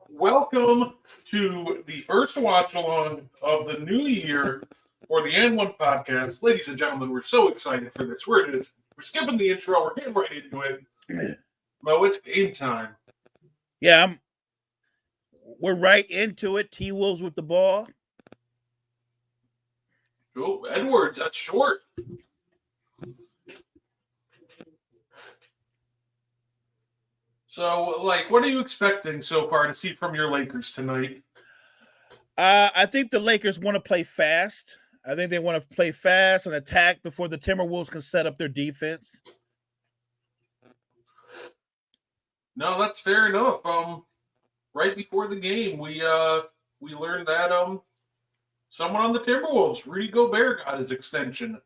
Welcome to the first watch along of the new year for the N1 podcast. Ladies and gentlemen, we're so excited for this. We're skipping the intro, we're getting right into it. Mo, it's game time. Yeah, we're right into it. T-Wolves with the ball. Oh, Edwards, that's short. So, what are you expecting so far to see from your Lakers tonight? I think the Lakers want to play fast. I think they want to play fast and attack before the Timberwolves can set up their defense. No, that's fair enough. Right before the game, we learned that someone on the Timberwolves, Rudy Gobert, got his extension.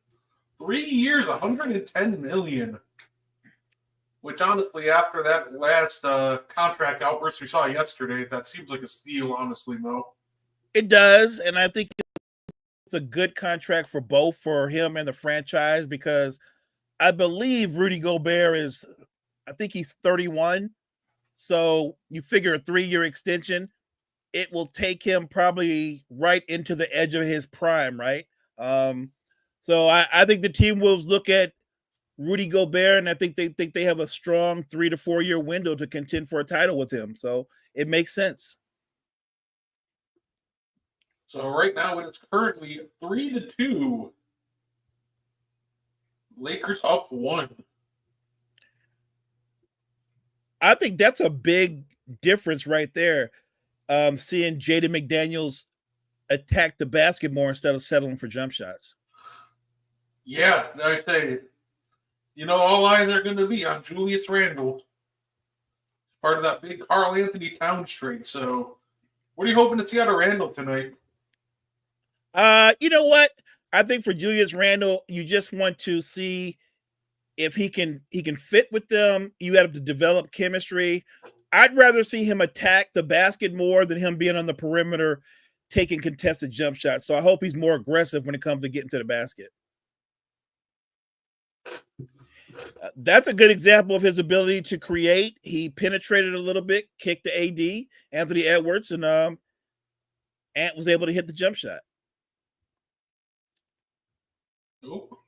3 years, $110 million. Which honestly, after that last contract outburst we saw yesterday, that seems like a steal, honestly, Mo. It does, and I think it's a good contract for both, for him and the franchise, because I believe Rudy Gobert I think he's 31. So you figure a 3-year extension, it will take him probably right into the edge of his prime, right? So I think the team will look at Rudy Gobert, and I think they have a strong 3 to 4 year window to contend for a title with him. So it makes sense. So right now it's currently 3-2. Lakers up 1. I think that's a big difference right there. Seeing Jaden McDaniels attack the basket more instead of settling for jump shots. Yeah, I say, all eyes are going to be on Julius Randle. Part of that big Karl Anthony Towns trade. So what are you hoping to see out of Randle tonight? You know what? I think for Julius Randle, you just want to see if he can fit with them. You have to develop chemistry. I'd rather see him attack the basket more than him being on the perimeter taking contested jump shots. So I hope he's more aggressive when it comes to getting to the basket. That's a good example of his ability to create. He penetrated a little bit, kicked the AD, Anthony Edwards, and Ant was able to hit the jump shot. Nope.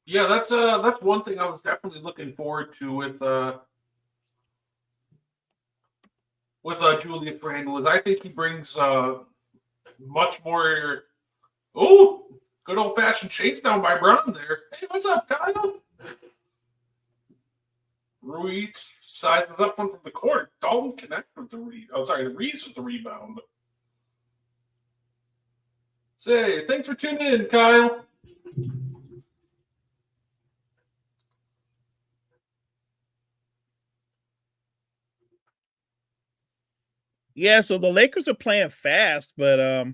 Yeah, that's one thing I was definitely looking forward to with Julius Randle, is I think he brings much more. Oh, good old fashioned chase down by Brown there. Hey, what's up, Kyle? Ruiz sizes up from the court. Dalton connect with the Reed. Oh, sorry, the Reeves with the rebound. Say, thanks for tuning in, Kyle. Yeah, so the Lakers are playing fast, but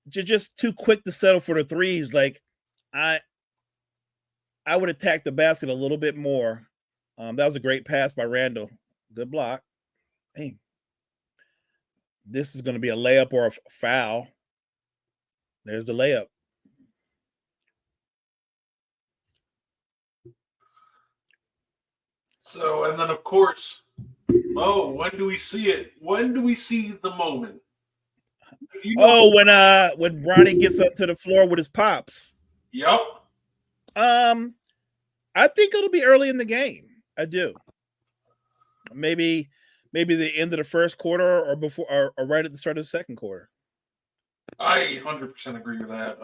just too quick to settle for the threes. Like, I would attack the basket a little bit more. That was a great pass by Randle. Good block. Hey, this is going to be a layup or a foul. There's the layup. So, and then of course, when do we see it? When do we see the moment? When Bronny gets up to the floor with his pops. Yep. I think it'll be early in the game. I do. Maybe the end of the first quarter or before or right at the start of the second quarter. I 100% agree with that.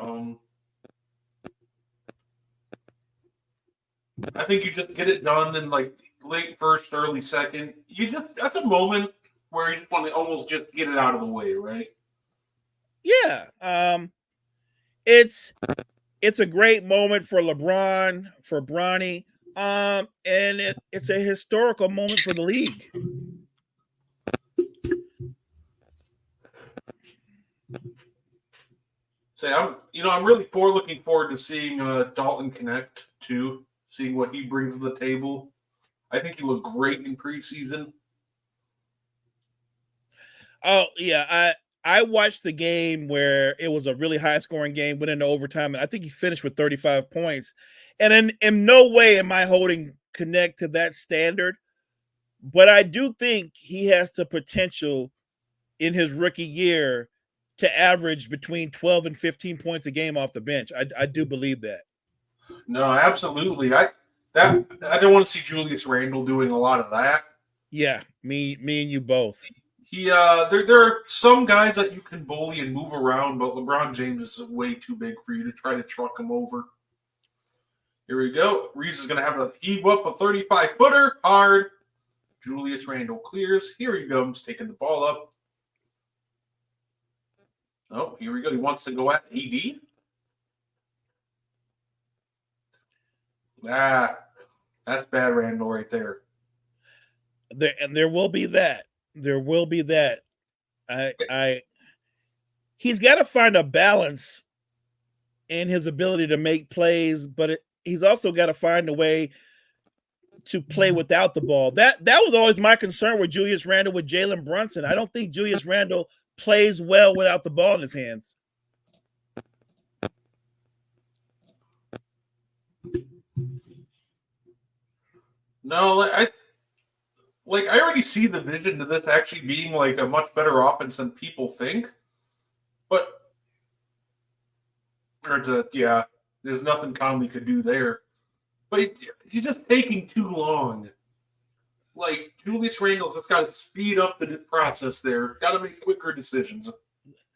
I think you just get it done in late first, early second. That's a moment where you just want to almost just get it out of the way, right? Yeah. It's a great moment for LeBron, for Bronny, and it's a historical moment for the league. Say, I'm really looking forward to seeing Dalton connect too, seeing what he brings to the table. I think he looked great in preseason. Oh yeah, I watched the game where it was a really high scoring game, went into overtime, and I think he finished with 35 points. And in no way am I holding Connect to that standard, but I do think he has the potential in his rookie year to average between 12 and 15 points a game off the bench. I do believe that. No, absolutely. I don't want to see Julius Randle doing a lot of that. Yeah, me and you both. There are some guys that you can bully and move around, but LeBron James is way too big for you to try to truck him over. Here we go. Reeves is going to have to heave up a 35-footer hard. Julius Randle clears. Here he comes, taking the ball up. Oh, here we go. He wants to go at AD. That's bad Randle right there. There will be that. There will be that. He's got to find a balance in his ability to make plays, but he's also got to find a way to play without the ball. That was always my concern with Julius Randle with Jalen Brunson. I don't think Julius Randle plays well without the ball in his hands. No, I already see the vision to this actually being like a much better offense than people think. But there's nothing Conley could do there. But he's just taking too long. Like, Julius Randle just got to speed up the process there. Got to make quicker decisions.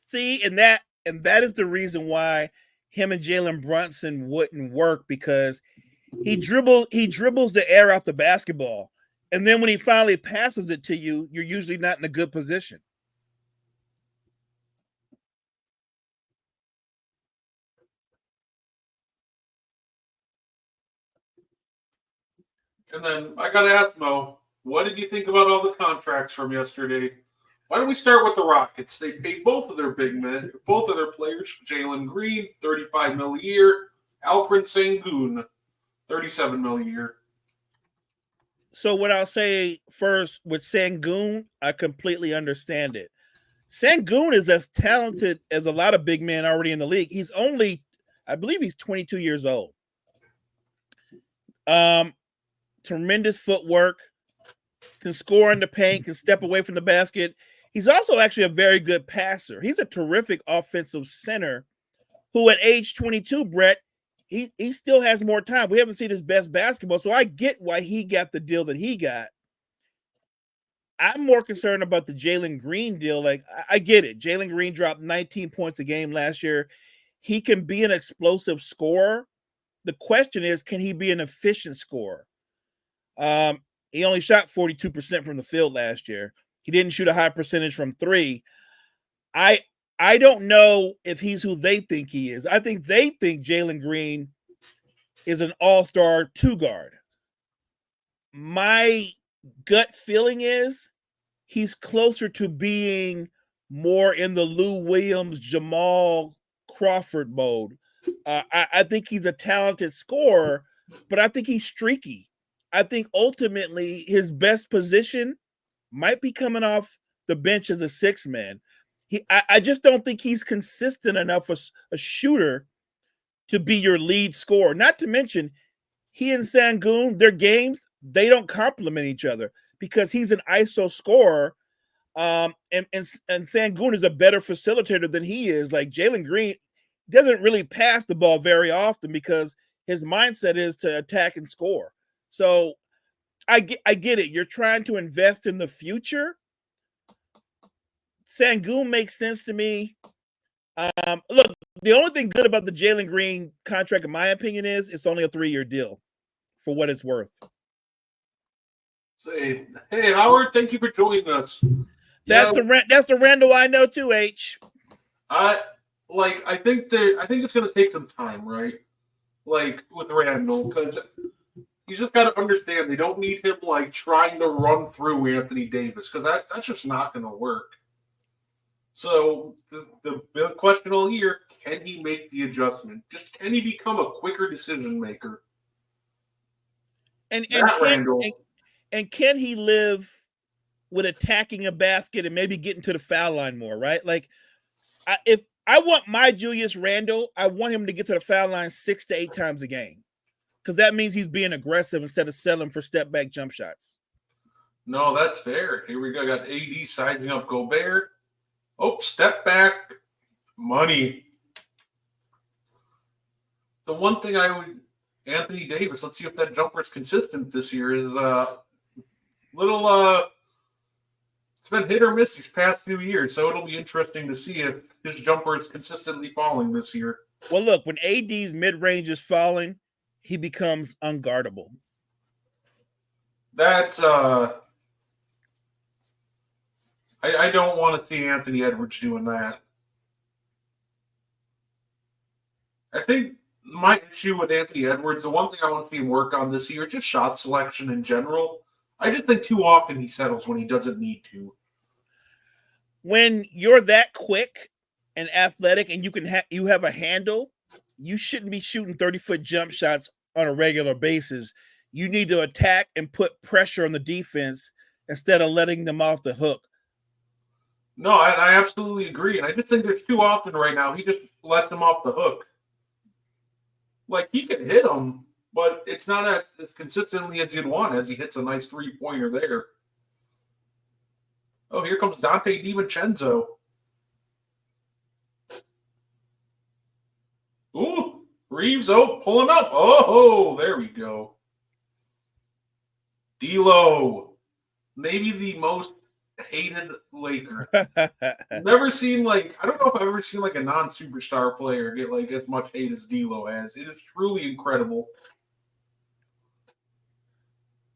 See, and that is the reason why him and Jalen Brunson wouldn't work, because he dribbles the air out the basketball. And then when he finally passes it to you, you're usually not in a good position. And then I got to ask Mo, what did you think about all the contracts from yesterday? Why don't we start with the Rockets? They paid both of their big men, both of their players, Jalen Green, $35 million a year, Alperen Sengun, $37 million a year. So what I'll say first with Sengun, I completely understand it. Sengun is as talented as a lot of big men already in the league. He's only, I believe he's 22 years old. Tremendous footwork, can score in the paint, can step away from the basket. He's also actually a very good passer. He's a terrific offensive center who at age 22, Brett, he still has more time. We haven't seen his best basketball, so I get why he got the deal that he got. I'm more concerned about the Jalen Green deal. Like, I get it. Jalen Green dropped 19 points a game last year. He can be an explosive scorer. The question is, can he be an efficient scorer? He only shot 42% from the field last year. He didn't shoot a high percentage from three. I don't know if he's who they think he is. I think they think Jalen Green is an all-star two guard. My gut feeling is he's closer to being more in the Lou Williams, Jamal Crawford mode. I think he's a talented scorer, but I think he's streaky. I think ultimately his best position might be coming off the bench as a six man. I just don't think he's consistent enough as a shooter to be your lead scorer. Not to mention, he and Sengun, their games, they don't complement each other because he's an ISO scorer. And Sengun is a better facilitator than he is. Like, Jalen Green doesn't really pass the ball very often because his mindset is to attack and score. So I get it. You're trying to invest in the future. Sengun makes sense to me. Look, the only thing good about the Jalen Green contract, in my opinion, is it's only a 3-year deal for what it's worth. Say, hey, Howard, thank you for joining us. That's the Randall I know too, H. I think it's going to take some time, right? Like, with Randall, because you just got to understand they don't need him like trying to run through Anthony Davis, because that's just not going to work. So the big question all year: can he make the adjustment? Just can he become a quicker decision maker? And can he live with attacking a basket and maybe getting to the foul line more? Right? Like, if I want my Julius Randle, I want him to get to the foul line 6 to 8 times a game. because that means he's being aggressive instead of settling for step back jump shots. No, that's fair. Here we go. Got AD sizing up Gobert. Oh, step back. Money. The one thing I would, Anthony Davis, let's see if that jumper is consistent this year, is it's been hit or miss these past few years, so it'll be interesting to see if his jumper is consistently falling this year. Well, look, when AD's mid-range is falling, he becomes unguardable. That, I don't want to see Anthony Edwards doing that. I think my issue with Anthony Edwards, the one thing I want to see him work on this year, just shot selection in general. I just think too often he settles when he doesn't need to. When you're that quick and athletic and you have a handle, you shouldn't be shooting 30-foot jump shots on a regular basis. You need to attack and put pressure on the defense instead of letting them off the hook. No, I absolutely agree. And I just think there's too often right now he just lets them off the hook. Like, he can hit them, but it's not as consistently as you'd want as he hits a nice three-pointer there. Oh, here comes Dante DiVincenzo. Ooh, Reeves, pulling up. Oh, there we go. D'Lo, maybe the most hated Laker. Never seen I don't know if I've ever seen a non-superstar player get as much hate as D'Lo has. It is truly incredible.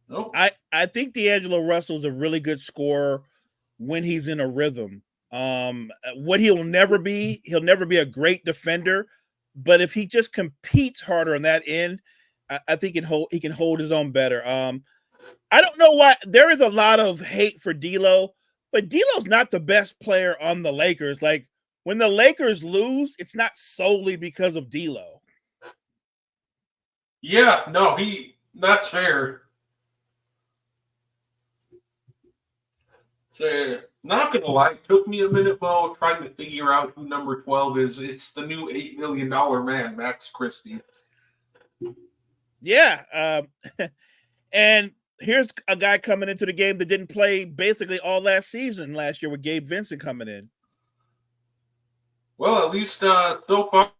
Nope. I think D'Angelo Russell is a really good scorer when he's in a rhythm. What he'll never be a great defender, but if he just competes harder on that end, I think he can hold his own better. I don't know why there is a lot of hate for D'Lo, but D'Lo's not the best player on the Lakers. Like, when the Lakers lose, it's not solely because of D'Lo. Yeah, no, that's fair. So, not gonna lie, it took me a minute, Mo, trying to figure out who number 12 is. It's the new $8 million man, Max Christie. Yeah, and here's a guy coming into the game that didn't play basically all last year with Gabe Vincent coming in. Well, at least so far,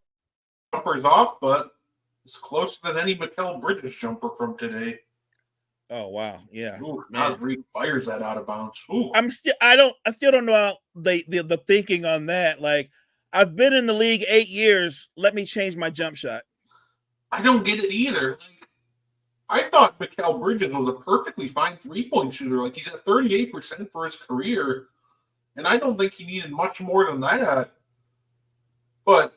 jumper's off, but it's closer than any Mikal Bridges jumper from today. Oh wow, yeah. Ooh, Naz Reid fires that out of bounds. Ooh. I still don't know the thinking on that. Like, I've been in the league 8 years. Let me change my jump shot. I don't get it either. I thought Mikal Bridges was a perfectly fine three-point shooter. He's at 38% for his career, and I don't think he needed much more than that. But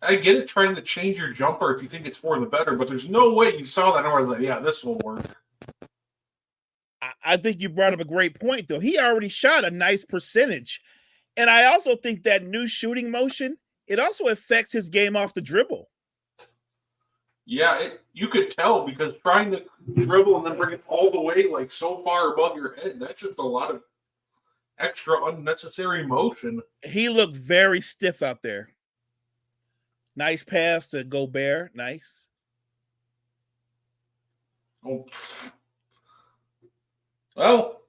I get it, trying to change your jumper if you think it's for the better, but there's no way you saw that and was like, yeah, this will work. I think you brought up a great point, though. He already shot a nice percentage. And I also think that new shooting motion, it also affects his game off the dribble. Yeah, you could tell, because trying to dribble and then bring it all the way so far above your head, that's just a lot of extra unnecessary motion. He looked very stiff out there. Nice pass to Gobert. Nice. Oh. Well,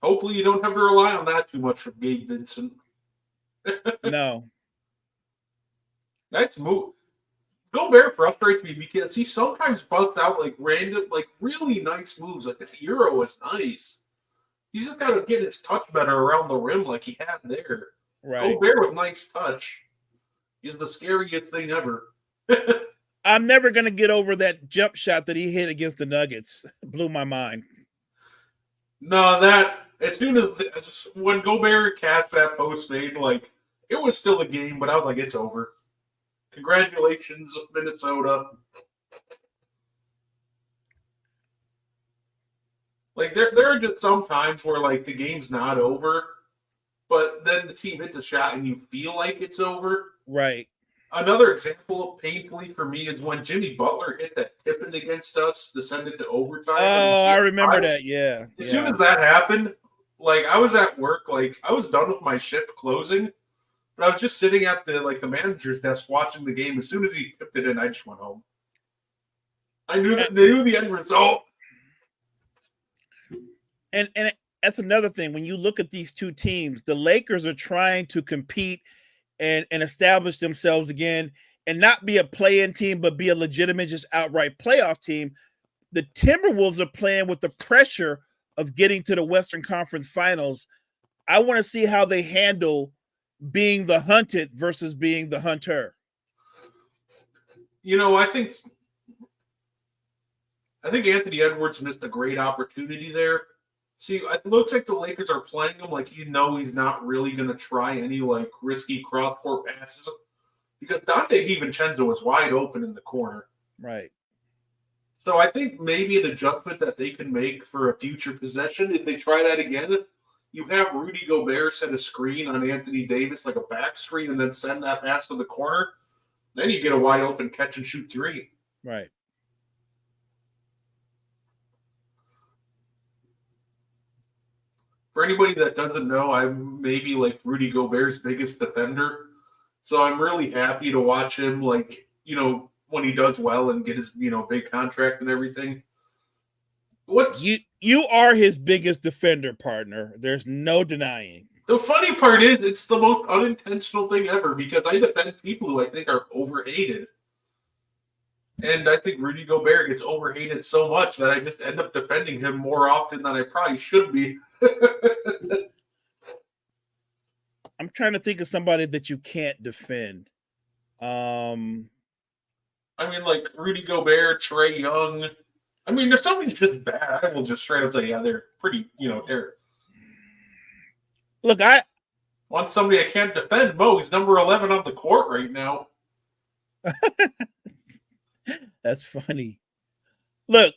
hopefully you don't have to rely on that too much from Gabe Vincent. No. Nice move. Gobert frustrates me because he sometimes busts out random, really nice moves. Like, the Euro is nice. He's just got to get his touch better around the rim like he had there. Right. Gobert with nice touch is the scariest thing ever. I'm never going to get over that jump shot that he hit against the Nuggets. It blew my mind. No, that, as soon as when Gobert catch that post fade, it was still a game, but I was like, it's over. Congratulations, Minnesota. There are just some times where the game's not over, but then the team hits a shot and you feel like it's over. Right. Another example, painfully for me, is when Jimmy Butler hit that tip-in against us, descended to overtime. Oh, I remember that, yeah. As soon as that happened, I was at work, I was done with my shift closing, but I was just sitting at the manager's desk watching the game. As soon as he tipped it in, I just went home. I knew that they knew the end result. And that's another thing. When you look at these two teams, the Lakers are trying to compete and establish themselves again and not be a play-in team, but be a legitimate, just outright playoff team. The Timberwolves are playing with the pressure of getting to the Western Conference Finals. I want to see how they handle being the hunted versus being the hunter. You know, I think Anthony Edwards missed a great opportunity there. See, it looks like the Lakers are playing him like he's not really going to try any like risky cross-court passes because Dante DiVincenzo was wide open in the corner. Right. So I think maybe an adjustment that they can make for a future possession, if they try that again, you have Rudy Gobert set a screen on Anthony Davis, like a back screen, and then send that pass to the corner. Then you get a wide open catch and shoot three. Right. For anybody that doesn't know, I'm maybe like Rudy Gobert's biggest defender. So I'm really happy to watch him, like, you know, when he does well and get his, you know, big contract and everything. You are his biggest defender, partner. There's no denying. The funny part is it's the most unintentional thing ever because I defend people who I think are overhated. And I think Rudy Gobert gets overhated so much that I just end up defending him more often than I probably should be. I'm trying to think of somebody that you can't defend. I mean, like Rudy Gobert, Trae Young. I mean, there's somebody just bad. I will just straight up say, yeah, they're pretty, you know, they're. Look, I want somebody I can't defend. Mo, he's number 11 on the court right now. That's funny. Look,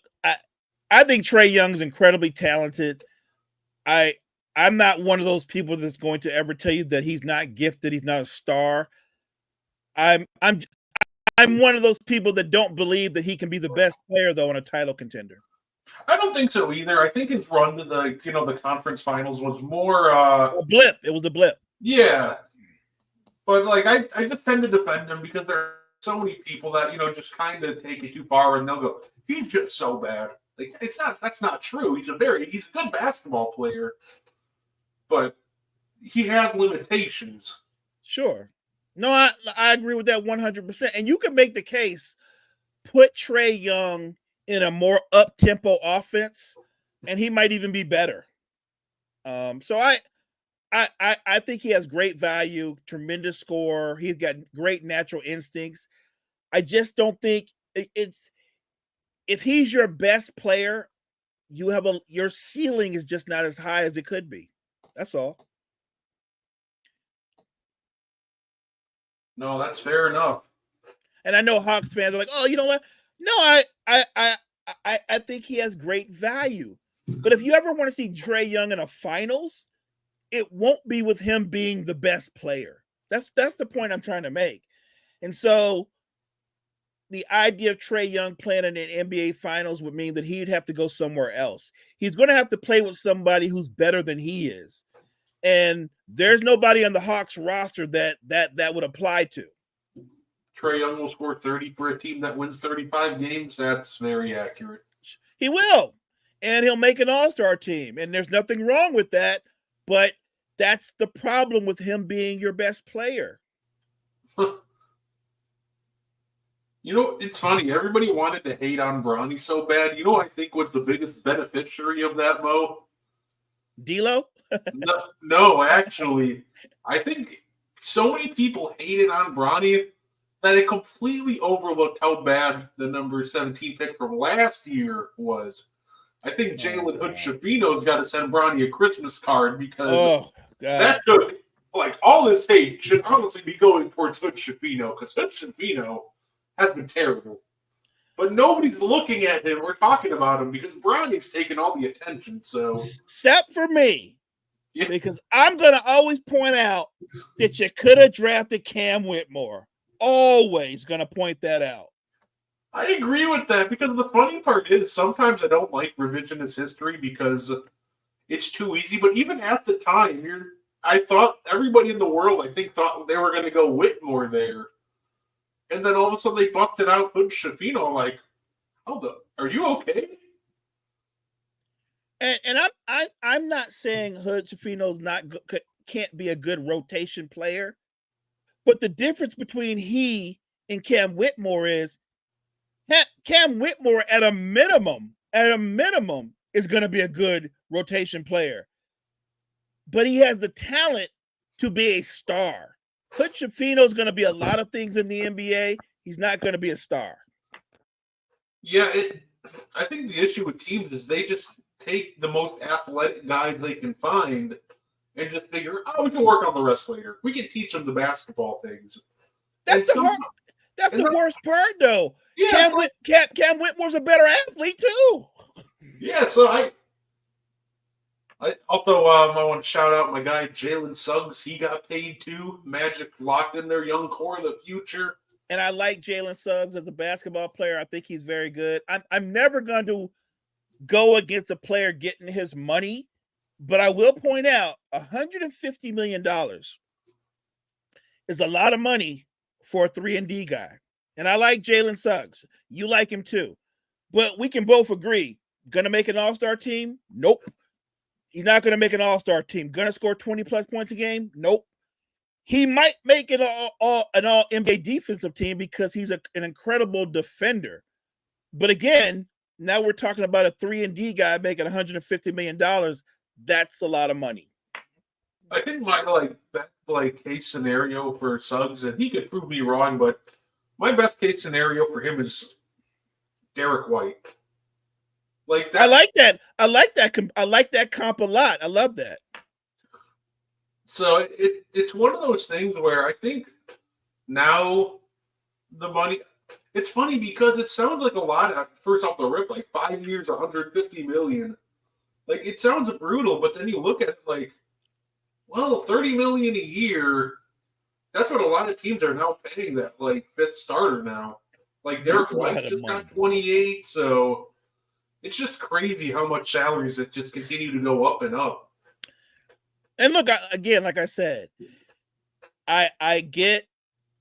I think Trae Young's incredibly talented. I'm not one of those people that's going to ever tell you that he's not gifted, he's not a star. I'm one of those people that don't believe that he can be the best player though in a title contender. I don't think so either. I think his run to the, you know, the conference finals was more a blip. It was a blip. Yeah. But like I just tend to defend him because there are so many people that, you know, just kind of take it too far and they'll go, he's just so bad. Like that's not true. He's a good basketball player. But he has limitations. Sure. No, I agree with that 100%. And you can make the case, put Trae Young in a more up-tempo offense, and he might even be better. So I think he has great value, tremendous scorer. He's got great natural instincts. I just don't think it's if he's your best player, your ceiling is just not as high as it could be. That's all. No, that's fair enough. And I know Hawks fans are like, "Oh, you know what? No, I think he has great value. But if you ever want to see Trae Young in a finals, it won't be with him being the best player. That's the point I'm trying to make. And so the idea of Trae Young playing in an NBA finals would mean that he'd have to go somewhere else. He's going to have to play with somebody who's better than he is. And there's nobody on the Hawks roster that would apply to. Trae Young will score 30 for a team that wins 35 games. That's very accurate. He will. And he'll make an all-star team. And there's nothing wrong with that. But that's the problem with him being your best player. You know, it's funny. Everybody wanted to hate on Bronny so bad. You know what I think was the biggest beneficiary of that, Mo? D'Lo? No, actually. I think so many people hated on Bronny that it completely overlooked how bad the number 17 pick from last year was. I think Jalen Hood-Schifino's got to send Bronny a Christmas card because that took, like, all this hate should honestly be going towards Hood-Schifino because Hood-Schifino has been terrible. But nobody's looking at him or talking about him because Bronny's taking all the attention. So, except for me. Yeah. Because I'm going to always point out that you could have drafted Cam Whitmore. Always going to point that out. I agree with that because the funny part is sometimes I don't like revisionist history because it's too easy. But even at the time, I thought everybody in the world, I think, thought they were going to go Whitmore there. And then all of a sudden they busted out Hood-Schifino. Like, Are you okay? And I'm not saying Hood Schifino's can't be a good rotation player, but the difference between he and Cam Whitmore is Cam Whitmore at a minimum is going to be a good rotation player, but he has the talent to be a star. Hood Schifino's going to be a lot of things in the NBA. He's not going to be a star. Yeah, I think the issue with teams is they just take the most athletic guys they can find and just figure, oh, we can work on the rest later. We can teach them the basketball things. That's the worst part, though. Yeah, Cam Whitmore's a better athlete too. Yeah, so I also I want to shout out my guy Jalen Suggs. He got paid too. Magic locked in their young core of the future. And I like Jalen Suggs as a basketball player. I think he's very good. I'm never going to go against a player getting his money, but I will point out $150 million is a lot of money for a 3-and-D guy. And I like Jalen Suggs. You like him too. But we can both agree, going to make an all-star team? Nope. He's not going to make an all-star team. Going to score 20-plus points a game? Nope. He might make it an all-NBA defensive team because he's an incredible defender. But again, now we're talking about a 3-and-D guy making $150 million. That's a lot of money. I think that's case scenario for Suggs, and he could prove me wrong, but my best case scenario for him is Derek White. Like that. I like that. I like that comp a lot. I love that. So it's one of those things where I think now the money. It's funny because it sounds like a lot at first off the rip, like 5 years, 150 million. Like it sounds brutal, but then you look at it like, well, 30 million a year. That's what a lot of teams are now paying that fifth starter now. Like Derek White just got 28, so it's just crazy how much salaries that just continue to go up and up. And look, again, like I said, I get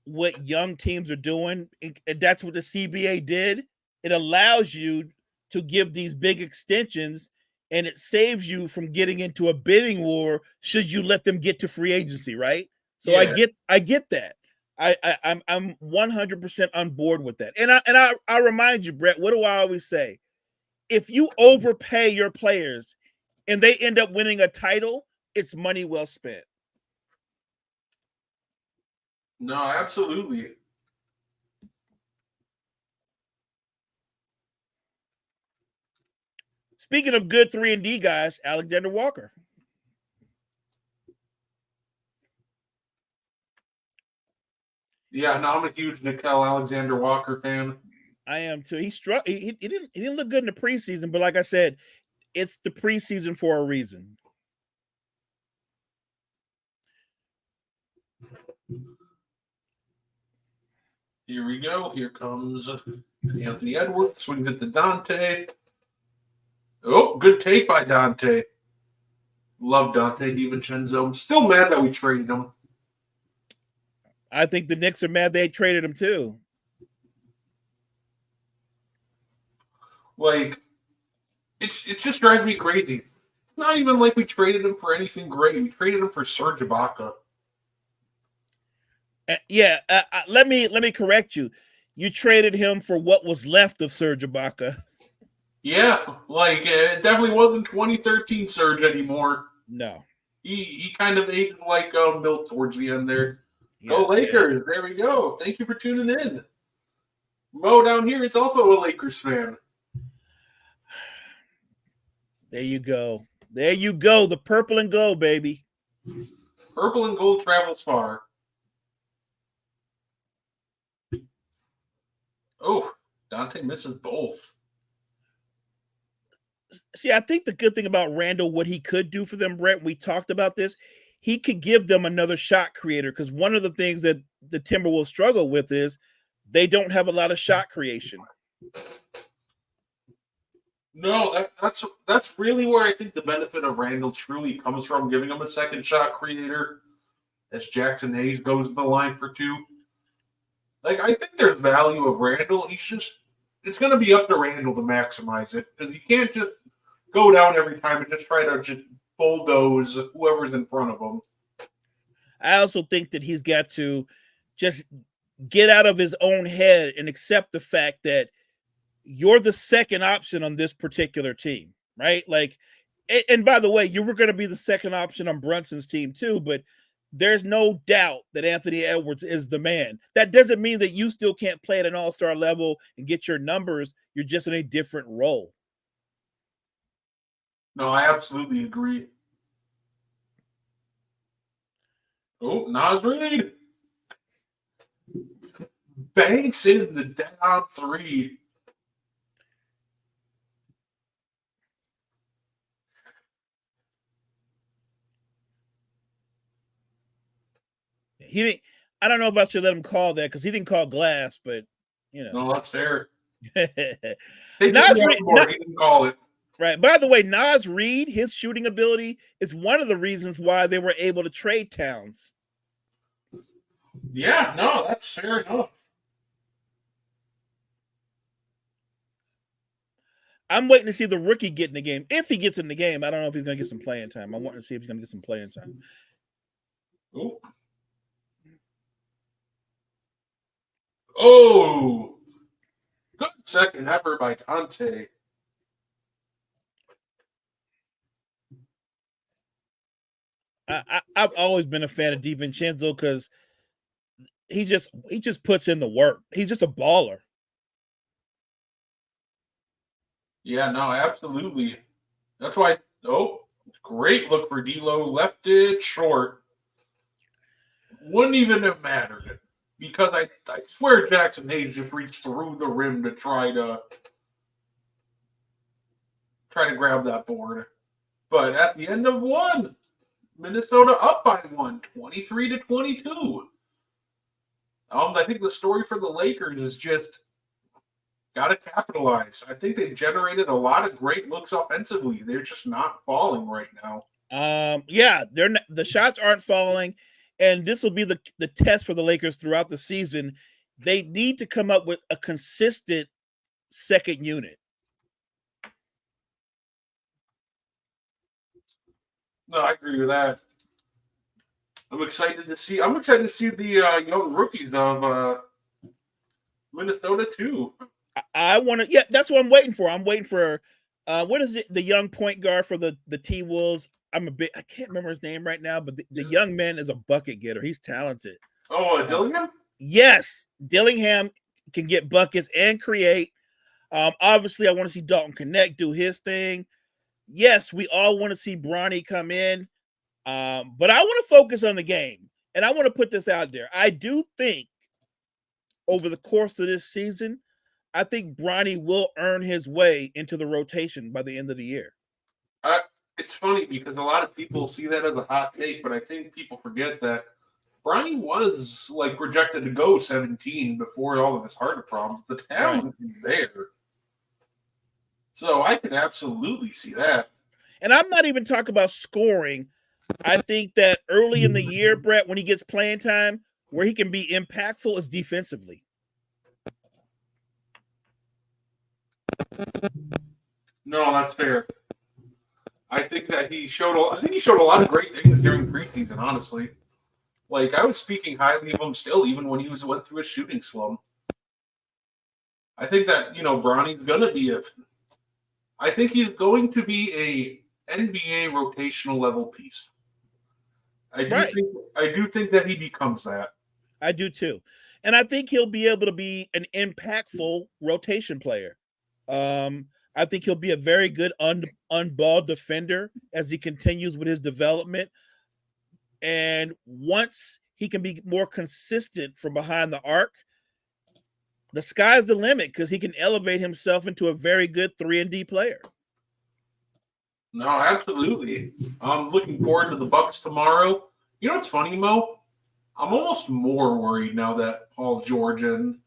what young teams are doing, and that's what the CBA did. It allows you to give these big extensions, and it saves you from getting into a bidding war should you let them get to free agency, right? So yeah. I get that. I'm 100% on board with that. And I remind you, Brett, what do I always say? If you overpay your players and they end up winning a title, it's money well spent. No, absolutely. Speaking of good 3-and-D guys, Alexander Walker. Yeah, no, I'm a huge Nickeil Alexander Walker fan. I am too. He struck. He didn't look good in the preseason, but like I said, it's the preseason for a reason. Here we go. Here comes Anthony Edwards. Swings it to Dante. Oh, good take by Dante. Love Dante DiVincenzo. I'm still mad that we traded him. I think the Knicks are mad they traded him too. It just drives me crazy. It's not even like we traded him for anything great. We traded him for Serge Ibaka. Let me correct you. You traded him for what was left of Serge Ibaka. Yeah, it definitely wasn't 2013 Serge anymore. No. He kind of aged like Milt towards the end there. Yeah, go Lakers. Yeah. There we go. Thank you for tuning in. Mo down here is also a Lakers fan. There you go. There you go. The purple and gold, baby. Purple and gold travels far. Oh, Dante misses both. See, I think the good thing about Randall, what he could do for them, Brett, we talked about this, he could give them another shot creator, because one of the things that the Timberwolves struggle with is they don't have a lot of shot creation. No, that's really where I think the benefit of Randall truly comes from, giving him a second shot creator as Jackson Hayes goes to the line for two. I think there's value of Randall. He's just it's going to be up to Randall to maximize it because you can't just go down every time and just try to just bulldoze whoever's in front of him. I also think that he's got to just get out of his own head and accept the fact that you're the second option on this particular team, right? Like, and by the way, you were going to be the second option on Brunson's team too, but there's no doubt that Anthony Edwards is the man. That doesn't mean that you still can't play at an all-star level and get your numbers. You're just in a different role. No, I absolutely agree. Oh, Nas Reed banks in the down three. He didn't. I don't know if I should let him call that because he didn't call glass, but you know. No, that's fair. Nas Reed, he didn't call it. Right. By the way, Nas Reed, his shooting ability is one of the reasons why they were able to trade Towns. Yeah, no, that's fair enough. I'm waiting to see the rookie get in the game. If he gets in the game, I don't know if he's going to get some playing time. I'm wanting to see if he's going to get some playing time. Ooh. Oh, good second effort by Dante. I've always been a fan of DiVincenzo because he just puts in the work. He's just a baller. Yeah, no, absolutely. That's why. Oh, great look for D'Lo. Left it short. Wouldn't even have mattered because I swear Jackson Hayes just reached through the rim to try to grab that board. But at the end of one, Minnesota up by one, 23-22. I think the story for the Lakers is just got to capitalize. I think they generated a lot of great looks offensively. They're just not falling right now. Yeah, the shots aren't falling, and this will be the test for the Lakers throughout the season. They need to come up with a consistent second unit. No, I agree with that. I'm excited to see the young rookies of Minnesota too. I want to. Yeah, that's what I'm waiting for. I'm waiting for what is it? The young point guard for the T-Wolves. I can't remember his name right now, but the young man is a bucket getter. He's talented. Oh, Dillingham? Yes, Dillingham can get buckets and create. Obviously, I want to see Dalton Connect do his thing. Yes, we all want to see Bronny come in, but I want to focus on the game, and I want to put this out there. I do think over the course of this season, I think Bronny will earn his way into the rotation by the end of the year. It's funny because a lot of people see that as a hot take, but I think people forget that Bronny was projected to go 17 before all of his heart problems. The talent is there. So I can absolutely see that. And I'm not even talking about scoring. I think that early in the year, Brett, when he gets playing time, where he can be impactful is defensively. No, that's fair. I think that he showed a lot of great things during preseason, honestly. I was speaking highly of him still, even when he went through a shooting slump. I think that, Bronny's gonna be I think he's going to be a NBA rotational level piece. I do think that he becomes that. I do too. And I think he'll be able to be an impactful rotation player. I think he'll be a very good unball defender as he continues with his development. And once he can be more consistent from behind the arc, the sky's the limit because he can elevate himself into a very good 3-and-D player. No, absolutely. I'm looking forward to the Bucks tomorrow. You know what's funny, Mo? I'm almost more worried now that Paul George and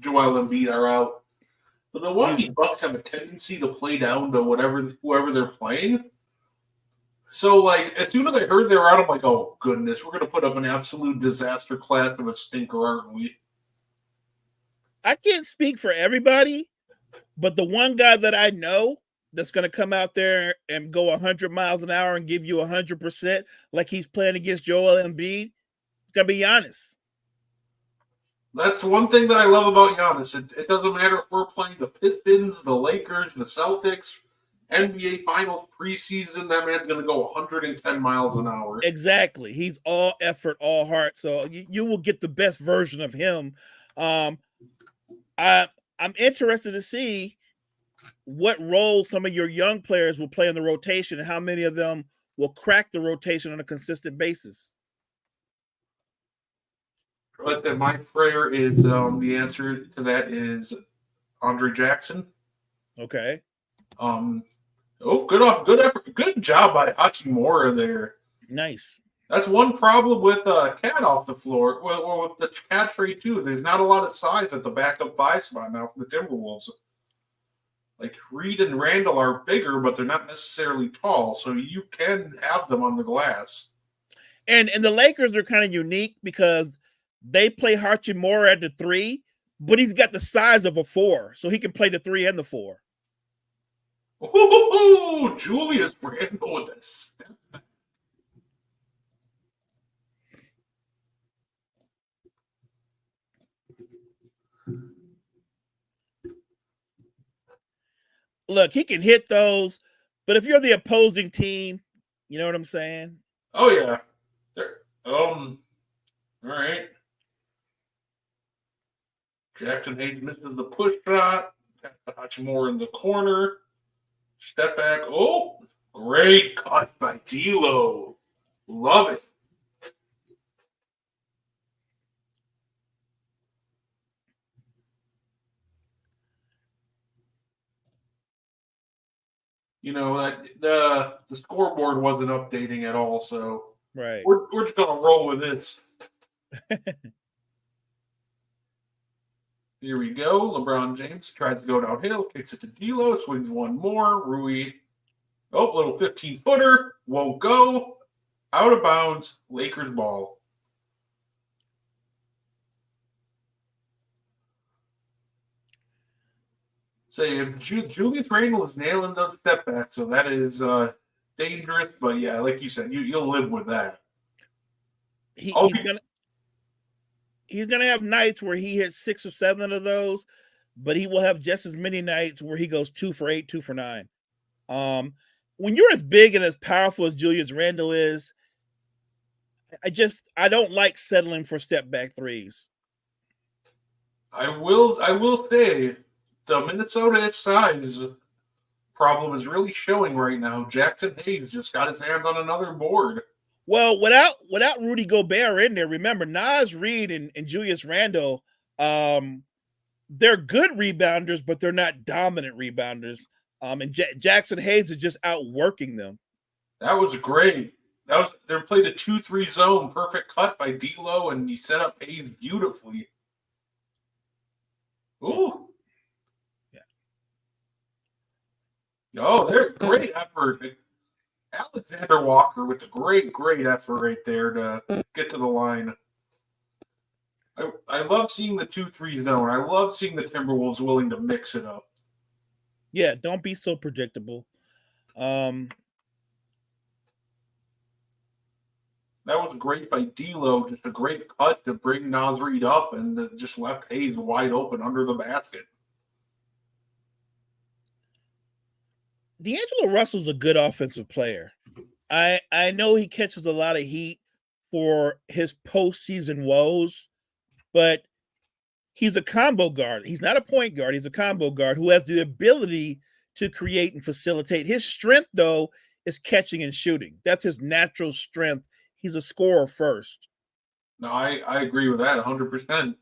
Joel Embiid are out. The Milwaukee Bucks have a tendency to play down to whoever they're playing. So, as soon as I heard they were out, I'm like, oh, goodness, we're going to put up an absolute disaster class of a stinker, aren't we? I can't speak for everybody, But the one guy that I know that's going to come out there and go 100 miles an hour and give you 100%, like he's playing against Joel Embiid, it's going to be Giannis. That's one thing that I love about Giannis. It doesn't matter if we're playing the Pistons, the Lakers, the Celtics, NBA Finals preseason. That man's going to go 110 miles an hour. Exactly. He's all effort, all heart. So you will get the best version of him. I'm interested to see what role some of your young players will play in the rotation and how many of them will crack the rotation on a consistent basis. Listen, my prayer is the answer to that is Andre Jackson. Okay. Good effort, good job by Hachimura there. Nice. That's one problem with Cat off the floor. Well, with the Cat trade too. There's not a lot of size at the backup 5 spot now for the Timberwolves. Like Reed and Randall are bigger, but they're not necessarily tall, so you can have them on the glass. And the Lakers are kind of unique because they play Hachimura at the 3, but he's got the size of a 4, so he can play the 3 and the 4. Ooh, Julius Randle with that step back. Look, he can hit those, but if you're the opposing team, you know what I'm saying? Oh yeah. All right. Jackson Hayes misses the push shot. Hachimura in the corner. Step back. Oh, great cut by D'Lo. Love it. You know that the scoreboard wasn't updating at all, so right. We're just gonna roll with this. Here we go. LeBron James tries to go downhill, kicks it to D'Lo, swings one more. Rui, little 15-footer, won't go. Out of bounds. Lakers ball. Say if Julius Randle is nailing those step backs, so that is dangerous. But yeah, like you said, you'll live with that. He's gonna have nights where he hits 6 or 7 of those, but he will have just as many nights where he goes 2 for 8, 2 for 9. When you're as big and as powerful as Julius Randle is, I don't like settling for step back threes. I will say the Minnesota size problem is really showing right now. Jackson Hayes just got his hands on another board. Well, without Rudy Gobert in there, remember Naz Reid and Julius Randle, they're good rebounders, but they're not dominant rebounders. And Jackson Hayes is just outworking them. That was great. They played a 2-3 zone, perfect cut by D'Lo, and he set up Hayes beautifully. Ooh. Yeah. Oh, they're great effort. Alexander Walker with a great effort right there to get to the line. I love seeing the 2-3 zone. I love seeing the Timberwolves willing to mix it up. Yeah, don't be so predictable. That was great by D'Lo. Just a great cut to bring Naz Reid up and just left Hayes wide open under the basket. D'Angelo Russell's a good offensive player. I know he catches a lot of heat for his postseason woes, but he's a combo guard. He's not a point guard. He's a combo guard who has the ability to create and facilitate. His strength, though, is catching and shooting. That's his natural strength. He's a scorer first. No, I agree with that 100%.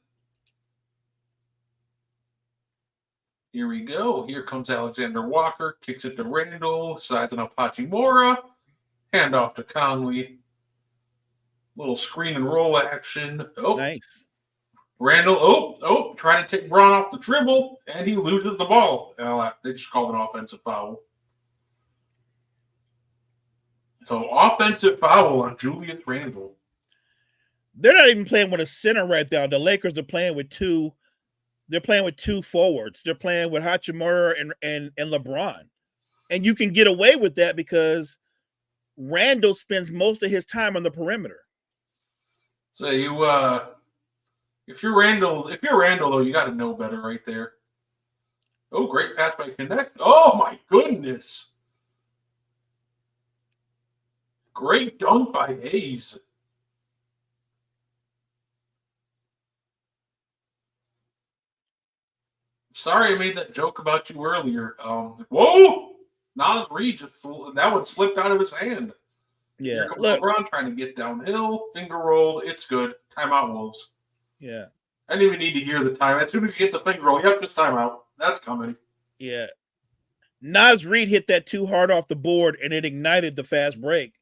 Here we go. Here comes Alexander Walker. Kicks it to Randall. Sizing up Hachimura. Hand off to Conley. Little screen and roll action. Oh, nice. Randall, trying to take Braun off the dribble, and he loses the ball. They just called an offensive foul. So, offensive foul on Julius Randle. They're not even playing with a center right now. The Lakers are playing with 2 They're playing with two forwards. They're playing with Hachimura and LeBron. And you can get away with that because Randall spends most of his time on the perimeter. So if you're Randall though, you got to know better right there. Oh, great pass by Connect. Oh my goodness. Great dunk by Hayes. Sorry I made that joke about you earlier. Whoa! Nas Reed that one slipped out of his hand. Yeah. Here comes Look, LeBron trying to get downhill. Finger roll. It's good. Timeout, Wolves. Yeah. I didn't even need to hear the time. As soon as you get the finger roll, yep, just timeout. That's coming. Yeah. Nas Reed hit that too hard off the board and it ignited the fast break.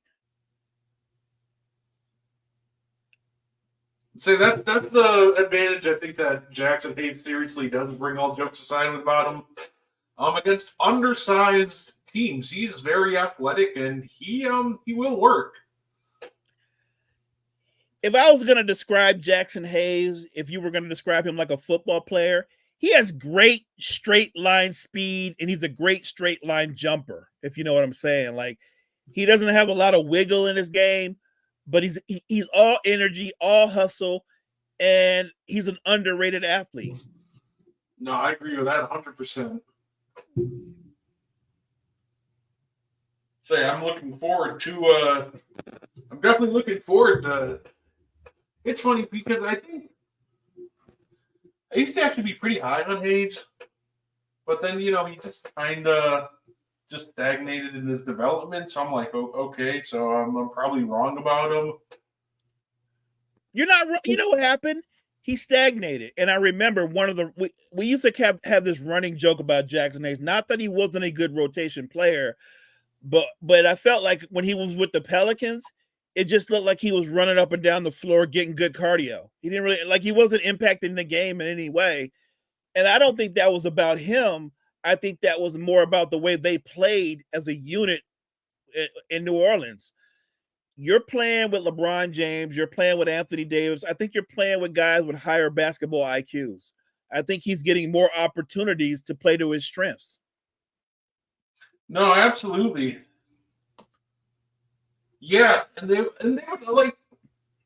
So that's the advantage I think that Jackson Hayes seriously doesn't bring all jokes aside about him. Against undersized teams, he's very athletic and he will work. If I was going to describe Jackson Hayes, if you were going to describe him like a football player, he has great straight line speed and he's a great straight line jumper, if you know what I'm saying. Like, he doesn't have a lot of wiggle in his game, but he's all energy, all hustle, and he's an underrated athlete. No, I agree with that 100%. Say, I'm definitely looking forward to. It's funny because I think I used to actually be pretty high on Hayes, but then he just kind of just stagnated in his development. So I'm like, oh, okay, so I'm probably wrong about him. You're not wrong. You know what happened? He stagnated, and I remember we used to have this running joke about Jackson Hayes. Not that he wasn't a good rotation player, but I felt like when he was with the Pelicans, it just looked like he was running up and down the floor getting good cardio. He didn't really he wasn't impacting the game in any way. And I don't think that was about him. I think that was more about the way they played as a unit in New Orleans. You're playing with LeBron James. You're playing with Anthony Davis. I think you're playing with guys with higher basketball IQs. I think he's getting more opportunities to play to his strengths. No, absolutely. Yeah, and they would like.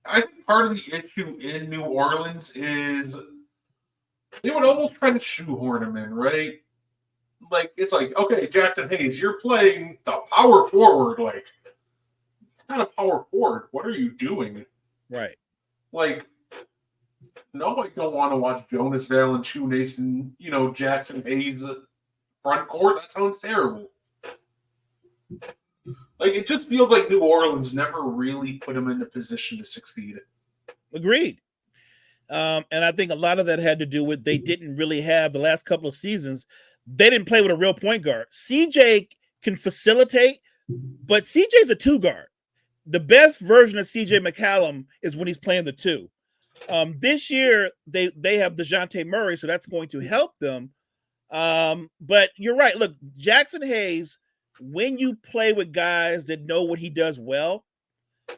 I think part of the issue in New Orleans is they would almost try to shoehorn him in, right? Like it's like, okay, Jackson Hayes, you're playing the power forward. Like, it's not a power forward. What are you doing? Right. Like, no, I don't want to watch Jonas Valanciunas and Jackson Hayes front court. That sounds terrible. Like, it just feels like New Orleans never really put him in a position to succeed. Agreed. And I think a lot of that had to do with they didn't really have the last couple of seasons. They didn't play with a real point guard. CJ can facilitate, but CJ's a two guard. The best version of CJ McCallum is when he's playing the two. This year they have DeJounte Murray, so that's going to help them. But you're right. Look, Jackson Hayes, when you play with guys that know what he does well,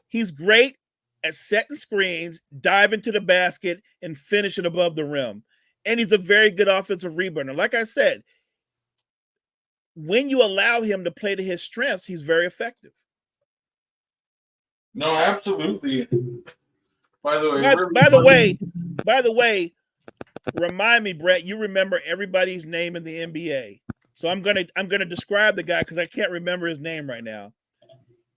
he's great at setting screens, diving to the basket, and finishing above the rim. And he's a very good offensive rebounder. Like I said, when you allow him to play to his strengths, he's very effective. No, absolutely. By the way, remind me, Brett, you remember everybody's name in the NBA. So I'm gonna describe the guy because I can't remember his name right now.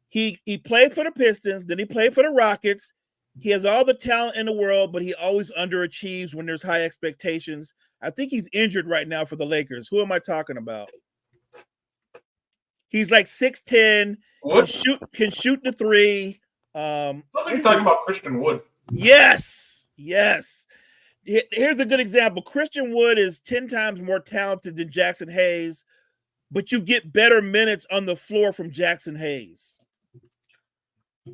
He played for the Pistons, then he played for the Rockets. He has all the talent in the world, but he always underachieves when there's high expectations. I think he's injured right now for the Lakers. Who am I talking about? He's like 6'10", can shoot the three. I think you're talking about Christian Wood. Yes. Here's a good example. Christian Wood is 10 times more talented than Jackson Hayes, but you get better minutes on the floor from Jackson Hayes.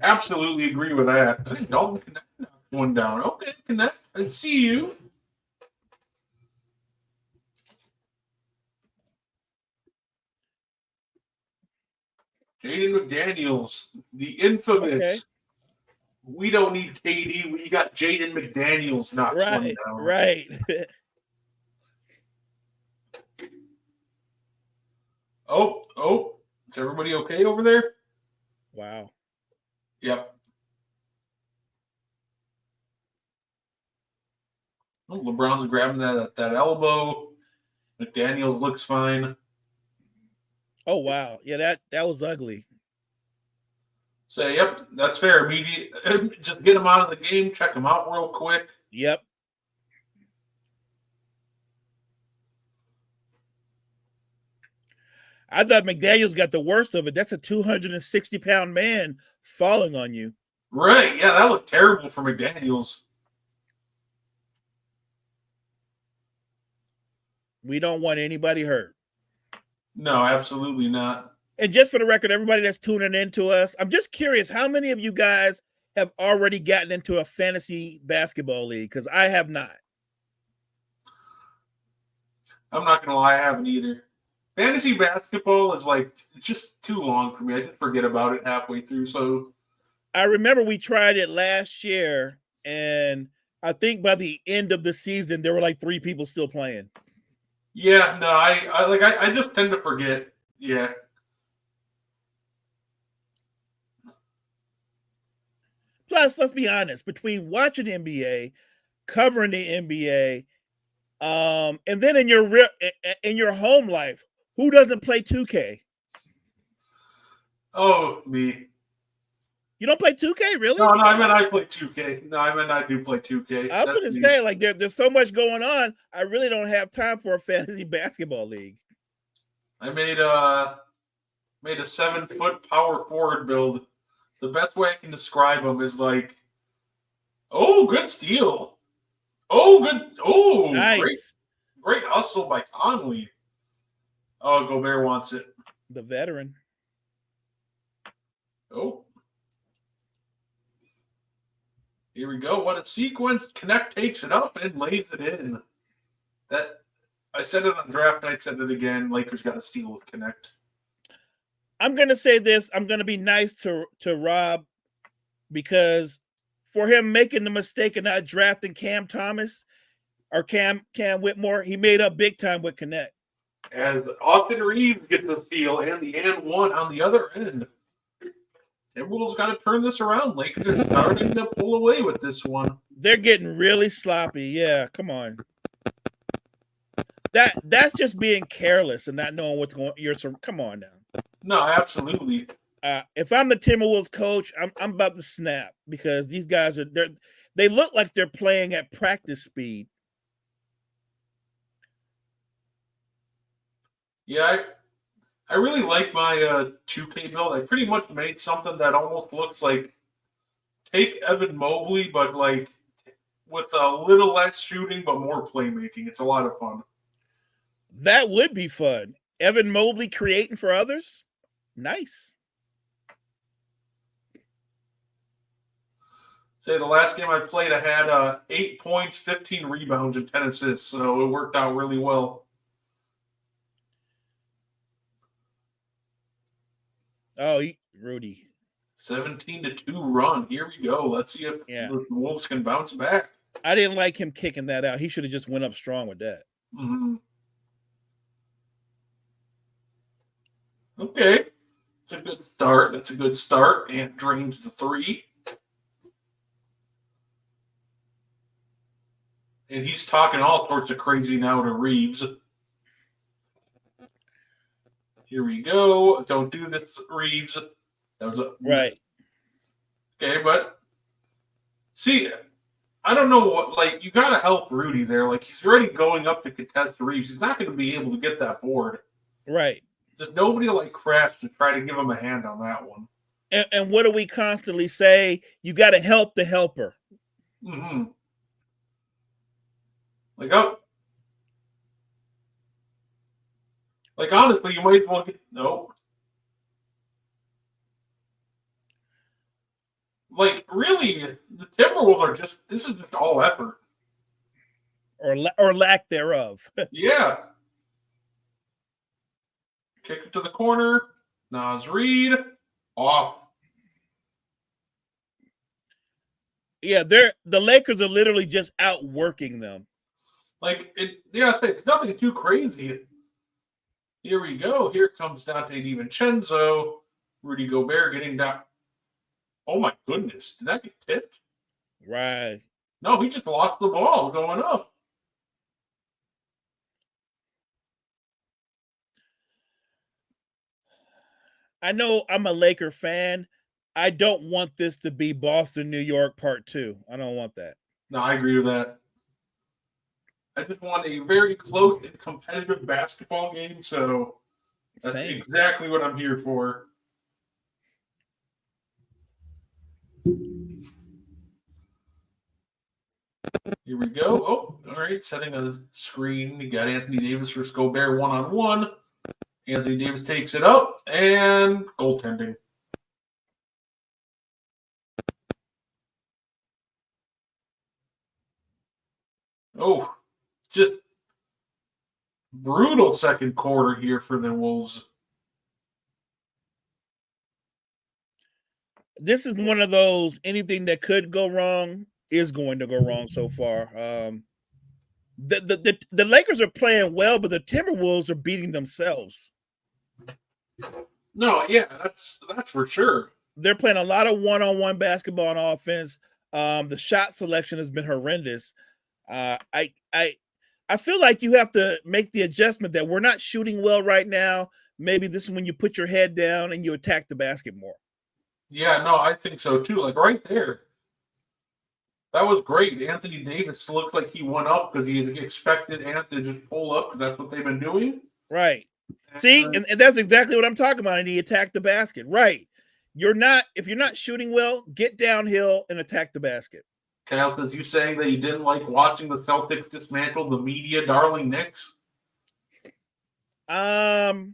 Absolutely agree with that. I think Dalton Connect knocked one down. Okay, Connect. I see you. Jaden McDaniels, the infamous. Okay. We don't need KD. We got Jaden McDaniels knocks one down. Right. Oh, is everybody okay over there? Wow. Yep. Oh, LeBron's grabbing that elbow. McDaniels looks fine. Oh wow. Yeah, that was ugly. Say, yep, that's fair. Immediate, just get him out of the game. Check him out real quick. Yep. I thought McDaniels got the worst of it. That's a 260-pound man falling on you. Right? Yeah, that looked terrible for McDaniels. We don't want anybody hurt. No, absolutely not. And just for the record, everybody that's tuning in to us, I'm just curious, how many of you guys have already gotten into a fantasy basketball league? Because I have not. I'm not gonna lie, I haven't either. Fantasy basketball is like it's just too long for me. I just forget about it halfway through. So I remember we tried it last year, and I think by the end of the season, there were like 3 people still playing. yeah, no, I just tend to forget. Yeah. Plus, let's be honest, between watching NBA, covering the NBA, and then in your home life, who doesn't play 2K? Oh, me. You don't play 2K, really? No, I meant I play 2K. No, I meant I do play 2K. I was going to say, like, there's so much going on. I really don't have time for a fantasy basketball league. I made a 7-foot power forward build. The best way I can describe him is like, oh, good steal. Oh, good. Oh, Nice. Great hustle by Conley. Oh, Gobert wants it. The veteran. Oh. Here we go. What a sequence. Connect takes it up and lays it in. That I said it on draft night, said it again. Lakers got to steal with Connect. I'm going to say this. I'm going to be nice to Rob because for him making the mistake of not drafting Cam Thomas or Cam Whitmore, he made up big time with Connect. As Austin Reeves gets a steal and the and one on the other end. Timberwolves got to turn this around. Lakers are starting to pull away with this one. They're getting really sloppy. Yeah, come on. That's just being careless and not knowing what's going on. Come on now. No, absolutely. If I'm the Timberwolves coach, I'm about to snap because these guys they look like they're playing at practice speed. Yeah, I really like my 2K build. I pretty much made something that almost looks like take Evan Mobley, but like with a little less shooting, but more playmaking. It's a lot of fun. That would be fun. Evan Mobley creating for others. Nice. Say the last game I played, I had 8 points, 15 rebounds, and 10 assists, so it worked out really well. Oh, Rudy. 17-2 run. Here we go. Let's see if the Wolves can bounce back. I didn't like him kicking that out. He should have just went up strong with that. Mm-hmm. Okay. It's a good start. That's a good start. And drains the 3. And he's talking all sorts of crazy now to Reeves. Here we go. Don't do this, Reeves. That was right. Okay, but see, I don't know what. Like, you got to help Rudy there. Like, he's already going up to contest Reeves. He's not going to be able to get that board. Right. Just nobody like crash to try to give him a hand on that one. And what do we constantly say? You got to help the helper. Mm-hmm. Like, oh. Like, honestly, you might as well get... No. Like, really, the Timberwolves are just... This is just all effort. Or lack thereof. Yeah. Kick it to the corner. Naz Reid. Off. Yeah, the Lakers are literally just outworking them. Like, it's nothing too crazy. Here we go. Here comes Dante DiVincenzo. Rudy Gobert getting down. Oh my goodness. Did that get tipped? Right. No, he just lost the ball going up. I know I'm a Laker fan. I don't want this to be Boston, New York part 2. I don't want that. No, I agree with that. I just want a very close and competitive basketball game, so that's Same. exactly what I'm here for. Here we go. Oh, all right. Setting a screen. You got Anthony Davis versus Gobert one-on-one. Anthony Davis takes it up and goaltending. Oh, just brutal second quarter here for the Wolves. This is one of those anything that could go wrong is going to go wrong so far. The Lakers are playing well, but the Timberwolves are beating themselves. No, yeah, that's for sure. They're playing a lot of one-on-one basketball on offense. The shot selection has been horrendous. I feel like you have to make the adjustment that we're not shooting well right now. Maybe this is when you put your head down and you attack the basket more. Yeah, no, I think so too. Like right there. That was great. Anthony Davis looked like he went up because he expected Ant to just pull up because that's what they've been doing. Right. See, and that's exactly what I'm talking about. And he attacked the basket. Right. If you're not shooting well, get downhill and attack the basket. Kyle, is you saying that you didn't like watching the Celtics dismantle the media darling Knicks? No,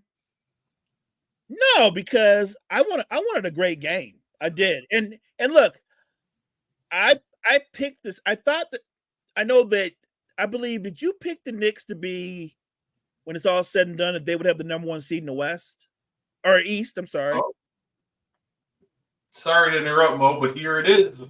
because I wanted a great game. I did. And look, I picked this. I believe that you picked the Knicks to be, when it's all said and done, that they would have the number 1 seed in the West or East. I'm sorry. Oh. Sorry to interrupt, Mo, but here it is.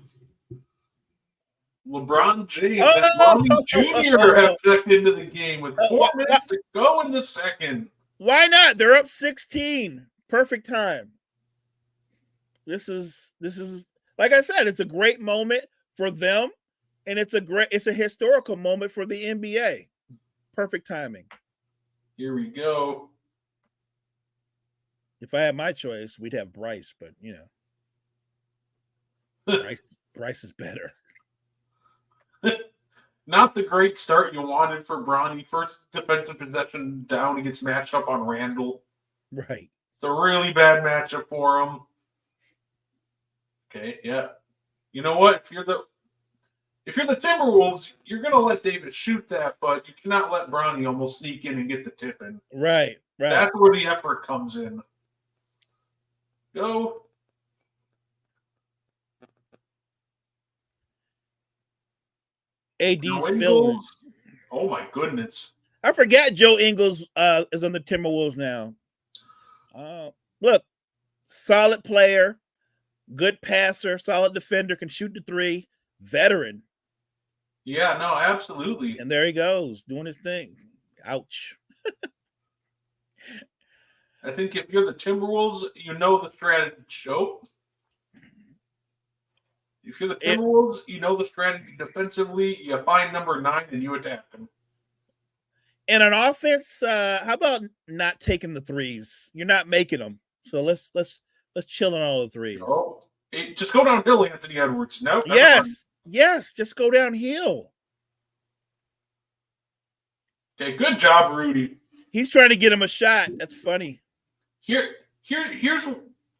LeBron James and Bronny Jr. have checked into the game with 4 minutes to go in the second. Why not? They're up 16. Perfect time. This is like I said, it's a great moment for them, and it's a historical moment for the NBA. Perfect timing. Here we go. If I had my choice, we'd have Bryce, but you know, Bryce is better. Not the great start you wanted for Bronny. First defensive possession down, he gets matched up on Randall. Right. It's a really bad matchup for him. Okay, yeah. You know what? If you're the Timberwolves, you're gonna let Davis shoot that, but you cannot let Bronny almost sneak in and get the tip in. Right. That's where the effort comes in. Go. AD's fillers. Oh my goodness. I forgot Joe Ingles is on the Timberwolves now. Look, solid player, good passer, solid defender, can shoot the 3, veteran. Yeah, no, absolutely. And there he goes, doing his thing. Ouch. I think if you're the Timberwolves, you know the strategy. If you're the Timberwolves, you know the strategy defensively. You find number 9 and you attack them. And on offense, how about not taking the 3s? You're not making them, so let's chill on all the 3s. Oh, just go downhill, Anthony Edwards. No, yes, just go downhill. Okay, good job, Rudy. He's trying to get him a shot. That's funny. Here's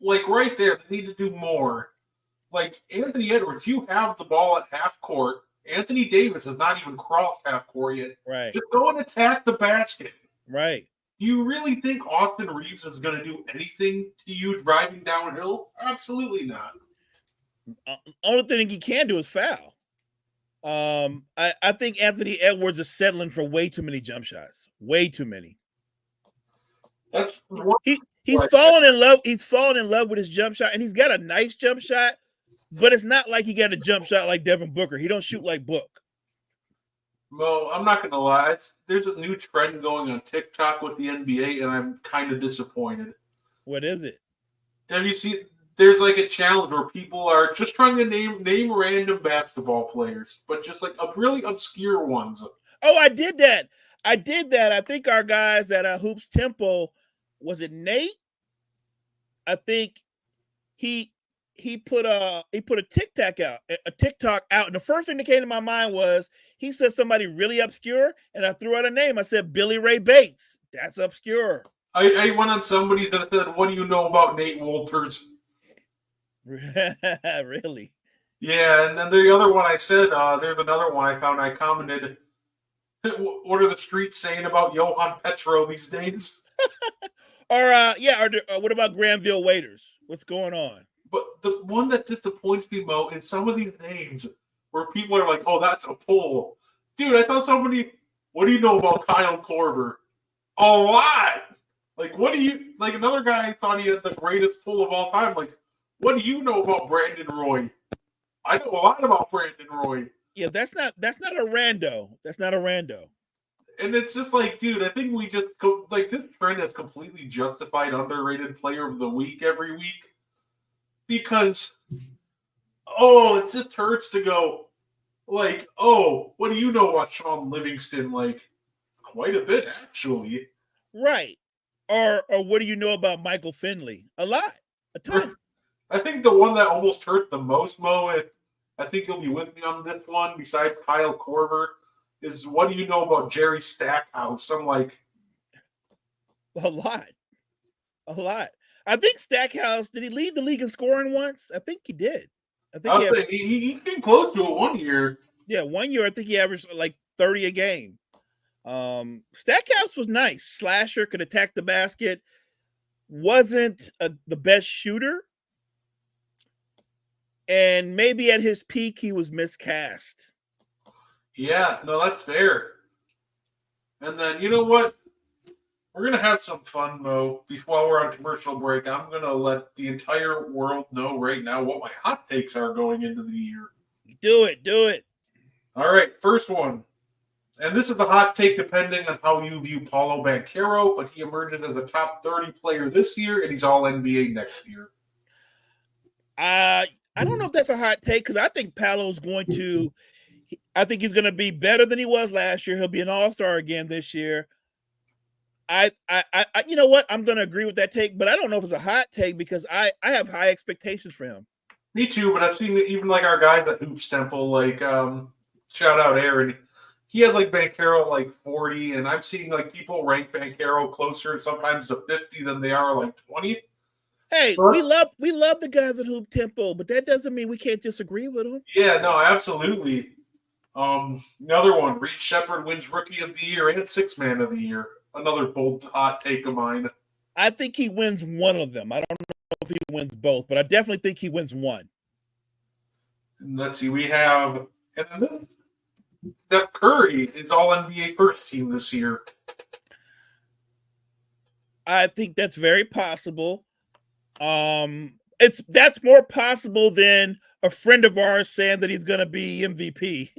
like right there. They need to do more. Like Anthony Edwards, you have the ball at half court. Anthony Davis has not even crossed half court yet. Right. Just go and attack the basket. Right. Do you really think Austin Reeves is going to do anything to you driving downhill? Absolutely not. Only thing he can do is foul. I think Anthony Edwards is settling for way too many jump shots. Way too many. He's fallen in love. He's fallen in love with his jump shot, and he's got a nice jump shot. But it's not like he got a jump shot like Devin Booker. He don't shoot like Book. Mo, I'm not gonna lie. There's a new trend going on TikTok with the NBA, and I'm kind of disappointed. What is it? Have you seen? There's like a challenge where people are just trying to name random basketball players, but just like really obscure ones. Oh, I did that. I think our guys at Hoops Temple, was it Nate? I think he put a TikTok out, and the first thing that came to my mind was he said somebody really obscure, and I threw out a name. I said Billy Ray Bates. That's obscure. I went on somebody's and I said, "What do you know about Nate Walters?" Really? Yeah, and then the other one I said, there's another one I found. I commented, "What are the streets saying about Johan Petro these days?" Or what about Granville Waiters? What's going on? But the one that disappoints me, Mo, in some of these names where people are like, "Oh, that's a pull." Dude, I saw somebody. What do you know about Kyle Korver? A lot. Like, what do you like? Another guy thought he had the greatest pull of all time. Like, what do you know about Brandon Roy? I know a lot about Brandon Roy. Yeah, that's not a rando. That's not a rando. And it's just like, dude, I think we just go like this trend has completely justified underrated player of the week every week because it just hurts to go like, oh, what do you know about Sean Livingston? Like, quite a bit actually. Right. Or what do you know about Michael Finley? A lot. A ton. I think the one that almost hurt the most, Mo, I think you'll be with me on this one, besides Kyle Korver, is what do you know about Jerry Stackhouse? I'm like, A lot. A lot. I think Stackhouse, did he lead the league in scoring once? I think he did. I think I was saying, he came close to it one year. Yeah, 1 year I think he averaged like 30 a game. Stackhouse was nice. Slasher, could attack the basket. Wasn't the best shooter. And maybe at his peak, he was miscast. Yeah, no, that's fair. And then, you know what? We're going to have some fun, Mo. Before we're on commercial break, I'm going to let the entire world know right now what my hot takes are going into the year. Do it. All right, first one. And this is the hot take depending on how you view Paulo Banchero, but he emerges as a top 30 player this year, and he's all NBA next year. I don't know if that's a hot take because I think Paolo's going to – I think he's going to be better than he was last year. He'll be an all-star again this year. I you know what? I'm going to agree with that take, but I don't know if it's a hot take because I have high expectations for him. Me too, but I've seen even like our guys at Hoops Temple, like shout out Aaron. He has like Banchero like 40, and I've seen like people rank Banchero closer sometimes to 50 than they are like 20. Hey, we love the guys at Hoop Temple, but that doesn't mean we can't disagree with them. Yeah, no, absolutely. Another one, Reed Shepherd wins Rookie of the Year and Sixth Man of the Year. Another bold hot take of mine. I think he wins one of them. I don't know if he wins both, but I definitely think he wins one. And let's see, we have Steph Curry is all NBA first team this year. I think that's very possible. That's more possible than a friend of ours saying that he's going to be MVP.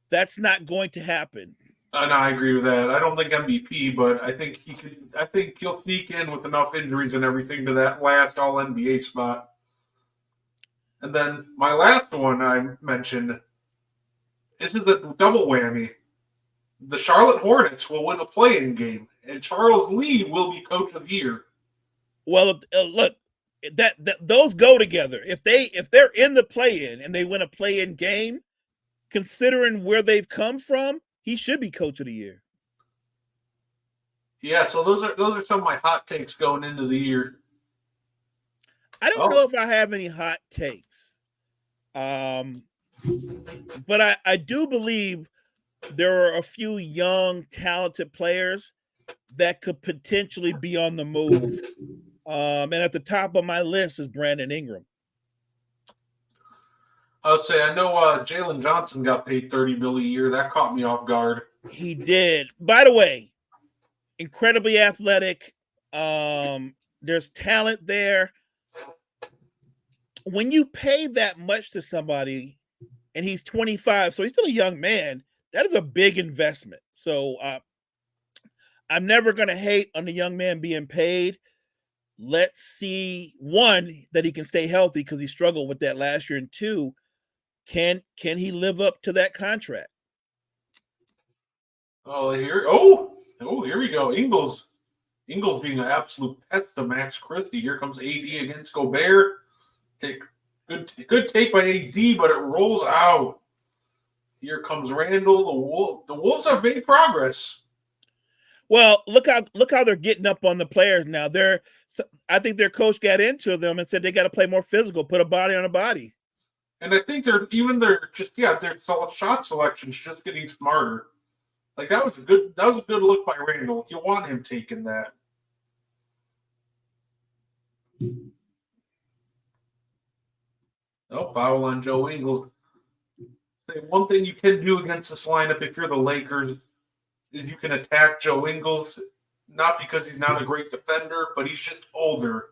That's not going to happen. And I agree with that. I don't think MVP, but I think he could. I think he'll sneak in with enough injuries and everything to that last All NBA spot. And then my last one I mentioned. This is a double whammy. The Charlotte Hornets will win a play-in game, and Charles Lee will be Coach of the Year. Well, look, that those go together. If they're in the play-in and they win a play-in game, considering where they've come from, he should be Coach of the Year. Yeah, so those are some of my hot takes going into the year. I don't know if I have any hot takes, but I do believe there are a few young, talented players that could potentially be on the move. And at the top of my list is Brandon Ingram. I would say I know Jalen Johnson got paid $30 million a year. That caught me off guard. He did. By the way, incredibly athletic. There's talent there. When you pay that much to somebody, and he's 25, so he's still a young man, that is a big investment. So I'm never going to hate on the young man being paid. Let's see, one, that he can stay healthy because he struggled with that last year, and two, can he live up to that contract? Here we go. Ingles being an absolute pest to Max Christie. Here comes AD against Gobert. Good take by AD, but it rolls out. Here comes Randall. The Wolves have made progress. Well, look how they're getting up on the players now. I think their coach got into them and said they got to play more physical, put a body on a body. And I think their shot selection's just getting smarter. Like that was a good look by Randall. You want him taking that. Oh, foul on Joe Ingles. One thing you can do against this lineup if you're the Lakers is you can attack Joe Ingles, not because he's not a great defender, but he's just older.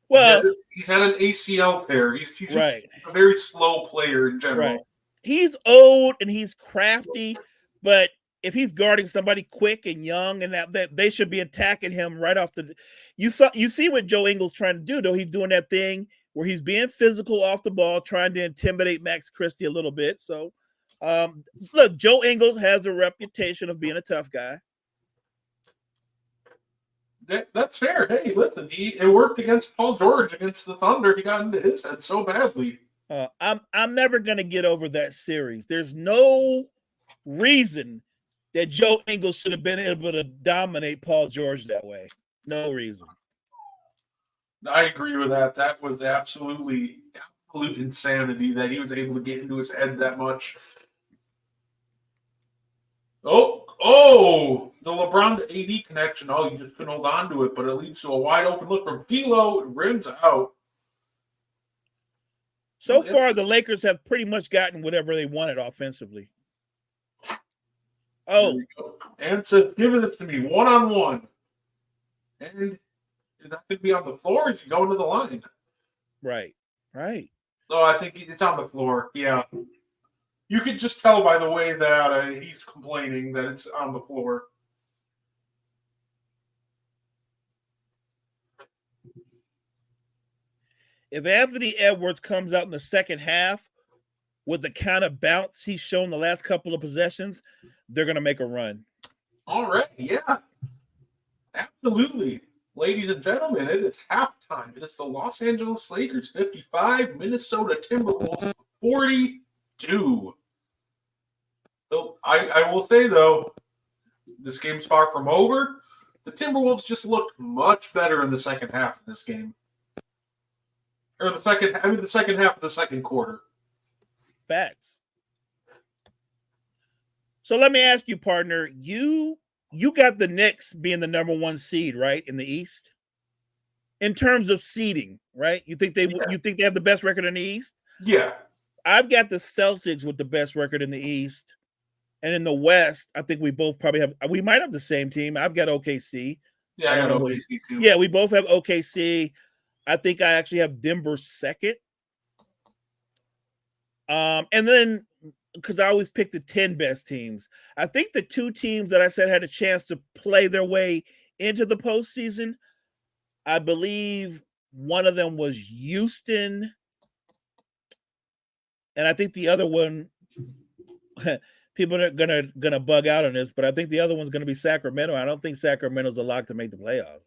Well, he's had an ACL tear. He's just right. a very slow player in general. Right. He's old and he's crafty, but if he's guarding somebody quick and young, and that they should be attacking him right off the. You see what Joe Ingles trying to do though. He's doing that thing where he's being physical off the ball, trying to intimidate Max Christie a little bit. So, look, Joe Ingles has the reputation of being a tough guy. That's fair. Hey, listen, it worked against Paul George against the Thunder. He got into his head so badly. I'm never gonna get over that series. There's no reason that Joe Ingles should have been able to dominate Paul George that way. No reason. I agree with that. That was absolute insanity that he was able to get into his head that much. Oh, the LeBron to AD connection. Oh, you just couldn't hold on to it, but it leads to a wide open look from D'Lo. It rims out. So far, the Lakers have pretty much gotten whatever they wanted offensively. Oh. And says, give it to me, one-on-one. And is that going to be on the floor, or is he going to the line? Right. So I think it's on the floor, yeah. You could just tell by the way that he's complaining that it's on the floor. If Anthony Edwards comes out in the second half with the kind of bounce he's shown the last couple of possessions, they're going to make a run. All right, yeah. Absolutely. Ladies and gentlemen, it is halftime. It is the Los Angeles Lakers 55, Minnesota Timberwolves 42. So I will say, though, this game's far from over. The Timberwolves just looked much better in the second half of this game. Or the second half of the second quarter. Facts. So let me ask you, partner, you got the Knicks being the number one seed, right, in the East? In terms of seeding, right? You think they have the best record in the East? Yeah. I've got the Celtics with the best record in the East. And in the West, I think we might have the same team. I've got OKC. Yeah, I got OKC too. Yeah, we both have OKC. I think I actually have Denver second. And then, because I always pick the 10 best teams, I think the two teams that I said had a chance to play their way into the postseason, I believe one of them was Houston. And I think the other one, people are gonna bug out on this, but I think the other one's gonna be Sacramento. I don't think Sacramento's a lock to make the playoffs.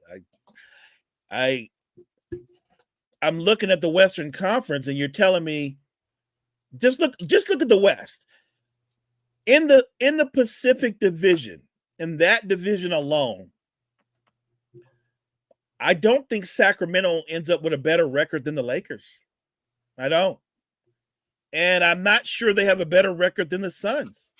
I'm looking at the Western Conference, and you're telling me just look at the West. In the Pacific Division, in that division alone, I don't think Sacramento ends up with a better record than the Lakers. I don't. And I'm not sure they have a better record than the Suns.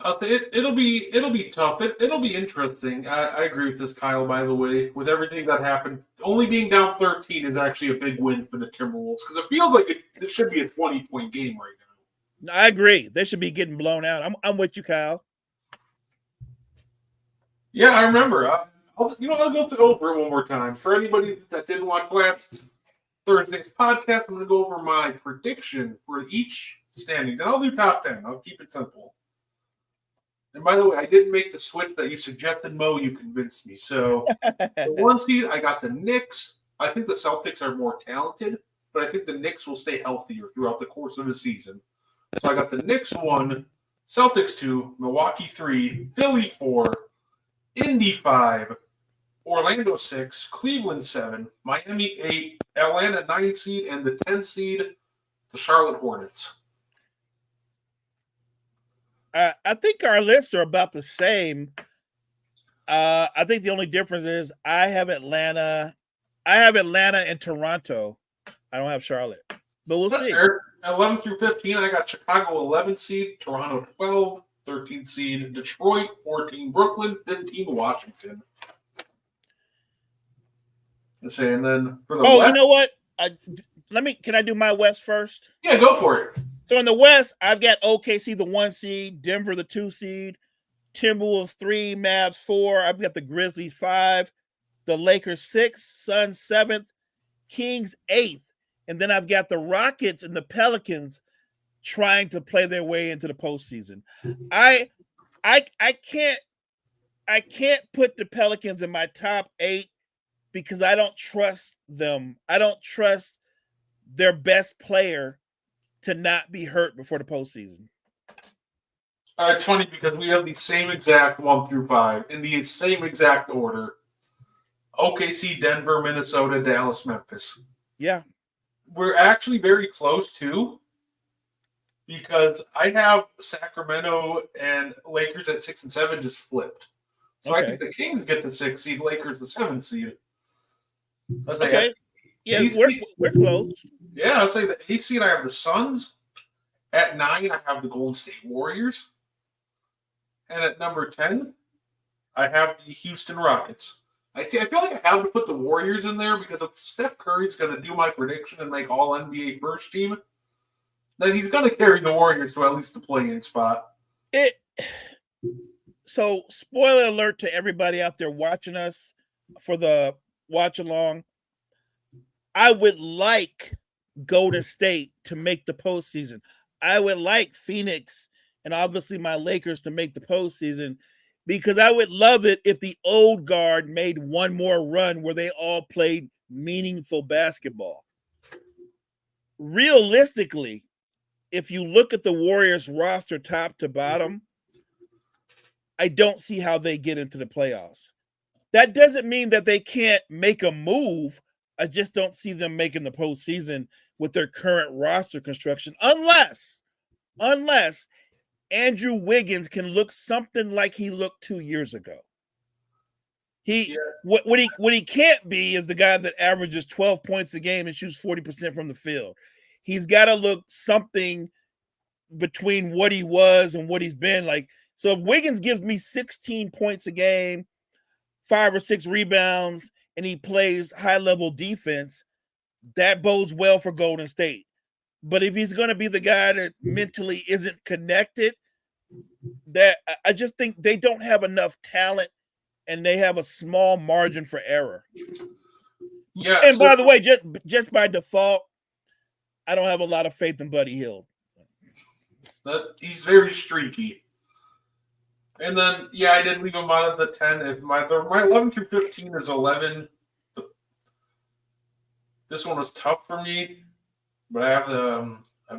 I'll say it'll be tough. It'll be interesting. I agree with this, Kyle, by the way. With everything that happened, only being down 13 is actually a big win for the Timberwolves because it feels like this should be a 20-point game right now. I agree. They should be getting blown out. I'm with you, Kyle. Yeah, I remember. I'll go over it one more time. For anybody that didn't watch Thursday's podcast, I'm going to go over my prediction for each standings. And I'll do top 10. I'll keep it simple. And by the way, I didn't make the switch that you suggested, Mo. You convinced me. So the 1 seed, I got the Knicks. I think the Celtics are more talented, but I think the Knicks will stay healthier throughout the course of the season. So I got the Knicks 1, Celtics 2, Milwaukee 3, Philly 4, Indy 5, Orlando 6, Cleveland 7, Miami 8, Atlanta 9 seed, and the 10 seed, the Charlotte Hornets. I think our lists are about the same. I think the only difference is I have Atlanta and Toronto. I don't have Charlotte, but we'll That's see. fair. 11 through 15, I got Chicago 11 seed, Toronto 12, 13 seed, Detroit, 14 Brooklyn, 15 Washington. And then for the West, you know what? Can I do my West first? Yeah, go for it. So in the West, I've got OKC the 1 seed, Denver the 2 seed, Timberwolves 3, Mavs 4. I've got the Grizzlies 5, the Lakers 6, Suns 7th, Kings 8th, and then I've got the Rockets and the Pelicans trying to play their way into the postseason. I can't put the Pelicans in my top 8 because I don't trust them. I don't trust their best player to not be hurt before the postseason. It's funny because we have the same exact 1 through 5 in the same exact order. OKC, Denver, Minnesota, Dallas, Memphis. Yeah. We're actually very close too, because I have Sacramento and Lakers at 6 and 7 just flipped. So okay. I think the Kings get the 6 seed, Lakers the 7 seed. Okay. Yeah, we're close. Yeah, I'll say the 8 seed, I have the Suns. At 9, I have the Golden State Warriors. And at number 10, I have the Houston Rockets. I feel like I have to put the Warriors in there because if Steph Curry's going to do my prediction and make all NBA first team, then he's going to carry the Warriors to at least the play-in spot. So, spoiler alert to everybody out there watching us for the watch along. I would like Golden State to make the postseason. I would like Phoenix and obviously my Lakers to make the postseason because I would love it if the old guard made one more run where they all played meaningful basketball. Realistically, if you look at the Warriors roster top to bottom, I don't see how they get into the playoffs. That doesn't mean that they can't make a move. I just don't see them making the postseason with their current roster construction unless Andrew Wiggins can look something like he looked 2 years ago. What he can't be is the guy that averages 12 points a game and shoots 40% from the field. He's got to look something between what he was and what he's been like. So if Wiggins gives me 16 points a game, 5 or 6 rebounds, and he plays high-level defense, that bodes well for Golden State. But if he's going to be the guy that mentally isn't connected, that I just think they don't have enough talent and they have a small margin for error. Yeah. And by the way, just by default, I don't have a lot of faith in Buddy Hield. He's very streaky. And then, I did leave him out of the 10. If my 11 through 15 is 11. This one was tough for me, but I have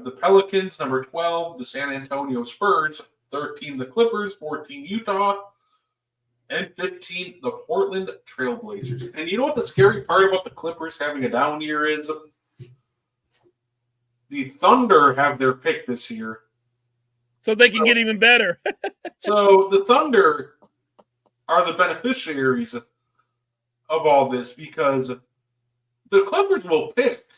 the Pelicans, number 12, the San Antonio Spurs, 13, the Clippers, 14, Utah, and 15, the Portland Trailblazers. And you know what the scary part about the Clippers having a down year is? The Thunder have their pick this year. So they can get even better. So the Thunder are the beneficiaries of all this because the Clippers will pick,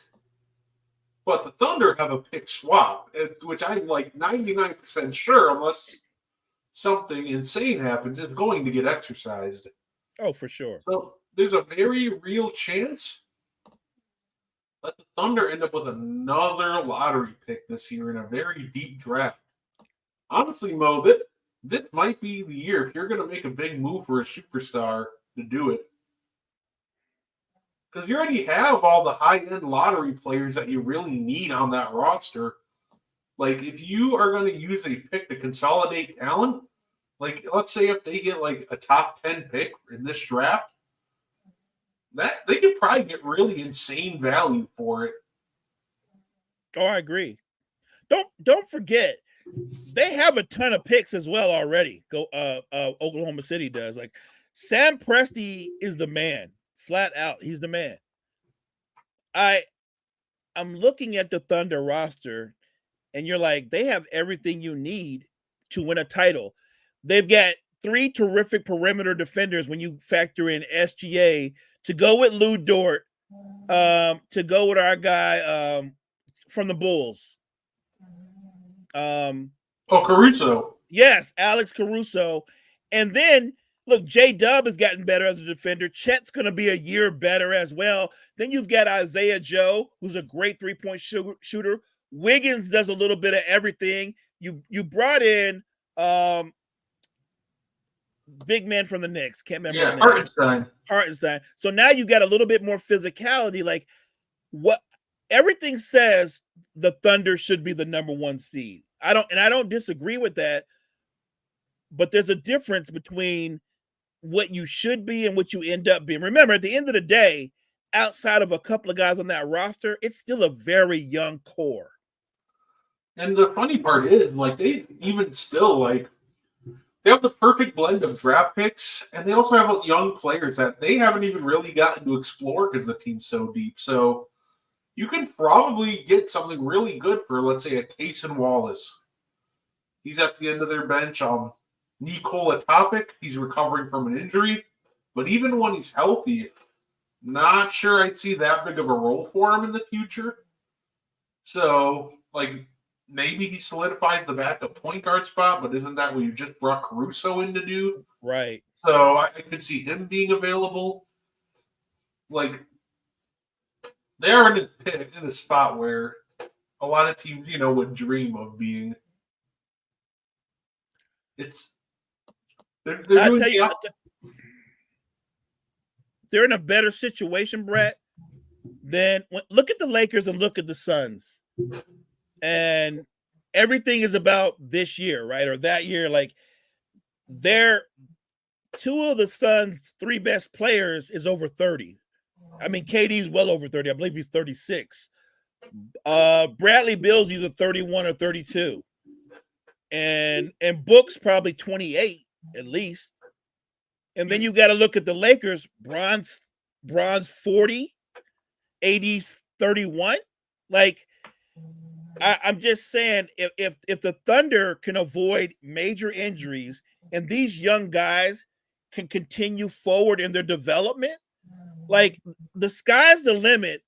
but the Thunder have a pick swap, which I'm like 99% sure, unless something insane happens, is going to get exercised. Oh, for sure. So there's a very real chance that the Thunder end up with another lottery pick this year in a very deep draft. Honestly, Mo, this might be the year if you're going to make a big move for a superstar to do it. because you already have all the high-end lottery players that you really need on that roster. Like, if you are going to use a pick to consolidate talent, like, let's say if they get like a top 10 pick in this draft, that they could probably get really insane value for it. Oh, I agree. Don't forget, they have a ton of picks as well already. Oklahoma City does. Like Sam Presti is the man, flat out. He's the man. I'm looking at the Thunder roster, and you're like, they have everything you need to win a title. They've got 3 terrific perimeter defenders when you factor in SGA to go with Lou Dort, to go with our guy from the Bulls. Caruso. Yes, Alex Caruso. And then, look, J-Dub has gotten better as a defender. Chet's going to be a year better as well. Then you've got Isaiah Joe, who's a great three-point shooter. Wiggins does a little bit of everything. You brought in big man from the Knicks. Can't remember his name. Hartenstein. So now you got a little bit more physicality. Like what everything says the Thunder should be the number 1 seed. I don't disagree with that. But there's a difference between what you should be and what you end up being. Remember, at the end of the day, outside of a couple of guys on that roster, it's still a very young core. And the funny part is, like, they even still, like, they have the perfect blend of draft picks, and they also have young players that they haven't even really gotten to explore because the team's so deep. So you can probably get something really good for, let's say, a Cason Wallace. He's at the end of their bench. Nikola Topic, he's recovering from an injury, but even when he's healthy, not sure I'd see that big of a role for him in the future. So, like, maybe he solidifies the backup point guard spot, but isn't that what you just brought Caruso in to do? Right. So I could see him being available. Like, they are in a spot where a lot of teams, would dream of being. They're doing they're in a better situation, Brett, than look at the Lakers and look at the Suns. And everything is about this year, right? Or that year. Like, they're 2 of the Suns' 3 best players is over 30. I mean, KD's well over 30. I believe he's 36. Bradley Beal's either 31 or 32. And Book's probably 28 at least. And then you got to look at the Lakers. Bron's 40, AD's 31. Like, I'm just saying, if the Thunder can avoid major injuries and these young guys can continue forward in their development, like, the sky's the limit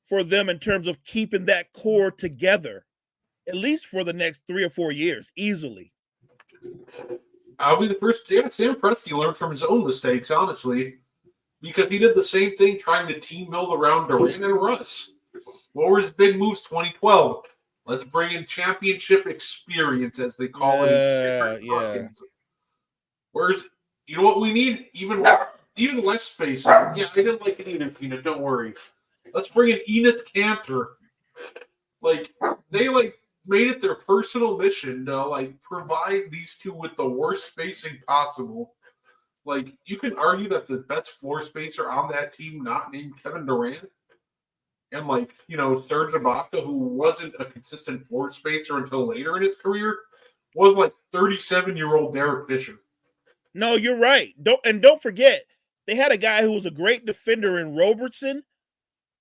for them in terms of keeping that core together, at least for the next 3 or 4 years, easily. I'll be the first. Yeah, Sam Presti learned from his own mistakes, honestly, because he did the same thing trying to team build around Durant and Russ. What were his big moves 2012? Let's bring in championship experience, as they call it. Yeah. Whereas, you know what we need? Even less spacing. Yeah, I didn't like it either, Peanut. Don't worry. Let's bring in Enes Kanter. Like, they, made it their personal mission to, provide these 2 with the worst spacing possible. Like, you can argue that the best floor spacer on that team, not named Kevin Durant, and, Serge Ibaka, who wasn't a consistent floor spacer until later in his career, was, 37-year-old Derek Fisher. No, you're right. Don't forget, they had a guy who was a great defender in Robertson,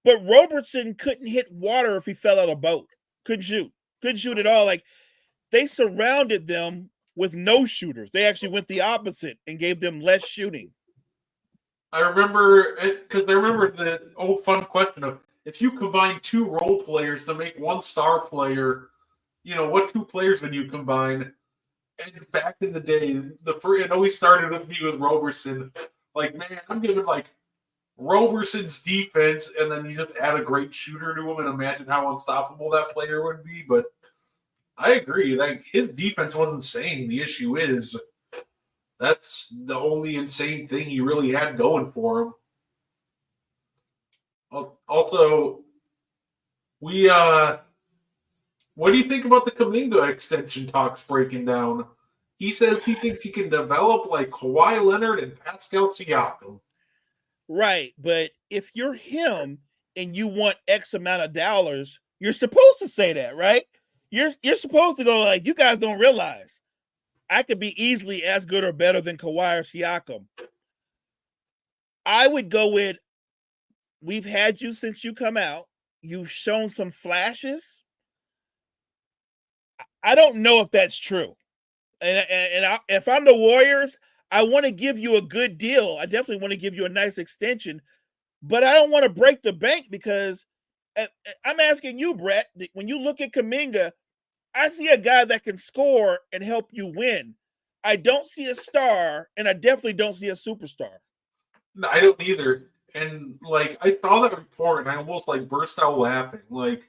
but Robertson couldn't hit water if he fell out of a boat. Couldn't shoot at all. Like, they surrounded them with no shooters. They actually went the opposite and gave them less shooting. I remember the old fun question of, if you combine 2 role players to make 1 star player, what 2 players would you combine? And back in the day, it always started with me with Roberson. Like, man, I'm giving Roberson's defense, and then you just add a great shooter to him and imagine how unstoppable that player would be. But I agree. His defense wasn't insane. The issue is that's the only insane thing he really had going for him. Also, we what do you think about the Kuminga extension talks breaking down? He says he thinks he can develop like Kawhi Leonard and Pascal Siakam. Right. But if you're him and you want X amount of dollars, you're supposed to say that, right? You're supposed to go like, you guys don't realize I could be easily as good or better than Kawhi or Siakam. I would go with, we've had you since you come out. You've shown some flashes. I don't know if that's true. If I'm the Warriors, I want to give you a good deal. I definitely want to give you a nice extension, but I don't want to break the bank because I'm asking you, Brett, when you look at Kuminga, I see a guy that can score and help you win. I don't see a star, and I definitely don't see a superstar. No, I don't either. And like I saw that report and I almost like burst out laughing. Like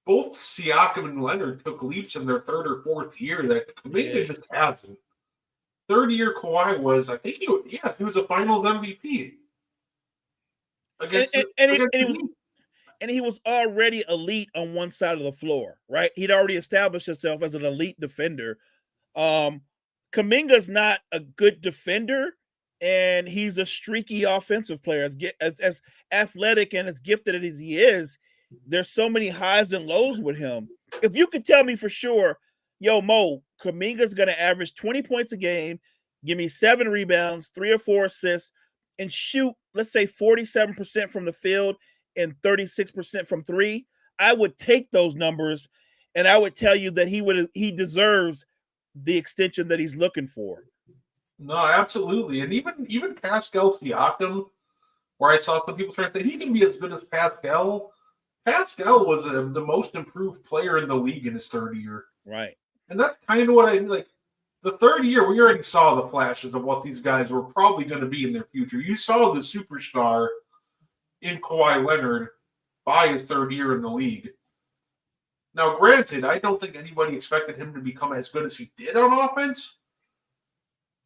both Siakam and Leonard took leaps in their third or fourth year that Kuminga just hasn't. Third year Kawhi was, I think he was a Finals MVP against and he was already elite on one side of the floor, right? He'd already established himself as an elite defender. Kuminga's not a good defender, and he's a streaky offensive player. As athletic and as gifted as he is, there's so many highs and lows with him. If you could tell me for sure, yo, Mo, Kuminga's going to average 20 points a game, give me 7 rebounds, 3 or 4 assists, and shoot, let's say 47% from the field and 36% from 3, I would take those numbers and I would tell you that he deserves the extension that he's looking for. No, absolutely. And even Pascal Siakam, where I saw some people trying to say he can be as good as Pascal. Pascal was the most improved player in the league in his third year. Right. And that's kind of what I like. The third year, we already saw the flashes of what these guys were probably going to be in their future. You saw the superstar in Kawhi Leonard by his third year in the league. Now, granted, I don't think anybody expected him to become as good as he did on offense.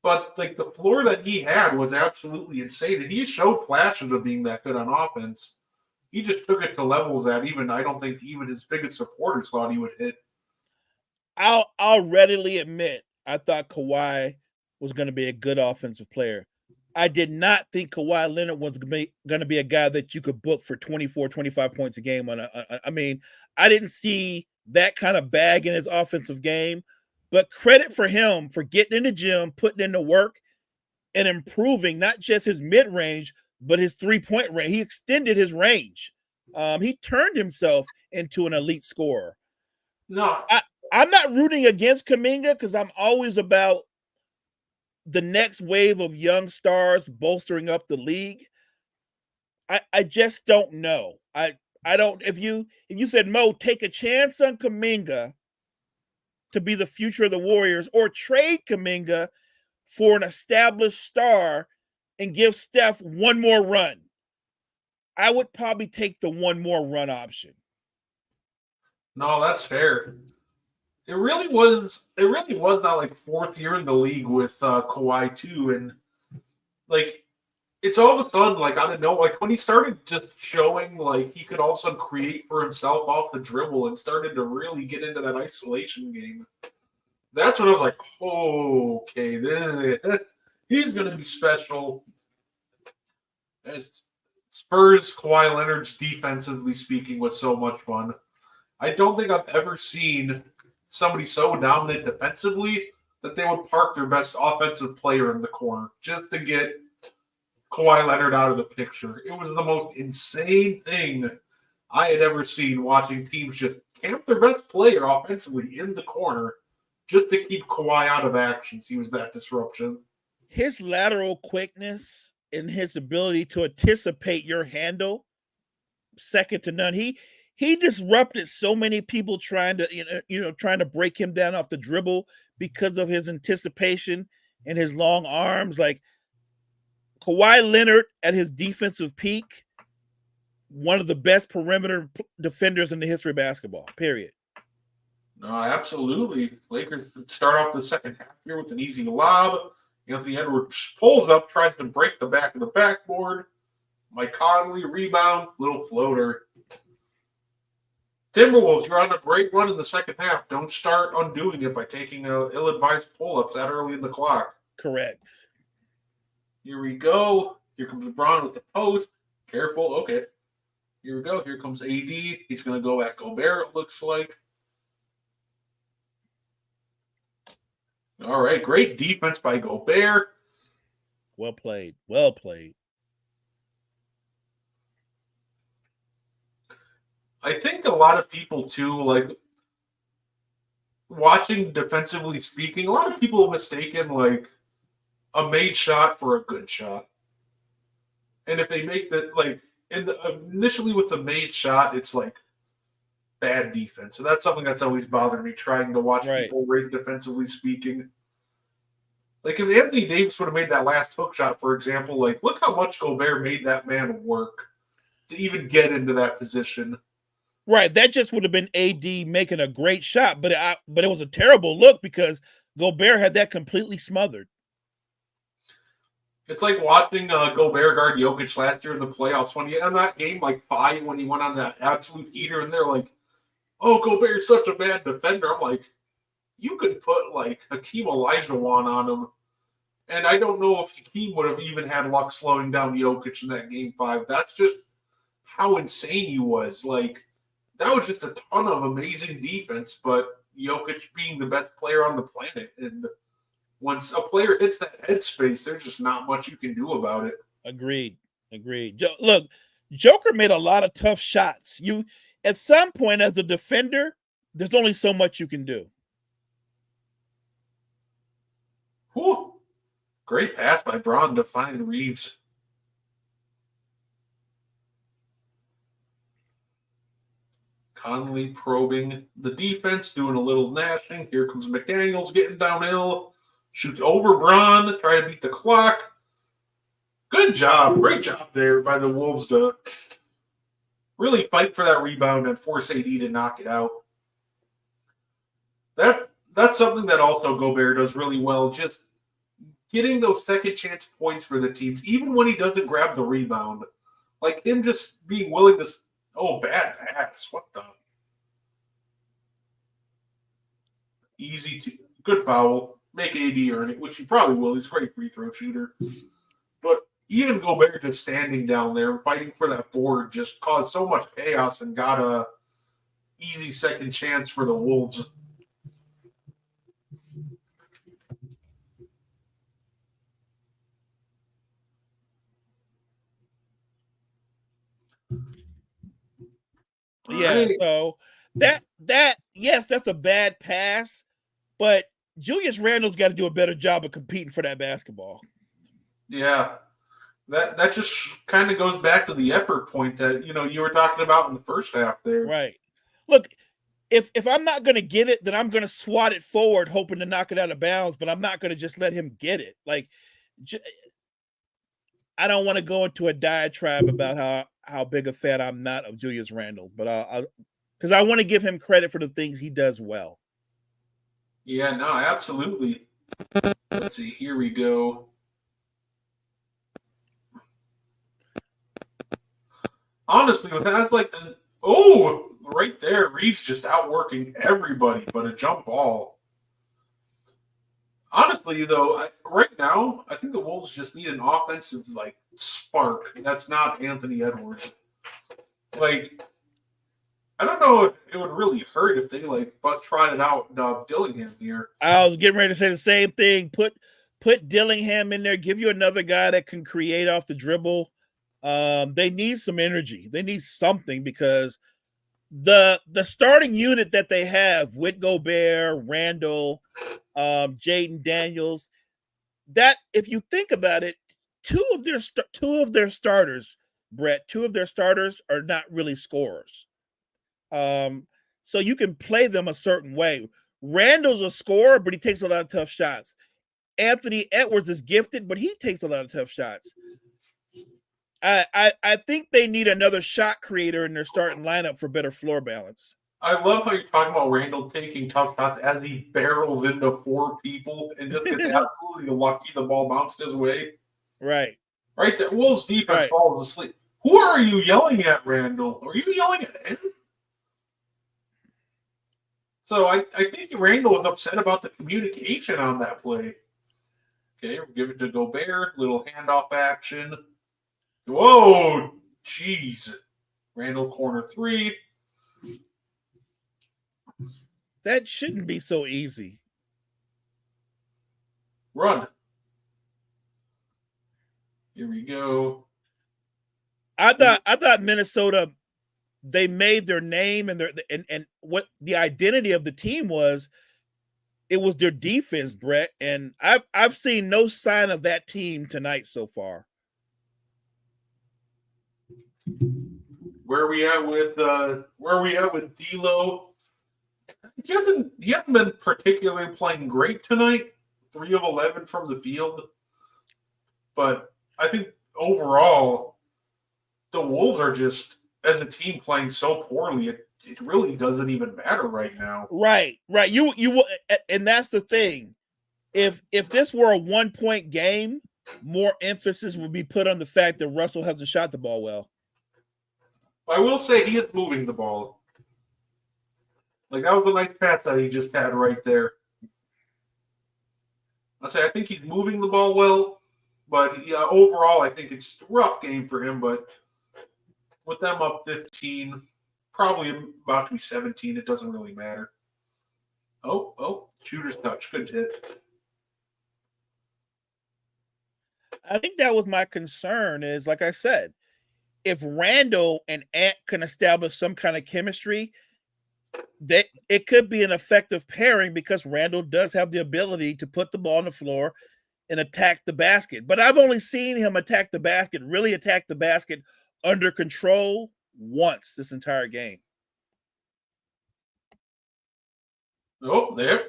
But like the floor that he had was absolutely insane. And he showed flashes of being that good on offense. He just took it to levels that I don't think even his biggest supporters thought he would hit. I'll readily admit I thought Kawhi was going to be a good offensive player. I did not think Kawhi Leonard was going to be a guy that you could book for 24, 25 points a game. I mean, I didn't see that kind of bag in his offensive game, but credit for him for getting in the gym, putting in the work, and improving not just his mid-range, but his three-point range. He extended his range. He turned himself into an elite scorer. No. I'm not rooting against Kuminga because I'm always about the next wave of young stars bolstering up the league. I just don't know. I don't. If you said, Mo, take a chance on Kuminga to be the future of the Warriors, or trade Kuminga for an established star and give Steph one more run, I would probably take the one more run option. No, that's fair. It really was that like fourth year in the league with Kawhi too, and like it's all of a sudden like I don't know, like when he started just showing like he could also create for himself off the dribble and started to really get into that isolation game. That's when I was like, oh, okay, he's gonna be special. As Spurs, Kawhi Leonard's defensively speaking was so much fun. I don't think I've ever seen somebody so dominant defensively that they would park their best offensive player in the corner just to get Kawhi Leonard out of the picture. It was the most insane thing I had ever seen, watching teams just camp their best player offensively in the corner just to keep Kawhi out of action. He was that disruption. His lateral quickness and his ability to anticipate your handle, second to none. He disrupted so many people trying to break him down off the dribble because of his anticipation and his long arms. Like Kawhi Leonard at his defensive peak, one of the best perimeter defenders in the history of basketball, period. No, absolutely. Lakers start off the second half here with an easy lob. Anthony Edwards pulls up, tries to break the back of the backboard. Mike Conley, rebound, little floater. Timberwolves, you're on a great run in the second half. Don't start undoing it by taking an ill-advised pull-up that early in the clock. Correct. Here we go. Here comes LeBron with the post. Careful. Okay. Here we go. Here comes AD. He's going to go at Gobert, it looks like. All right. Great defense by Gobert. Well played. Well played. I think a lot of people, too, like, watching defensively speaking, a lot of people have mistaken, like, a made shot for a good shot. And if they make that, like, initially with the made shot, it's like bad defense. So that's something that's always bothered me, trying to watch people rate defensively speaking. Like, if Anthony Davis would have made that last hook shot, for example, like, look how much Gobert made that man work to even get into that position. Right. That just would have been AD making a great shot, but it was a terrible look because Gobert had that completely smothered. It's like watching Gobert guard Jokic last year in the playoffs when he had that game like 5 when he went on that absolute heater, and they're like, "Oh, Gobert's such a bad defender." I'm like, you could put like Hakeem Olajuwon on him, and I don't know if Hakeem would have even had luck slowing down Jokic in that game 5. That's just how insane he was. Like, that was just a ton of amazing defense, but Jokic being the best player on the planet, and once a player hits that headspace, there's just not much you can do about it. Agreed. Look, Joker made a lot of tough shots. You, at some point as a defender, there's only so much you can do. Whew. Great pass by Braun to find Reeves. Conley probing the defense, doing a little gnashing. Here comes McDaniels getting downhill. Shoots over Braun, try to beat the clock. Good job. Great job there by the Wolves to really fight for that rebound and force AD to knock it out. That's something that also Gobert does really well, just getting those second chance points for the teams, even when he doesn't grab the rebound. Like him just being willing to, bad pass. What the? Good foul. Make AD earn it, which he probably will. He's a great free throw shooter. But even Gobert just standing down there fighting for that board just caused so much chaos and got a easy second chance for the Wolves. Yeah, right. So yes, that's a bad pass, but Julius Randle's got to do a better job of competing for that basketball. Yeah. That just kind of goes back to the effort point that, you were talking about in the first half there. Right. Look, if I'm not going to get it, then I'm going to swat it forward hoping to knock it out of bounds, but I'm not going to just let him get it. Like, I don't want to go into a diatribe about how big a fan I'm not of Julius Randle, but because I want to give him credit for the things he does well. Yeah, no, absolutely. Let's see. Here we go. Honestly, that's like, right there. Reeves just outworking everybody but a jump ball. Honestly, though, right now, I think the Wolves just need an offensive, spark. That's not Anthony Edwards. I don't know if it would really hurt if they, tried it out Dillingham here. I was getting ready to say the same thing. Put Dillingham in there. Give you another guy that can create off the dribble. They need some energy. They need something because the starting unit that they have with Gobert, Randle, Jaden Daniels, that if you think about it, two of their starters, Brett, are not really scorers. So you can play them a certain way. Randall's a scorer, but he takes a lot of tough shots. Anthony Edwards is gifted, but he takes a lot of tough shots. I think they need another shot creator in their starting lineup for better floor balance. I love how you're talking about Randle taking tough shots as he barrels into 4 people and just gets absolutely lucky the ball bounced his way. Right. Right there. Wolves defense falls asleep. Who are you yelling at, Randall? Are you yelling at him? So I think Randall was upset about the communication on that play. Okay, we'll give it to Gobert. Little handoff action. Whoa, jeez. Randall corner three. That shouldn't be so easy. Run. Here we go. I thought Minnesota, they made their name and and what the identity of the team was. It was their defense, Brett, and I've seen no sign of that team tonight so far. Where are we at with D'Lo? He hasn't been particularly playing great tonight. 3 of 11 from the field, but I think overall the Wolves are just, as a team, playing so poorly. It really doesn't even matter right now. Right. You and that's the thing. If this were a 1-point game, more emphasis would be put on the fact that Russell hasn't shot the ball well. I will say he is moving the ball. Like, that was a nice pass that he just had right there. I think he's moving the ball well, but overall, I think it's a rough game for him. But with them up 15, probably about to be 17, it doesn't really matter. Oh, shooter's touch. Good hit. I think that was my concern is, like I said, if Randall and Ant can establish some kind of chemistry, that it could be an effective pairing because Randall does have the ability to put the ball on the floor and attack the basket. But I've only seen him really attack the basket under control once this entire game. Oh, there.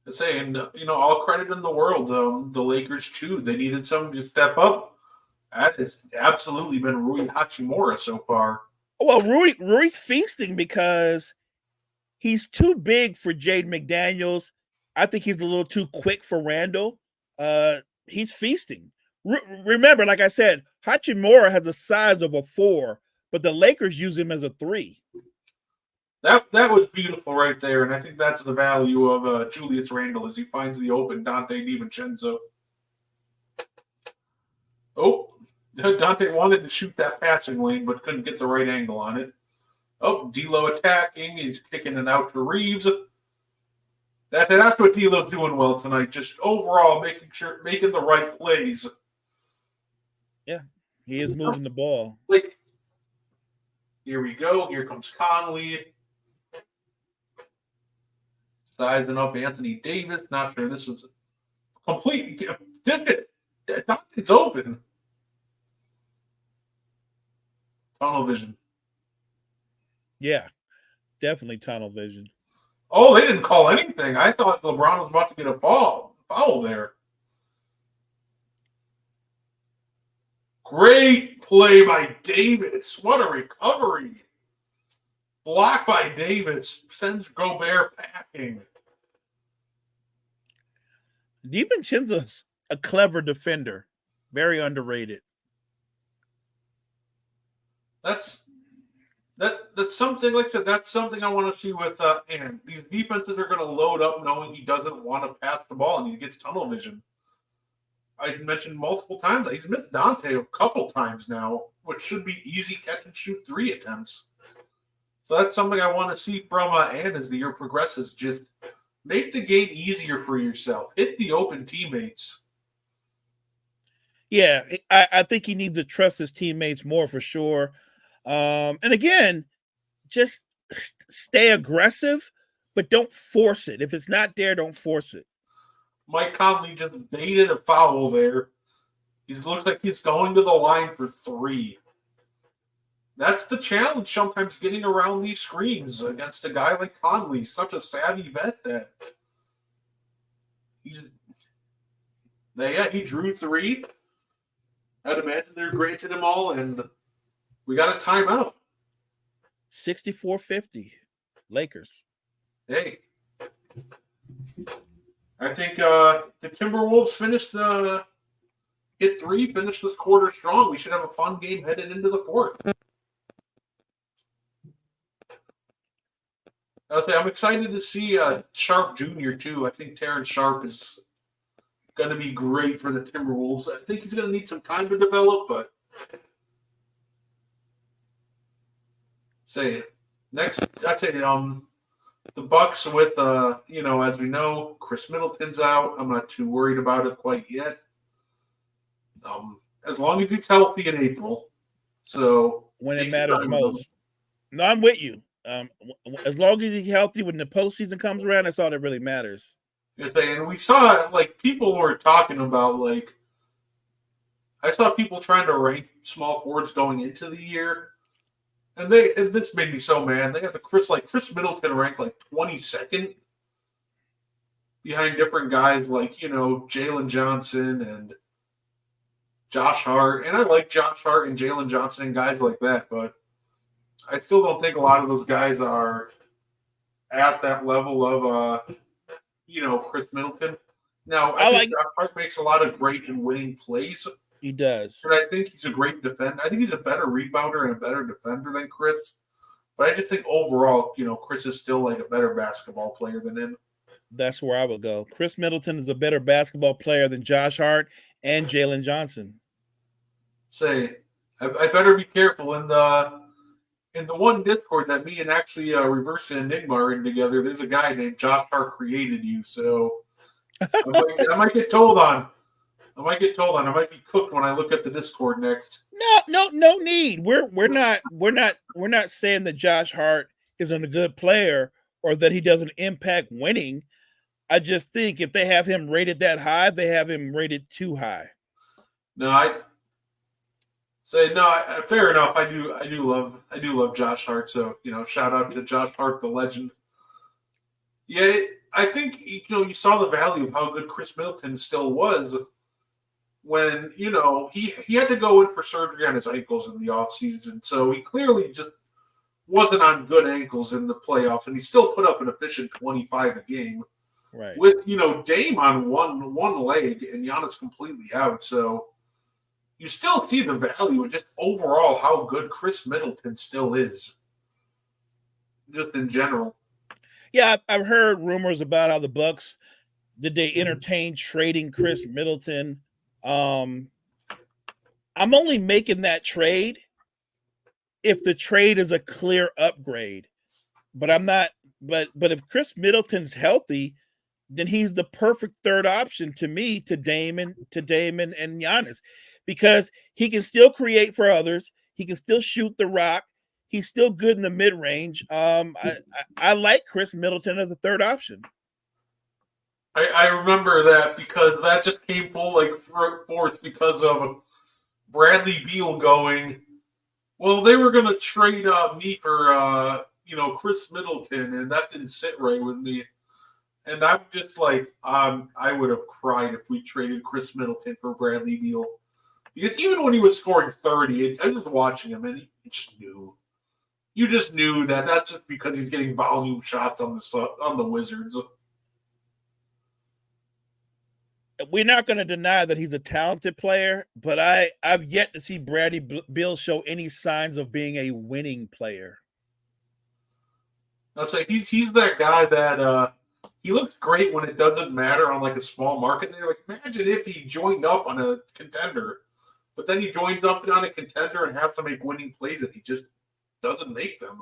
Saying, all credit in the world. The Lakers too. They needed someone to step up. That has absolutely been Rui Hachimura so far. Well, Rui's feasting because he's too big for Jade McDaniels. I think he's a little too quick for Randall. He's feasting. Remember, like I said, Hachimura has the size of a 4, but the Lakers use him as a 3. That was beautiful right there, and I think that's the value of Julius Randle as he finds the open Dante DiVincenzo. Oh, Dante wanted to shoot that passing lane, but couldn't get the right angle on it. Oh, D'Lo attacking. He's kicking it out to Reeves. That's what D'Lo's doing well tonight. Just overall making the right plays. Yeah, he is moving the ball. Like, here we go. Here comes Conley. Sizing up Anthony Davis. Not sure this is complete. It's open. Tunnel vision. Yeah, definitely tunnel vision. Oh, they didn't call anything. I thought LeBron was about to get a foul there. Great play by Davis. What a recovery. Block by Davis sends Gobert packing. DiVincenzo's a clever defender. Very underrated. That's something, like I said, that's something I want to see with Ant. These defenses are going to load up knowing he doesn't want to pass the ball and he gets tunnel vision. I mentioned multiple times that he's missed Dante a couple times now, which should be easy catch and shoot 3 attempts. So that's something I want to see from Ant as the year progresses. Just make the game easier for yourself. Hit the open teammates. Yeah, I think he needs to trust his teammates more for sure. And again, just stay aggressive, but don't force it. If it's not there, don't force it. Mike Conley just baited a foul there. He looks like he's going to the line for 3. That's the challenge sometimes, getting around these screens against a guy like Conley. Such a savvy vet that he drew 3. I'd imagine they're granted him all, and we got a timeout. 64-50, Lakers. Hey, I think the Timberwolves finished the hit 3, finish this quarter strong. We should have a fun game headed into the fourth. I'll say I'm excited to see Sharp Jr. too. I think Terrence Sharp is going to be great for the Timberwolves. I think he's going to need some time to develop, but next I'd say the Bucks with as we know, Chris Middleton's out. I'm not too worried about it quite yet. As long as he's healthy in April. So when it matters most. No, I'm with you. As long as he's healthy when the postseason comes around, that's all that really matters. And we saw people were talking about I saw people trying to rank small forwards going into the year, and this made me so mad. They have Chris Middleton ranked 22nd behind different guys Jalen Johnson and Josh Hart, and I like Josh Hart and Jalen Johnson and guys like that, but I still don't think a lot of those guys are at that level of Chris Middleton. Now, I think Josh Hart makes a lot of great and winning plays. He does. And I think he's a great defender. I think he's a better rebounder and a better defender than Chris. But I just think overall, Chris is still a better basketball player than him. That's where I would go. Chris Middleton is a better basketball player than Josh Hart and Jalen Johnson. I better be careful in the one Discord that me and actually Reverse and Enigma are in together. There's a guy named Josh Hart created you, so I might get told on. I might be cooked when I look at the Discord next. No need. We're not saying that Josh Hart isn't a good player or that he doesn't impact winning. I just think if they have him rated that high, they have him rated too high. No, fair enough. I do love Josh Hart. So shout out to Josh Hart, the legend. Yeah, I think you saw the value of how good Chris Middleton still was when he had to go in for surgery on his ankles in the offseason. So he clearly just wasn't on good ankles in the playoffs, and he still put up an efficient 25 a game. Right. With Dame on one leg and Giannis completely out. So you still see the value of just overall how good Chris Middleton still is. Just in general. Yeah, I've heard rumors about how the Bucks did they entertain trading Chris Middleton. I'm only making that trade if the trade is a clear upgrade. But I'm not. But if Chris Middleton's healthy, then he's the perfect third option to me to Damon and Giannis, because he can still create for others. He can still shoot the rock. He's still good in the mid range. I like Chris Middleton as a third option. I remember that because that just came forth because of Bradley Beal going, well, they were going to trade me for Chris Middleton, and that didn't sit right with me. And I'm just I would have cried if we traded Chris Middleton for Bradley Beal. Because even when he was scoring 30, I was just watching him, and you just knew that that's just because he's getting volume shots on the Wizards. We're not going to deny that he's a talented player, but I've yet to see Bradley Beal show any signs of being a winning player. I'll say he's that guy that he looks great when it doesn't matter on a small market. They're imagine if he joined up on a contender, but then he joins up on a contender and has to make winning plays, and he just doesn't make them.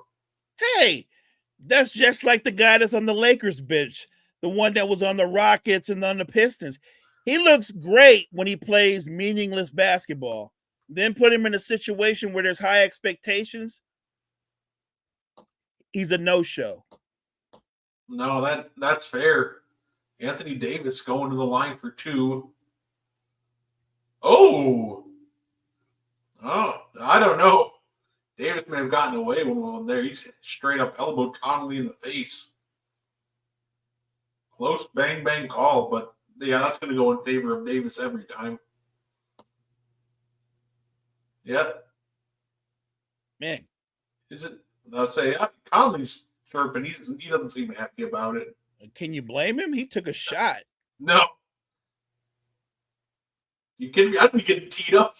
Hey, that's just like the guy that's on the Lakers bench, the one that was on the Rockets and on the Pistons. He looks great when he plays meaningless basketball. Then put him in a situation where there's high expectations. He's a no-show. No, that's fair. Anthony Davis going to the line for 2. Oh, I don't know. Davis may have gotten away with one there. He straight up elbowed Conley in the face. Close bang bang call, but yeah, that's going to go in favor of Davis every time. Yeah. Man. Is it? I'll say Conley's chirping. He doesn't seem happy about it. Can you blame him? He took a shot. No. You kidding me? I'd be getting teed up.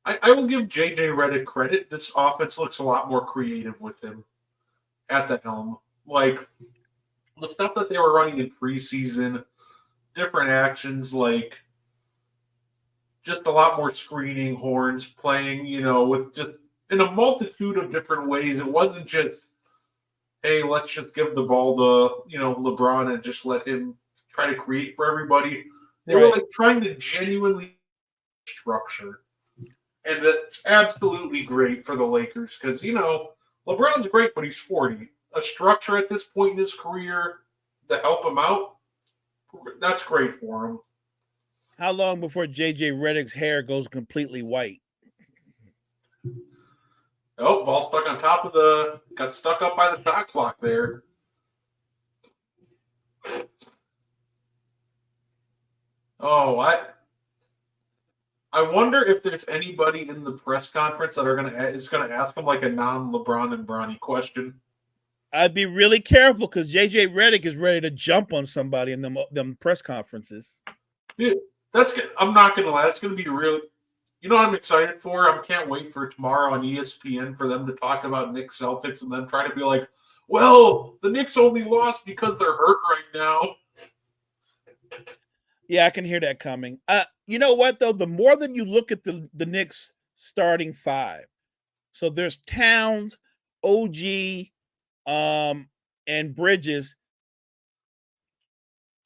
I will give JJ Redick credit. This offense looks a lot more creative with him at the helm. Like the stuff that they were running in preseason, different actions, like just a lot more screening, horns, playing, with just in a multitude of different ways. It wasn't just, hey, let's just give the ball to, LeBron and just let him try to create for everybody. They were like trying to genuinely structure. And that's absolutely great for the Lakers because, LeBron's great, but he's 40. A structure at this point in his career to help him out, that's great for him. How long before JJ Redick's hair goes completely white? Oh, ball stuck on top of got stuck up by the shot clock there. Oh, I wonder if there's anybody in the press conference that is gonna ask him like a non-LeBron and Bronny question. I'd be really careful because JJ Redick is ready to jump on somebody in them press conferences. Dude, that's good. I'm not gonna lie, it's gonna be really. You know what I'm excited for? I can't wait for tomorrow on ESPN for them to talk about Knicks Celtics and then try to be like, well, the Knicks only lost because they're hurt right now. Yeah, I can hear that coming. You know what, though? The more that you look at the Knicks starting five, so there's Towns, OG, and Bridges.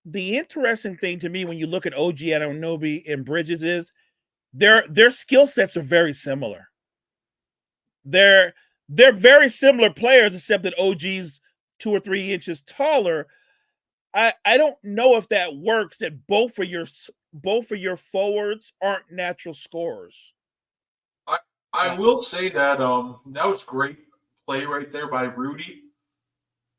The interesting thing to me when you look at OG, Anunoby, and Bridges is their skill sets are very similar. They're very similar players, except that OG's 2 or 3 inches taller. I don't know if that works. That both of your forwards aren't natural scorers. I will say that that was great play right there by Rudy,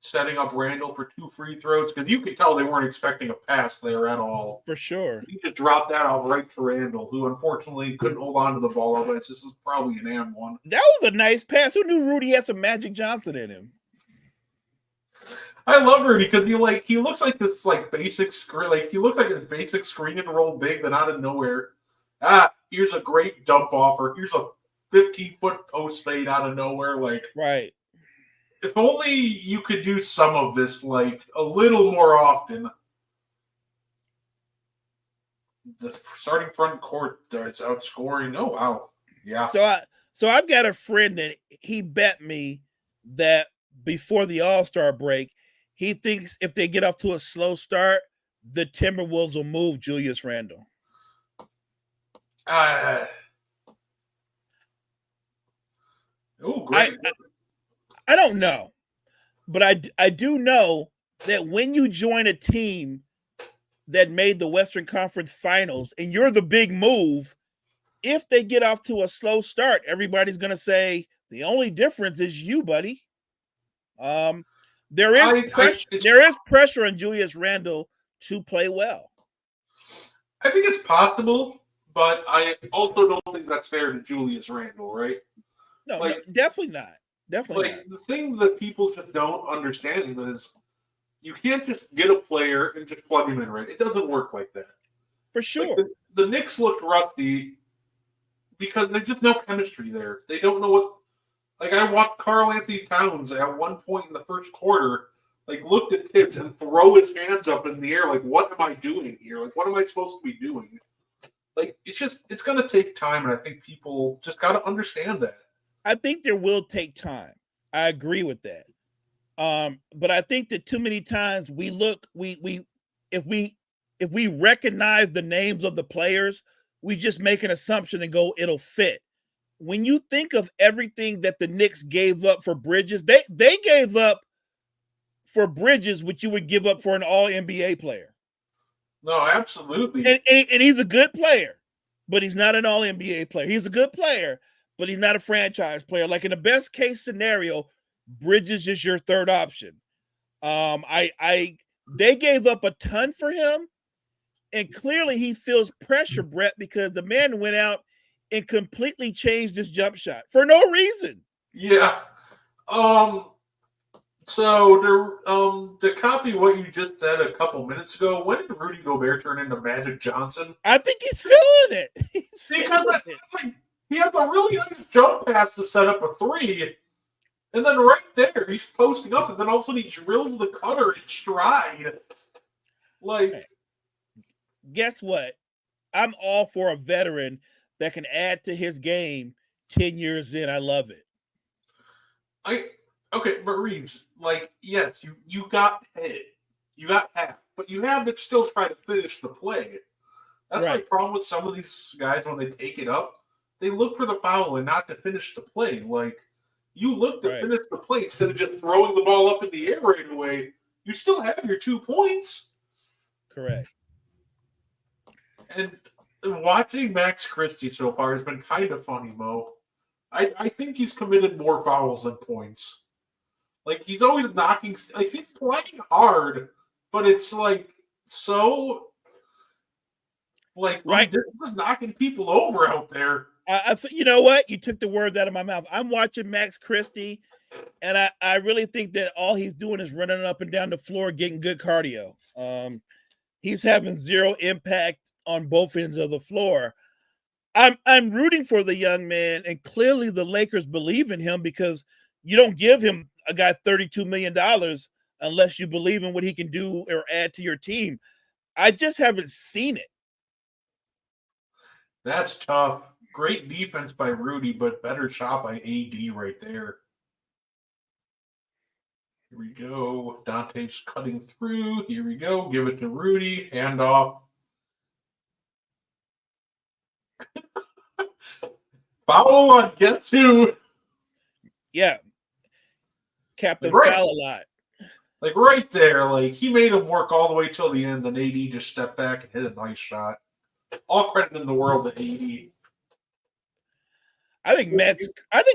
setting up Randall for 2 free throws because you could tell they weren't expecting a pass there at all. For sure. He just dropped that off right to Randall, who unfortunately couldn't hold on to the ball. Otherwise, this is probably an and one. That was a nice pass. Who knew Rudy had some Magic Johnson in him? I love Rudy because he looks like this basic screen, he looks like a basic screen and roll big that out of nowhere. Here's a great dump off, or here's a 15-foot post fade out of nowhere. Right. If only you could do some of this a little more often. The starting front court is outscoring. Oh wow, yeah. So I've got a friend that he bet me that before the All-Star break, he thinks if they get off to a slow start, the Timberwolves will move Julius Randle. Oh, great. I don't know, but I do know that when you join a team that made the Western Conference Finals and you're the big move, if they get off to a slow start, everybody's going to say the only difference is you, buddy. There is pressure on Julius Randle to play well. I think it's possible, but I also don't think that's fair to Julius Randle, right? No, definitely not. Definitely not. The thing that people just don't understand is you can't just get a player and just plug him in, right? It doesn't work like that. For sure. The Knicks looked rusty because there's just no chemistry there. They don't know what. I watched Karl Anthony Towns at one point in the first quarter, looked at Tibbs and throw his hands up in the air, what am I doing here? What am I supposed to be doing? It's going to take time, and I think people just got to understand that. I think there will take time. I agree with that. But I think that too many times if we recognize the names of the players, we just make an assumption and go, it'll fit. When you think of everything that the Knicks gave up for Bridges, they gave up for Bridges what you would give up for an all-NBA player. No, absolutely. And he's a good player, but he's not an all-NBA player. He's a good player, but he's not a franchise player. In the best case scenario, Bridges is your third option. They gave up a ton for him, and clearly he feels pressure, Brett, because the man went out and completely changed his jump shot for no reason. Yeah. So to copy what you just said a couple minutes ago, when did Rudy Gobert turn into Magic Johnson? I think he's feeling it. He's Because feeling it. like, he has a really nice jump pass to set up a three, and then right there he's posting up, and then all of a sudden he drills the cutter in stride. Like, Hey, guess what? I'm all for a veteran that can add to his game 10 years in. I love it. okay, but Reeves, like, yes, you got hit, you got half, but you have to still try to finish the play. That's my Right, problem with some of these guys when they take it up. They look for the foul and not to finish the play. Like, you look to right. finish the play instead of just throwing the ball up in the air right away. You still have your 2 points. Correct. And watching Max Christie so far has been kind of funny, Mo. I think he's committed more fouls than points. Like, he's always knocking, like, he's playing hard, but it's like so, like, Right. just knocking people over out there. You know what? You took the words out of my mouth. I'm watching Max Christie, and I really think that all he's doing is running up and down the floor, getting good cardio. He's having zero impact on both ends of the floor. I'm rooting for the young man, and clearly the Lakers believe in him because you don't give him a guy $32 million unless you believe in what he can do or add to your team. I just haven't seen it. That's tough. Great defense by Rudy, but better shot by AD right there. Here we go. Dante's cutting through. Here we go. Give it to Rudy. Hand off. Foul on guess who? Yeah. Captain Right. Foul a lot. Like right there. Like he made him work all the way till the end. Then AD just stepped back and hit a nice shot. All credit in the world to AD. I think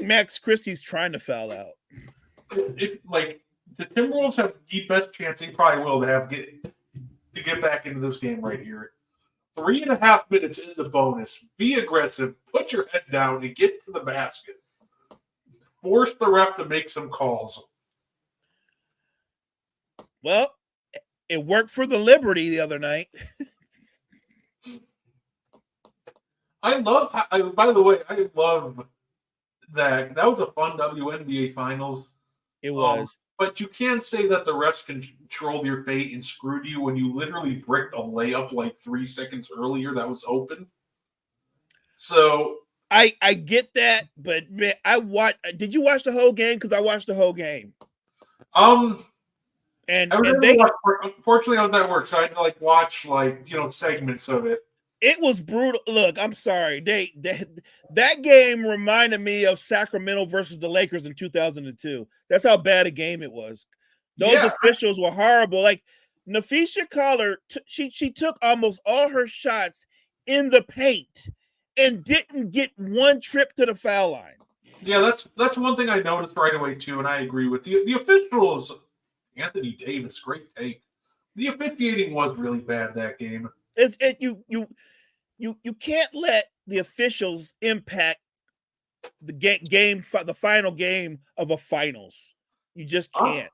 Max Christie's trying to foul out. Like the Timberwolves have the best chance they probably will to get back into this game right here. 3.5 minutes in the bonus. Be aggressive. Put your head down and get to the basket. Force the ref to make some calls. Well, it worked for the Liberty the other night. By the way, I love that. That was a fun WNBA finals. It was. But you can't say that the refs controlled your fate and screwed you when you literally bricked a layup like 3 seconds earlier that was open. So I get that, but man, did you watch the whole game? Because I watched the whole game. And they unfortunately I was at work, so I had to watch segments of it. It was brutal. Look, I'm sorry. That game reminded me of Sacramento versus the Lakers in 2002. That's how bad a game it was. Those officials were horrible. Like Nafisha Collar, she took almost all her shots in the paint and didn't get one trip to the foul line. Yeah, that's one thing I noticed right away too, and I agree with the officials. Anthony Davis, great take. The officiating was really bad that game. You can't let the officials impact the the final game of a finals. You just can't.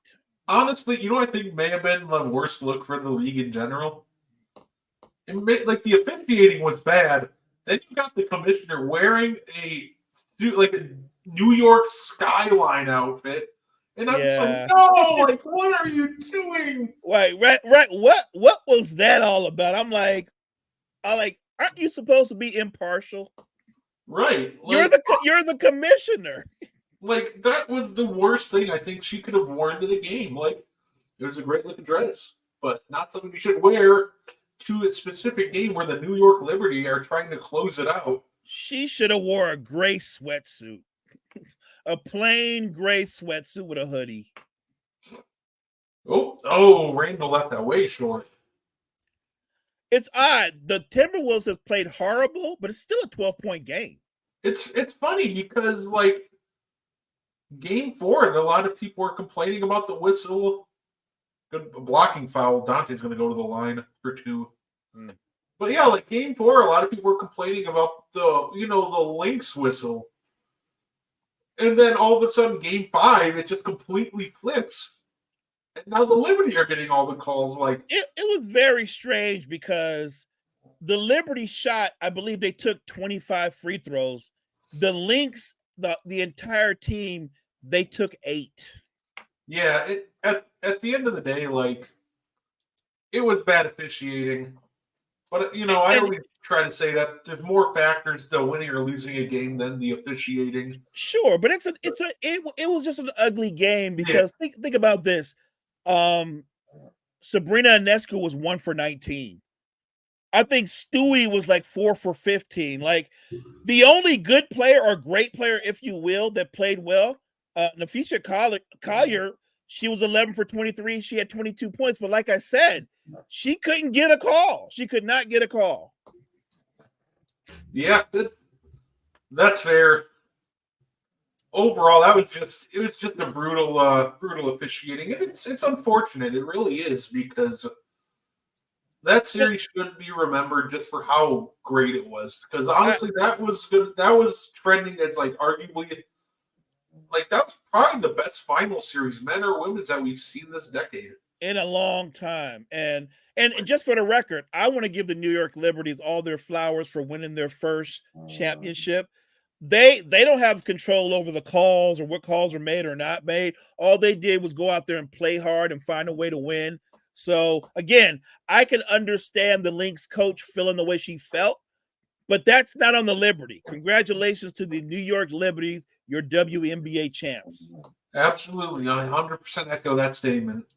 Honestly, you know what I think may have been the worst look for the league in general? The officiating was bad. Then you got the commissioner wearing a New York skyline outfit. And I'm just like, no, what are you doing? Right. What was that all about? I'm like, aren't you supposed to be impartial? Right. You're the commissioner. That was the worst thing I think she could have worn to the game. It was a great looking dress, but not something you should wear to a specific game where the New York Liberty are trying to close it out. She should have wore a gray sweatsuit. A plain gray sweatsuit with a hoodie. Randall left that way short. It's odd. The Timberwolves have played horrible, but it's still a 12-point game. It's funny because game 4, a lot of people were complaining about the whistle. Good blocking foul. Dante's going to go to the line for 2. But yeah, game 4, a lot of people were complaining about the Lynx whistle. And then all of a sudden, game 5, it just completely flips. And now the Liberty are getting all the calls. Like, it was very strange because the Liberty shot, I believe they took 25 free throws. The Lynx, the entire team, they took 8. yeah, at the end of the day, like, it was bad officiating. But I And always try to say that there's more factors to winning or losing a game than the officiating. sure, but it was just an ugly game Yeah, because think about this. Sabrina Ionescu was 1 for 19. I think Stewie was like 4 for 15. Like the only good player or great player, if you will, that played well, Nafisha Collier, she was 11 for 23. She had 22 points. But like I said, she couldn't get a call. She could not get a call. yeah, that's fair. Overall, it was just a brutal officiating, and it's unfortunate. It really is because that Well, series should be remembered just for how great it was. Because I, honestly, that was good. That was trending as like arguably like that was probably the best final series, men or women's, that we've seen this decade. in a long time. And just for the record, I want to give the New York Liberties all their flowers for winning their first championship. They don't have control over the calls or what calls are made or not made. All they did was go out there and play hard and find a way to win. So again, I can understand the Lynx coach feeling the way she felt, but that's not on the Liberty. Congratulations to the New York Liberties, your WNBA champs. Absolutely, I 100% echo that statement.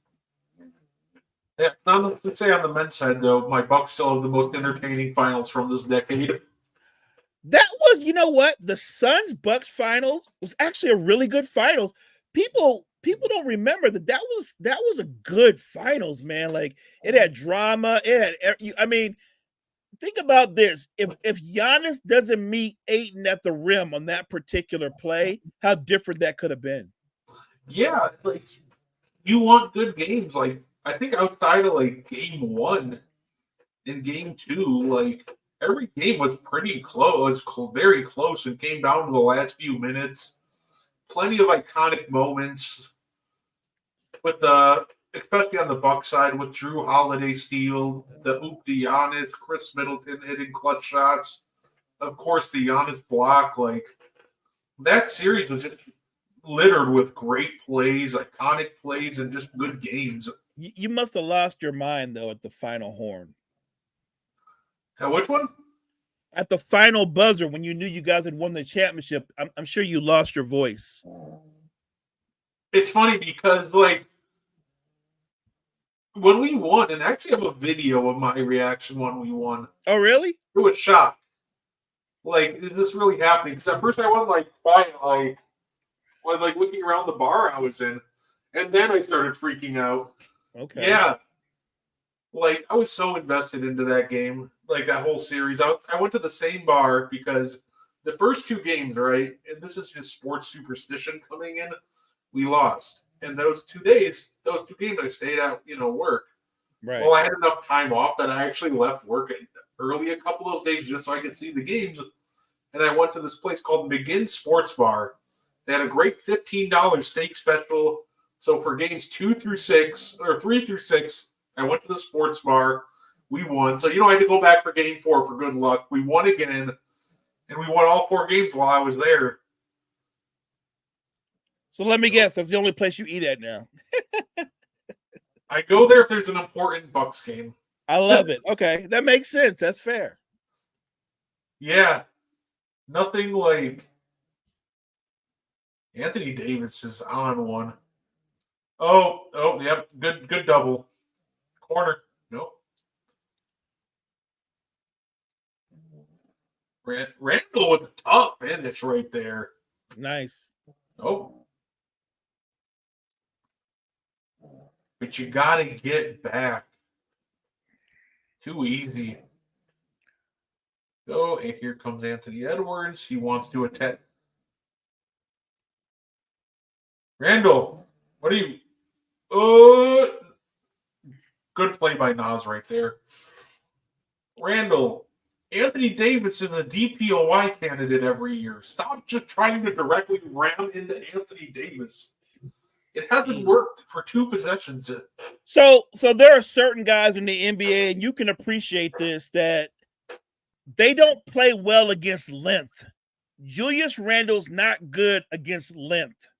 Yeah, not to say on the men's side though, my Bucks still have the most entertaining finals from this decade. That was, you know what? The Suns Bucks finals was actually a really good finals. People don't remember that was a good finals, man. Like it had drama. It had, I mean, think about this. If Giannis doesn't meet Ayton at the rim on that particular play, how different that could have been. Yeah, like you want good games. Like I think outside of like game one and game two, like every game was pretty close, very close, and came down to the last few minutes. Plenty of iconic moments with the, especially on the Buck side with Drew Holiday steal, the oop to Giannis, Chris Middleton hitting clutch shots, of course the Giannis block. Like that series was just littered with great plays, iconic plays, and just good games. You must have lost your mind though at the final horn. And which one? At the final buzzer, when you knew you guys had won the championship, I'm sure you lost your voice. It's funny because like when we won, and I actually have a video of my reaction when we won. Oh, really? It was shocked. Like, is this really happening? Because at first I went like quiet, like when like looking around the bar I was in, and then I started freaking out. Okay. Yeah, like I was so invested into that game, like that whole series. I went to the same bar because the first two games, right, and this is just sports superstition coming in, we lost. And those 2 days, those two games, I stayed at work. Right. Well, I had enough time off that I actually left work early a couple of those days just so I could see the games. And I went to this place called McGinn Sports Bar. They had a great $15 steak special. So for games 2 through 6, or 3 through 6, I went to the sports bar. We won. So, I had to go back for game 4 for good luck. We won again, and we won all 4 games while I was there. So let me guess, that's the only place you eat at now. I go there if there's an important Bucks game. I love it. Okay, that makes sense. That's fair. Yeah. Nothing like Anthony Davis is on one. Oh, yep. Good double. Corner. Nope. Randall with a tough finish right there. Nice. Oh. But you got to get back. Too easy. Oh, and here comes Anthony Edwards. He wants to attack. Randall, what are you? Good play by Nas right there. Randall, Anthony Davis is a DPOY candidate every year. Stop just trying to directly ram into Anthony Davis. It hasn't worked for 2 possessions. So there are certain guys in the NBA, and you can appreciate this, that they don't play well against length. Julius Randle's not good against length.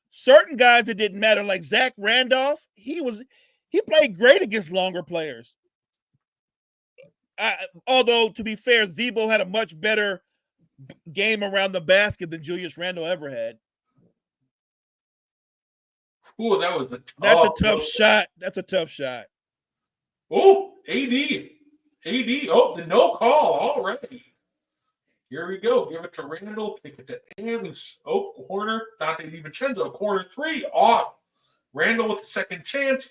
Certain guys, it didn't matter, like Zach Randolph. He played great against longer players. Although, to be fair, Zebo had a much better game around the basket than Julius Randle ever had. Ooh, that was That's a tough shot. That's a tough shot. Oh, AD. Oh, the no call. All right. Here we go. Give it to Randall. Kick it to Ames. Oh, corner. Dante DiVincenzo. Corner 3. Off. Randall with the second chance.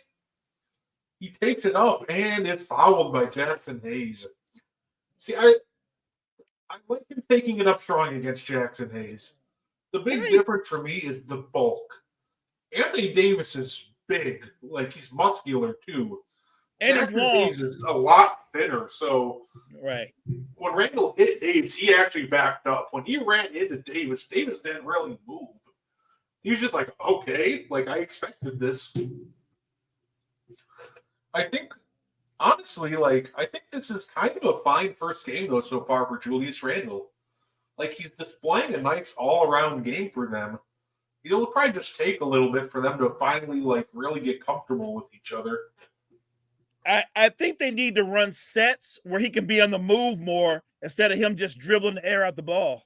He takes it up, and it's fouled by Jackson Hayes. See, I like him taking it up strong against Jackson Hayes. The big difference for me is the bulk. Anthony Davis is big. Like, he's muscular, too. And Jackson he's long. Hayes is a lot thinner, so right. When Randall hit Hayes, he actually backed up. When he ran into Davis didn't really move. He was just like, okay, like I expected this. I think, honestly, I think this is kind of a fine first game, though, so far for Julius Randle. Like, he's displaying a nice all-around game for them. It'll probably just take a little bit for them to finally, really get comfortable with each other. I think they need to run sets where he can be on the move more instead of him just dribbling the air out the ball.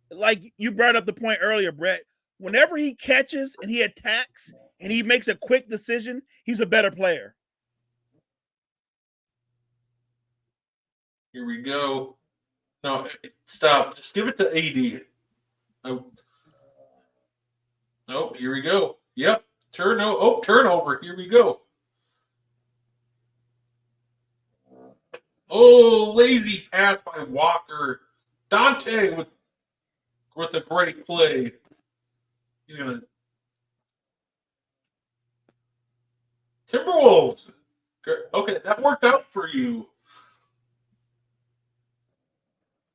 Like you brought up the point earlier, Brett. Whenever he catches and he attacks and he makes a quick decision, he's a better player. Here we go. No, stop. Just give it to AD. Oh, here we go. Yep. Turnover. Here we go. Oh, lazy pass by Walker. Dante with a great play. He's gonna Timberwolves. Okay, that worked out for you.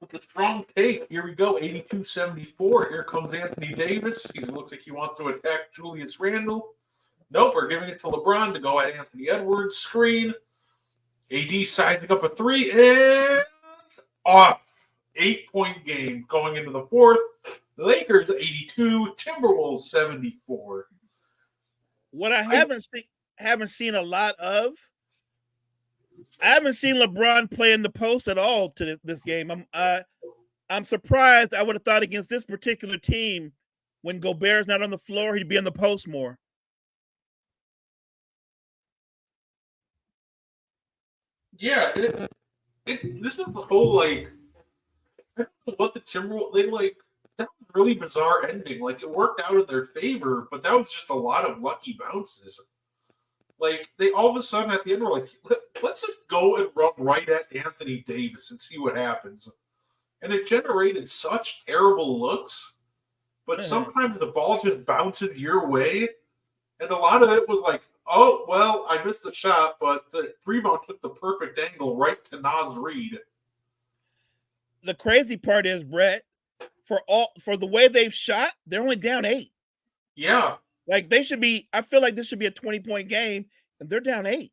With a strong take. Here we go. 82-74. Here comes Anthony Davis. He looks like he wants to attack Julius Randle. Nope, we're giving it to LeBron to go at Anthony Edwards. Screen. AD sizing up a 3 and off. 8-point game going into the fourth. Lakers 82, Timberwolves 74. What I haven't seen a lot of. I haven't seen LeBron play in the post at all to this game. I'm surprised. I would have thought against this particular team, when Gobert's not on the floor, he'd be in the post more. Yeah, this is the whole I don't know what the Timberwolves that was a really bizarre ending. It worked out in their favor, but that was just a lot of lucky bounces. They all of a sudden at the end were like, let's just go and run right at Anthony Davis and see what happens. And it generated such terrible looks, but sometimes the ball just bounces your way. And a lot of it was like, oh, well, I missed the shot, but the rebound took the perfect angle right to Naz Reid. The crazy part is, Brett, for the way they've shot, they're only down 8. Yeah. They should be, I feel like this should be a 20-point game, and they're down 8.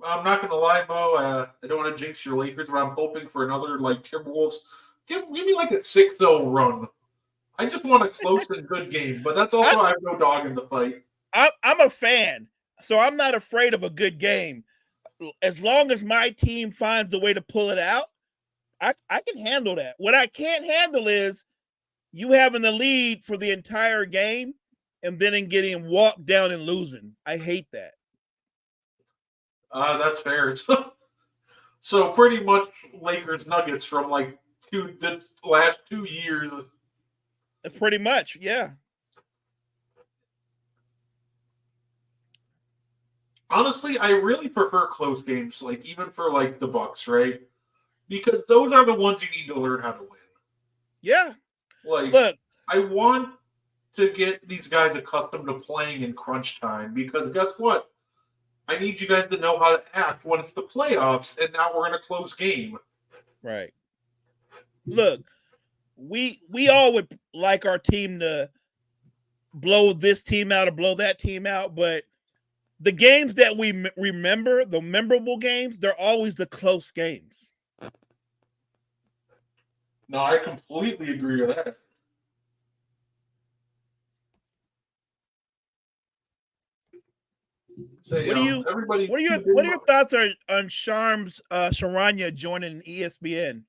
I'm not going to lie, Mo. I don't want to jinx your Lakers, but I'm hoping for another, Timberwolves. Give me a 6-0 run. I just want a close and good game, but that's also I have no dog in the fight. I'm a fan, so I'm not afraid of a good game. As long as my team finds the way to pull it out, I can handle that. What I can't handle is you having the lead for the entire game and then getting walked down and losing. I hate that. That's fair. So pretty much Lakers Nuggets from the last 2 years. That's pretty much, yeah. Honestly, I really prefer close games, even for the Bucks, right? Because those are the ones you need to learn how to win. Yeah. Look, I want to get these guys accustomed to playing in crunch time because guess what? I need you guys to know how to act when it's the playoffs, and now we're in a close game. Right. Look, we all would like our team to blow this team out or blow that team out, but the games that we remember, the memorable games, they're always the close games. No, I completely agree with that. Say, What do you everybody tuned what in. are your thoughts on Sharm's Sharanya joining ESPN?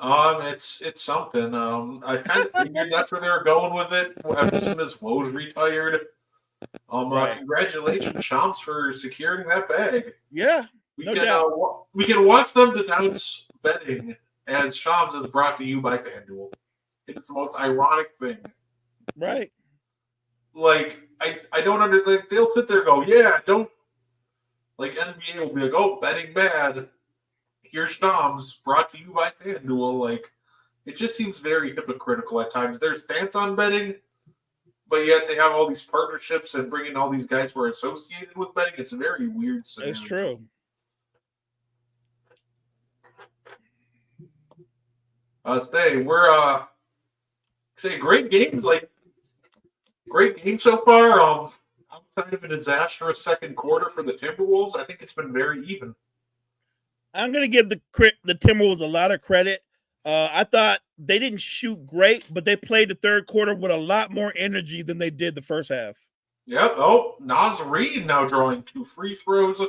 It's something. I kind of figured that's where they were going with it as soon as Woj retired. Right. Congratulations, Shams, for securing that bag. Yeah, We no can doubt. we can watch them denounce betting as Shams is brought to you by FanDuel. It's the most ironic thing. Right. Like I don't understand. Like, they'll sit there and go, yeah, don't like NBA will be like, oh, betting bad. Here's Shams brought to you by FanDuel. Like it just seems very hypocritical at times. Their stance on betting, but yet they have all these partnerships and bringing all these guys who are associated with betting. It's a very weird scenario. It's true. We're say great game, great game so far. Outside of a disastrous second quarter for the Timberwolves, I think it's been very even. I'm gonna give the Timberwolves a lot of credit. I thought they didn't shoot great, but they played the third quarter with a lot more energy than they did the first half. Yep. Oh, Naz Reid now drawing 2 free throws.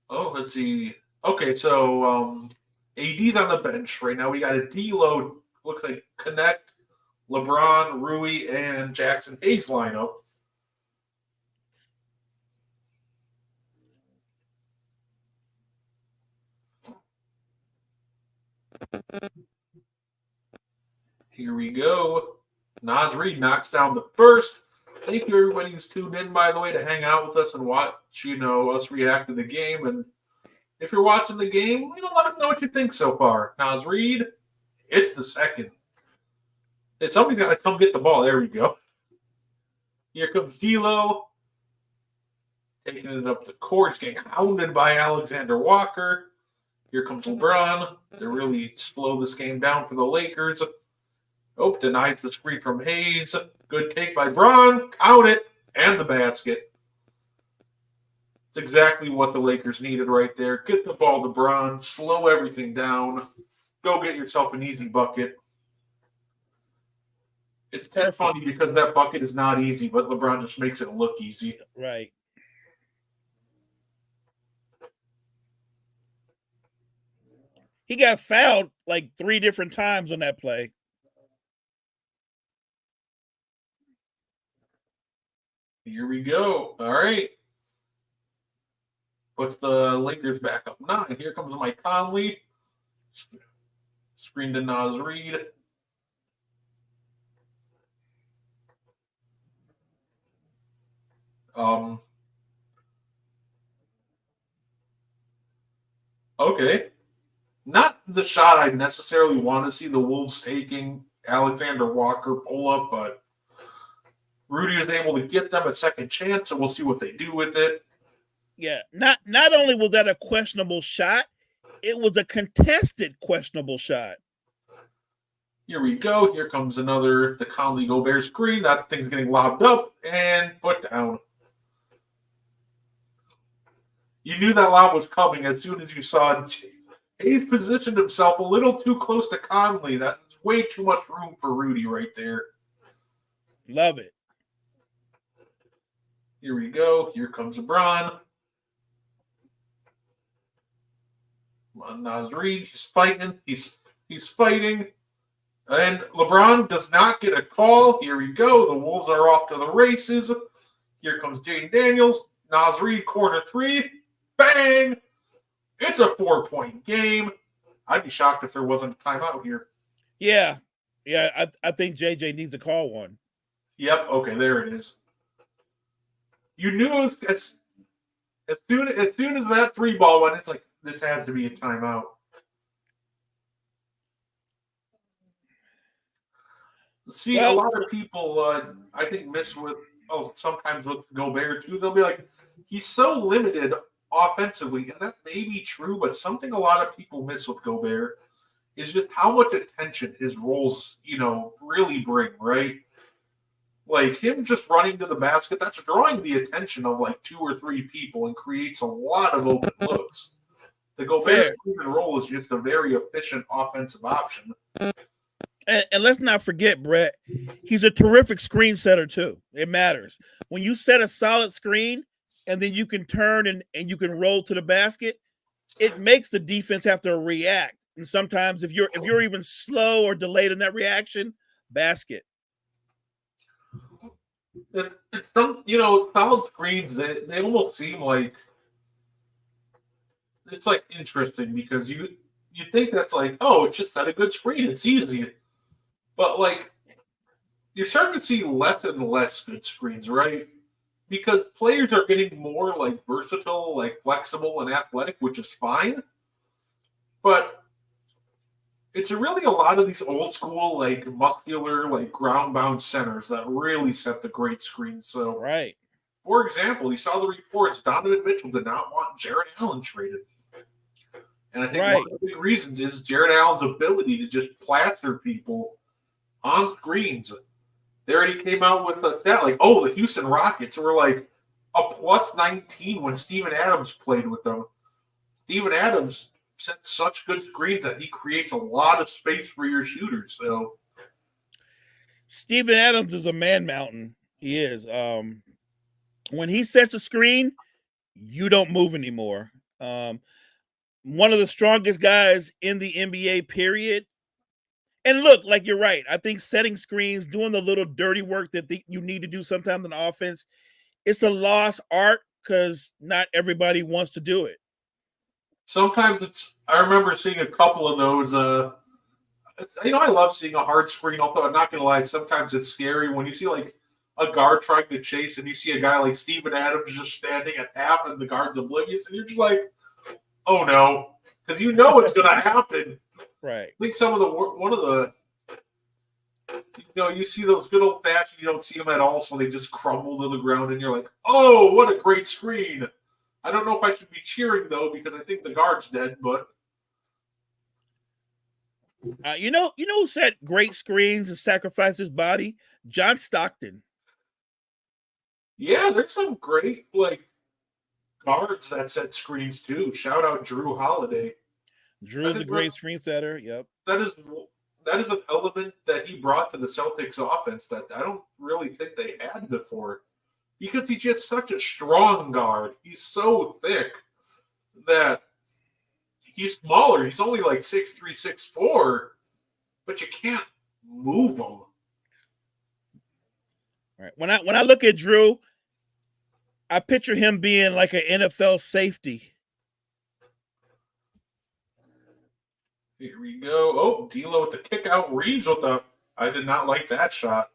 Oh, let's see. Okay, so AD's on the bench right now. We got a D-load. Looks like Connect, LeBron, Rui, and Jackson Hayes lineup. Here we go. Naz Reid knocks down the first. Thank you, everybody who's tuned in, by the way, to hang out with us and watch, us react to the game. And if you're watching the game, let us know what you think so far. Naz Reid, it's the second. If somebody's got to come get the ball. There we go. Here comes D'Lo. Taking it up the court. It's getting hounded by Alexander Walker. Here comes LeBron. They really slow this game down for the Lakers. Oh, denies the screen from Hayes. Good take by Braun. Count it. And the basket. It's exactly what the Lakers needed right there. Get the ball to Braun. Slow everything down. Go get yourself an easy bucket. It's funny because that bucket is not easy, but LeBron just makes it look easy. Right. He got fouled like 3 different times on that play. Here we go. All right. Puts the Lakers back up 9. Here comes Mike Conley. Screen to Naz Reid. Okay. Not the shot I necessarily want to see the Wolves taking. Alexander Walker pull up, but Rudy is able to get them a second chance, so we'll see what they do with it. Yeah. Not only was that a questionable shot, it was a contested questionable shot. Here we go. Here comes the Conley Gobert screen. That thing's getting lobbed up and put down. You knew that lob was coming as soon as you saw Hayes positioned himself a little too close to Conley. That's way too much room for Rudy right there. Love it. Here we go. Here comes LeBron. Naz Reid, he's fighting. He's fighting. And LeBron does not get a call. Here we go. The Wolves are off to the races. Here comes Jaden Daniels. Naz Reid, corner 3. Bang! It's a 4-point game. I'd be shocked if there wasn't a timeout here. Yeah. Yeah, I think JJ needs to call one. Yep. Okay, there it is. You knew it was as soon as that 3 ball went, it's like this has to be a timeout. See, a lot of people, I think, miss with sometimes with Gobert too. They'll be like, he's so limited offensively, and that may be true, but something a lot of people miss with Gobert is just how much attention his rolls, really bring, right? Like him just running to the basket, that's drawing the attention of like 2 or 3 people and creates a lot of open looks. The Gobert Fair. screen and roll is just a very efficient offensive option. And let's not forget, Brett, he's a terrific screen setter too. It matters. When you set a solid screen and then you can turn and you can roll to the basket, it makes the defense have to react. And sometimes if you're even slow or delayed in that reaction, basket. It's some, solid screens, they almost seem like it's like interesting because you think that's like, oh, it's just set a good screen, it's easy. But like you're starting to see less and less good screens, right? Because players are getting more like versatile, like flexible and athletic, which is fine. But it's really a lot of these old school, like muscular, like ground bound centers that really set the great screens. So, right. For example, you saw the reports Donovan Mitchell did not want Jared Allen traded. And I think one of the big reasons is Jared Allen's ability to just plaster people on screens. They already came out with a stat like, oh, the Houston Rockets were like a plus 19 when Steven Adams played with them. Steven Adams set such good screens that he creates a lot of space for your shooters. So Steven Adams is a man mountain. He is. When he sets a screen, you don't move anymore. One of the strongest guys in the NBA, period. And look, like you're right. I think setting screens, doing the little dirty work that you need to do sometimes in offense, it's a lost art because not everybody wants to do it. Sometimes I remember seeing a couple of those. I love seeing a hard screen, although I'm not going to lie, sometimes it's scary when you see like a guard trying to chase and you see a guy like Steven Adams just standing at half and the guard's oblivious and you're just like, oh no, because you know it's going to happen. Right. I think you see those good old fashioned, you don't see them at all, so they just crumble to the ground, and you're like, oh, what a great screen. I don't know if I should be cheering, though, because I think the guard's dead, but. Who set great screens and sacrificed his body? John Stockton. Yeah, there's some great, guards that set screens, too. Shout out Drew Holiday. Drew's a great screen setter. Yep. That is an element that he brought to the Celtics offense that I don't really think they had before. Because he's just such a strong guard. He's so thick that he's smaller. He's only like 6'3", 6'4", but you can't move him. All right. When I look at Drew, I picture him being like an NFL safety. Here we go. Oh, D'Lo with the kick out. Reeves with the. I did not like that shot.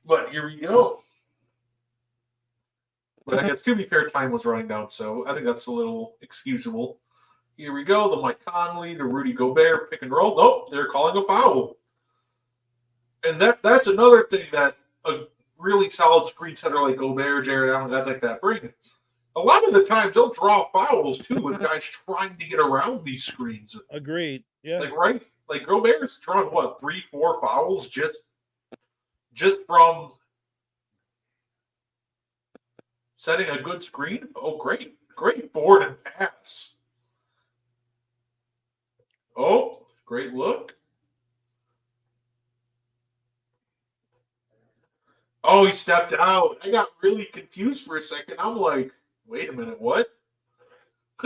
But here we go. But I guess to be fair, time was running down, so I think that's a little excusable. Here we go. The Mike Conley, the Rudy Gobert pick and roll. Nope, they're calling a foul. And that's another thing that a really solid screen setter like Gobert, Jared Allen, guys like that bring. A lot of the times they'll draw fouls too with guys trying to get around these screens. Agreed. Yeah. Like Gobert's drawn 3-4 fouls just from setting a good screen. Oh, great board and pass. Oh, great look. Oh, he stepped out. I got really confused for a second. I'm like, wait a minute, what?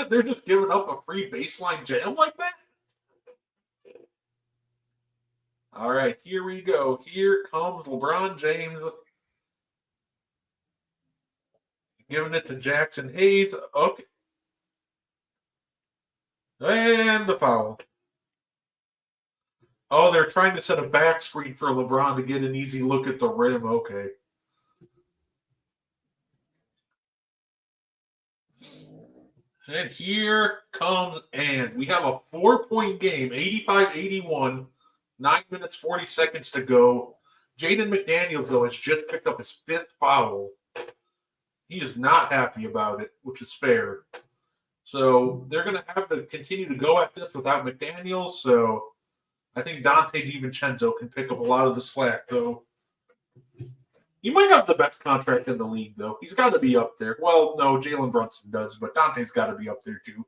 They're just giving up a free baseline jam like that? All right, here we go. Here comes LeBron James. Giving it to Jackson Hayes. Okay. And the foul. Oh, they're trying to set a back screen for LeBron to get an easy look at the rim. Okay. And here comes and we have a 4-point game, 85-81, 9 minutes, 40 seconds to go. Jaden McDaniels, though, has just picked up his 5th foul. He is not happy about it, which is fair. So they're going to have to continue to go at this without McDaniels. So I think Dante DiVincenzo can pick up a lot of the slack, though. He might have the best contract in the league, though. He's got to be up there. Well, no, Jalen Brunson does, but Dante's got to be up there, too.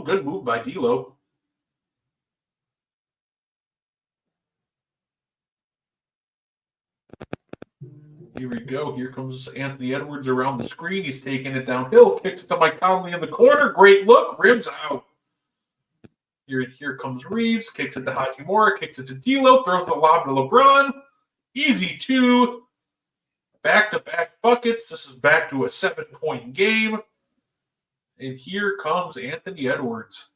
Good move by D'Lo. Here we go. Here comes Anthony Edwards around the screen. He's taking it downhill. Kicks it to Mike Conley in the corner. Great look. Rims out. Here comes Reeves. Kicks it to Hachimura. Kicks it to D'Lo. Throws the lob to LeBron. Easy 2. Back-to-back buckets. This is back to a 7-point game. And here comes Anthony Edwards.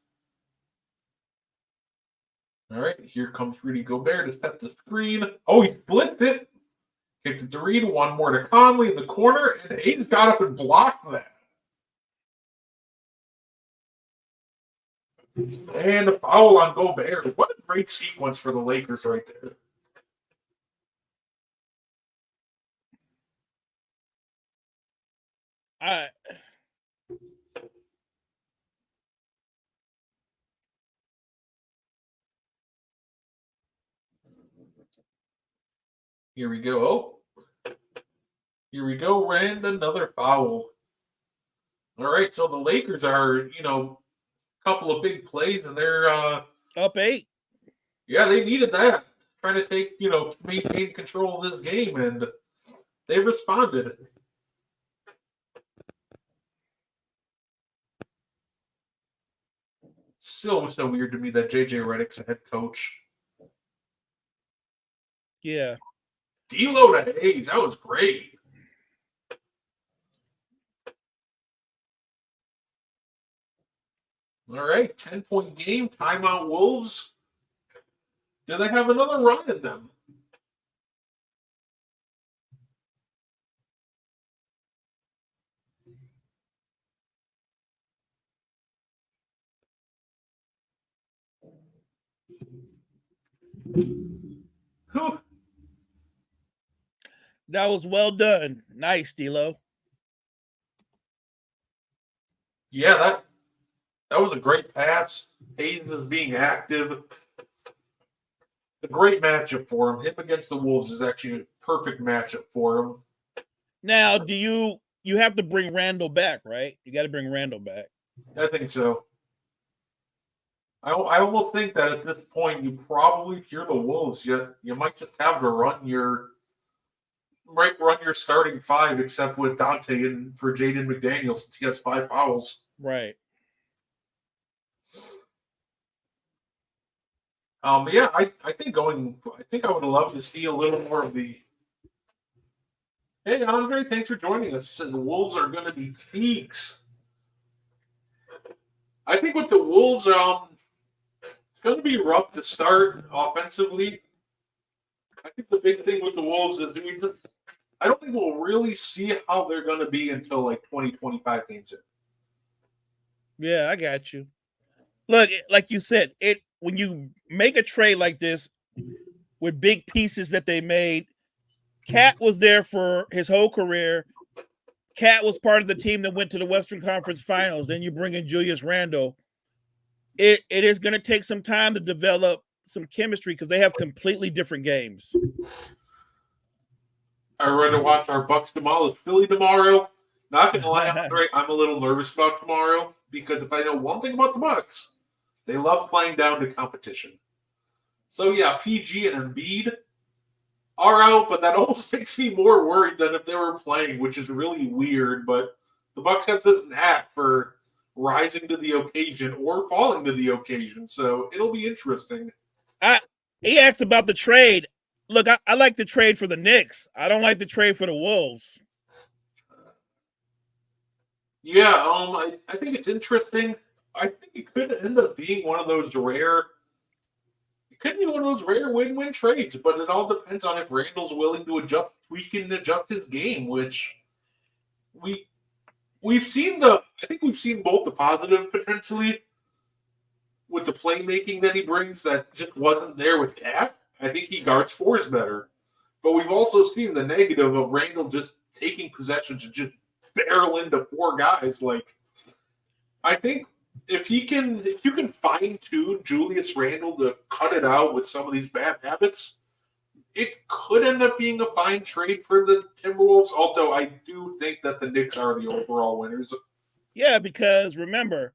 All right. Here comes Rudy Gobert to set the screen. Oh, he splits it. Kicks it to Reed, one more to Conley in the corner, and Hayes got up and blocked that. And a foul on Gobert. What a great sequence for the Lakers right there. Here we go. Oh. Here we go. And another foul. All right, so the Lakers are, a couple of big plays, and they're up 8. Yeah, they needed that. Trying to take, maintain control of this game, and they responded. Still so weird to me that JJ Redick's a head coach. Yeah. D'Lo to Hayes. That was great. All right, 10-point game. Timeout Wolves. Do they have another run in them? Whew. That was well done. Nice, D'Lo. Yeah, that was a great pass. Hayes is being active. A great matchup for him. Him against the Wolves is actually a perfect matchup for him. Now, do you have to bring Randall back, right? You got to bring Randall back. I think so. I almost think that at this point, you probably, if you're the Wolves, you might just have to run your starting 5, except with Dante and for Jaden McDaniels, since he has 5 fouls. Right. Yeah, I think I would love to see a little more of the. Hey, Andre, thanks for joining us. The Wolves are going to be peaks. I think with the Wolves, it's going to be rough to start offensively. I think the big thing with the Wolves is I don't think we'll really see how they're going to be until like 20-25 games in. Yeah, I got you. Look, like you said, when you make a trade like this with big pieces that they made, Cat was there for his whole career. Cat was part of the team that went to the Western Conference Finals. Then you bring in Julius Randle. It is going to take some time to develop some chemistry because they have completely different games. I'm ready to watch our Bucks demolish Philly tomorrow. Not gonna lie, Andre, I'm a little nervous about tomorrow because if I know one thing about the Bucks, they love playing down to competition. So yeah, PG and Embiid are out, but that almost makes me more worried than if they were playing, which is really weird. But the Bucks have this knack for rising to the occasion or falling to the occasion, so it'll be interesting. He asked about the trade. Look, I like the trade for the Knicks. I don't like the trade for the Wolves. Yeah, I think it's interesting. I think it could end up being one of those rare. It could be one of those rare win-win trades, but it all depends on if Randall's willing to tweak and adjust his game, which we've seen I think we've seen both the positive potentially with the playmaking that he brings that just wasn't there with Cat. I think he guards fours better. But we've also seen the negative of Randall just taking possessions and just barrel into four guys. Like, I think if you can fine tune Julius Randle to cut it out with some of these bad habits, it could end up being a fine trade for the Timberwolves. Although I do think that the Knicks are the overall winners. Yeah, because remember,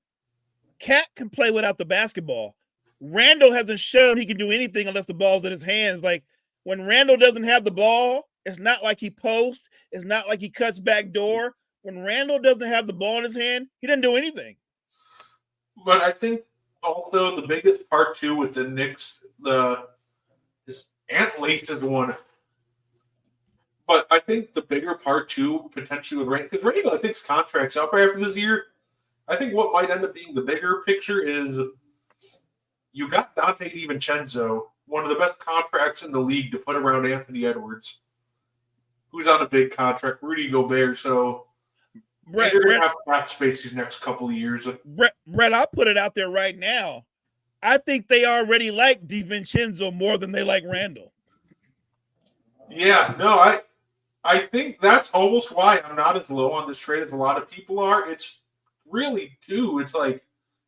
Cat can play without the basketball. Randall hasn't shown he can do anything unless the ball's in his hands. Like when Randall doesn't have the ball, it's not like he posts. It's not like he cuts back door. When Randall doesn't have the ball in his hand, he doesn't do anything. But I think also the biggest part too with the Knicks, this Ant Lace is one. But I think the bigger part too, potentially with Randall, because Randall, I think his contract's up after this year. I think what might end up being the bigger picture is you got Dante DiVincenzo, one of the best contracts in the league to put around Anthony Edwards, who's on a big contract, Rudy Gobert. So Brett, you're going to have cap space these next couple of years. Brett, I'll put it out there right now. I think they already like DiVincenzo more than they like Randall. Yeah, no, I think that's almost why I'm not as low on this trade as a lot of people are. It's really, too, it's like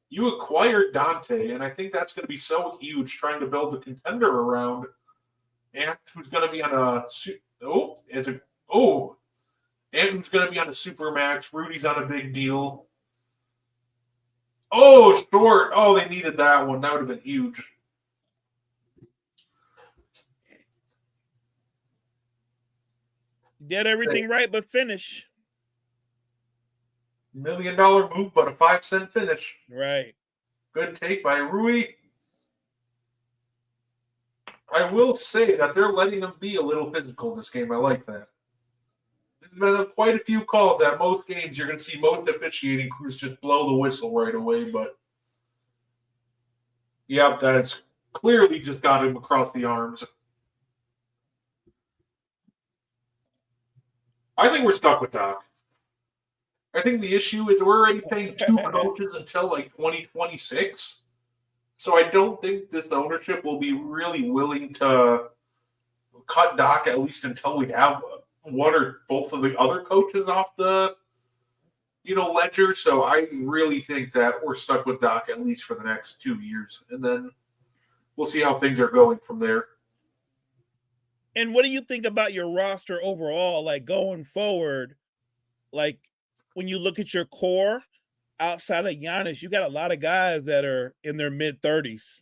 you acquired Dante, and I think that's going to be so huge trying to build a contender around Ant, who's going to be on a Ant, who's going to be on a supermax. Rudy's on a big deal. Oh, short. Oh, they needed that one. That would have been huge. Did everything right but finish. $1 million move, but a 5-cent finish. Right. Good take by Rui. I will say that they're letting them be a little physical this game. I like that. There's been quite a few calls that most games you're going to see most officiating crews just blow the whistle right away, but yep, that's clearly just got him across the arms. I think we're stuck with Doc. I think the issue is we're already paying 2 coaches until like 2026. So I don't think this ownership will be really willing to cut Doc at least until we have one or both of the other coaches off the ledger. So I really think that we're stuck with Doc at least for the next 2 years. And then we'll see how things are going from there. And what do you think about your roster overall, like going forward? Like when you look at your core outside of Giannis, you got a lot of guys that are in their mid-30s.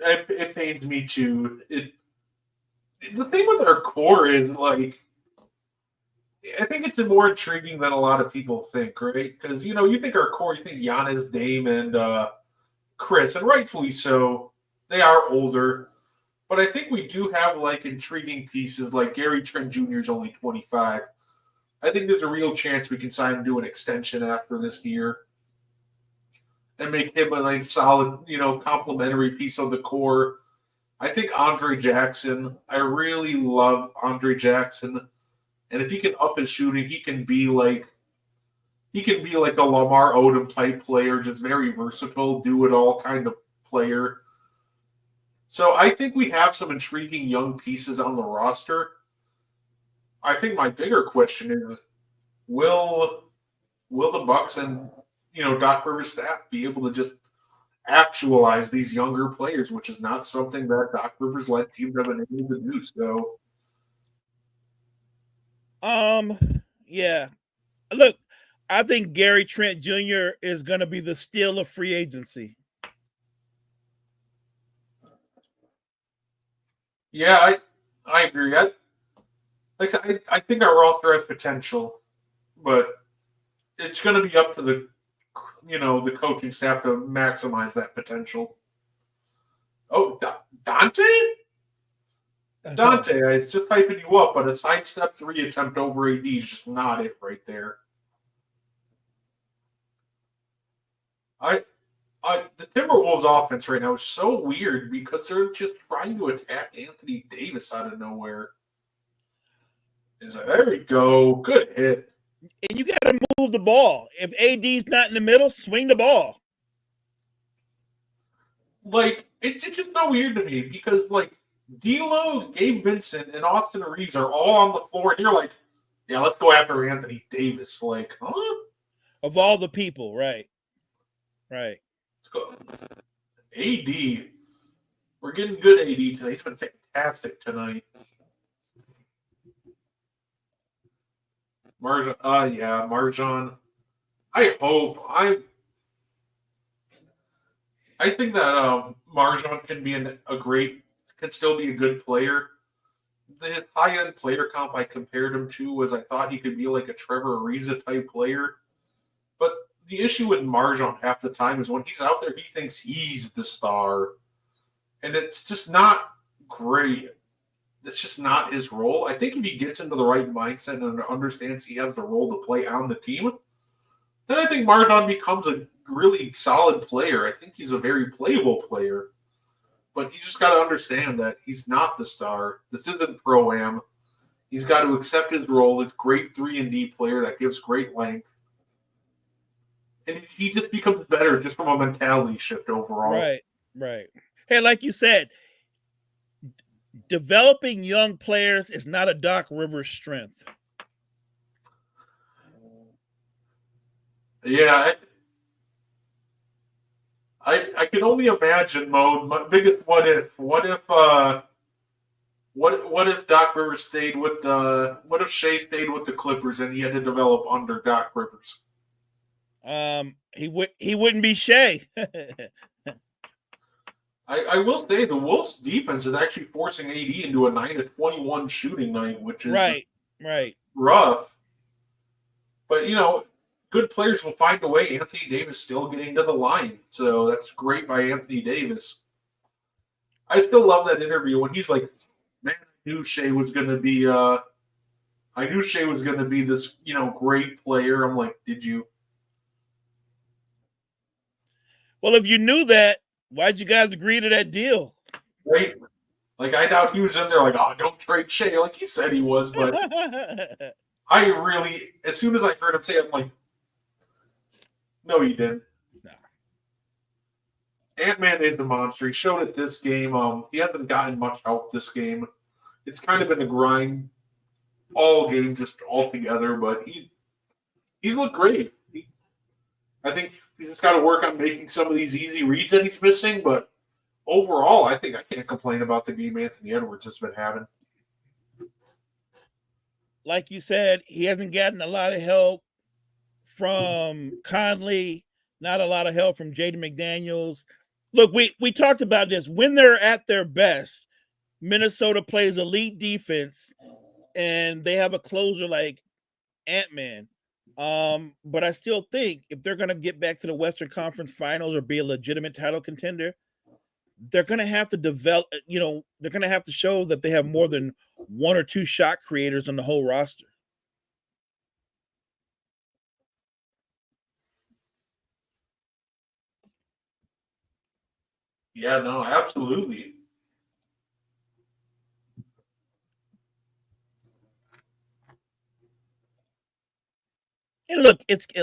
It pains me too. The thing with our core is like, I think it's more intriguing than a lot of people think, right? Because you think our core, you think Giannis, Dame, and Chris, and rightfully so. They are older. But I think we do have like intriguing pieces like Gary Trent Jr. is only 25. I think there's a real chance we can sign him to an extension after this year and make him a nice solid, complementary piece of the core. I think Andre Jackson, I really love Andre Jackson. And if he can up his shooting, he can be like a Lamar Odom type player, just very versatile, do it all kind of player. So I think we have some intriguing young pieces on the roster. I think my bigger question is, will the Bucks and Doc Rivers staff be able to just actualize these younger players, which is not something that Doc Rivers led teams have been able to do. So, yeah. Look, I think Gary Trent Jr. is going to be the steal of free agency. Yeah, I agree. I think our roster has potential, but it's going to be up to the coaching staff to maximize that potential. Oh, Dante? Dante, I was just typing you up, but a sidestep 3 attempt over AD is just not it right there. The Timberwolves offense right now is so weird because they're just trying to attack Anthony Davis out of nowhere. There we go. Good hit. And you got to move the ball. If AD's not in the middle, swing the ball. Like, it's just so weird to me because, like, D'Lo, Gabe Vincent, and Austin Reeves are all on the floor, and you're like, yeah, let's go after Anthony Davis. Like, huh? Of all the people, right. Right. Let's go. AD. We're getting good AD tonight. He's been fantastic tonight. Marjan. Yeah, Marjan. I think that Marjan can be can still be a good player. His high-end player comp I compared him to was I thought he could be like a Trevor Ariza type player. But the issue with Marjan half the time is when he's out there, he thinks he's the star. And it's just not great. It's just not his role. I think if he gets into the right mindset and understands he has the role to play on the team, then I think Marjan becomes a really solid player. I think he's a very playable player. But he's just got to understand that he's not the star. This isn't Pro-Am. He's got to accept his role as great 3-and-D player that gives great length. And he just becomes better just from a mentality shift overall. Right. Hey, like you said, developing young players is not a Doc Rivers strength. Yeah, I can only imagine, Mo. My biggest what if? What if Doc Rivers stayed with the? What if Shea stayed with the Clippers and he had to develop under Doc Rivers? He wouldn't be Shea. I will say the Wolves defense is actually forcing AD into a 9-21 shooting night, which is right. rough. But good players will find a way. Anthony Davis still getting to the line, so that's great by Anthony Davis. I still love that interview when he's like, "Man, I knew Shea was going to be. I knew Shea was going to be this, great player." I'm like, "Did you?" Well, if you knew that, why'd you guys agree to that deal? Right? Like, I doubt he was in there like, "Oh, don't trade Shea," like he said he was, but I really, as soon as I heard him say it, I'm like, "No, he didn't." No. Ant-Man is a monster. He showed it this game. He hasn't gotten much help this game. It's kind of been a grind all game, just all together. But he's looked great. I think he's just got to work on making some of these easy reads that he's missing. But overall, I think I can't complain about the game Anthony Edwards has been having. Like you said, he hasn't gotten a lot of help from Conley, not a lot of help from Jaden McDaniels. Look, we talked about this. When they're at their best, Minnesota plays elite defense, and they have a closer like Ant-Man. But I still think if they're going to get back to the Western Conference Finals or be a legitimate title contender, they're going to have to develop, they're going to have to show that they have more than one or two shot creators on the whole roster. Yeah, no, absolutely. And look,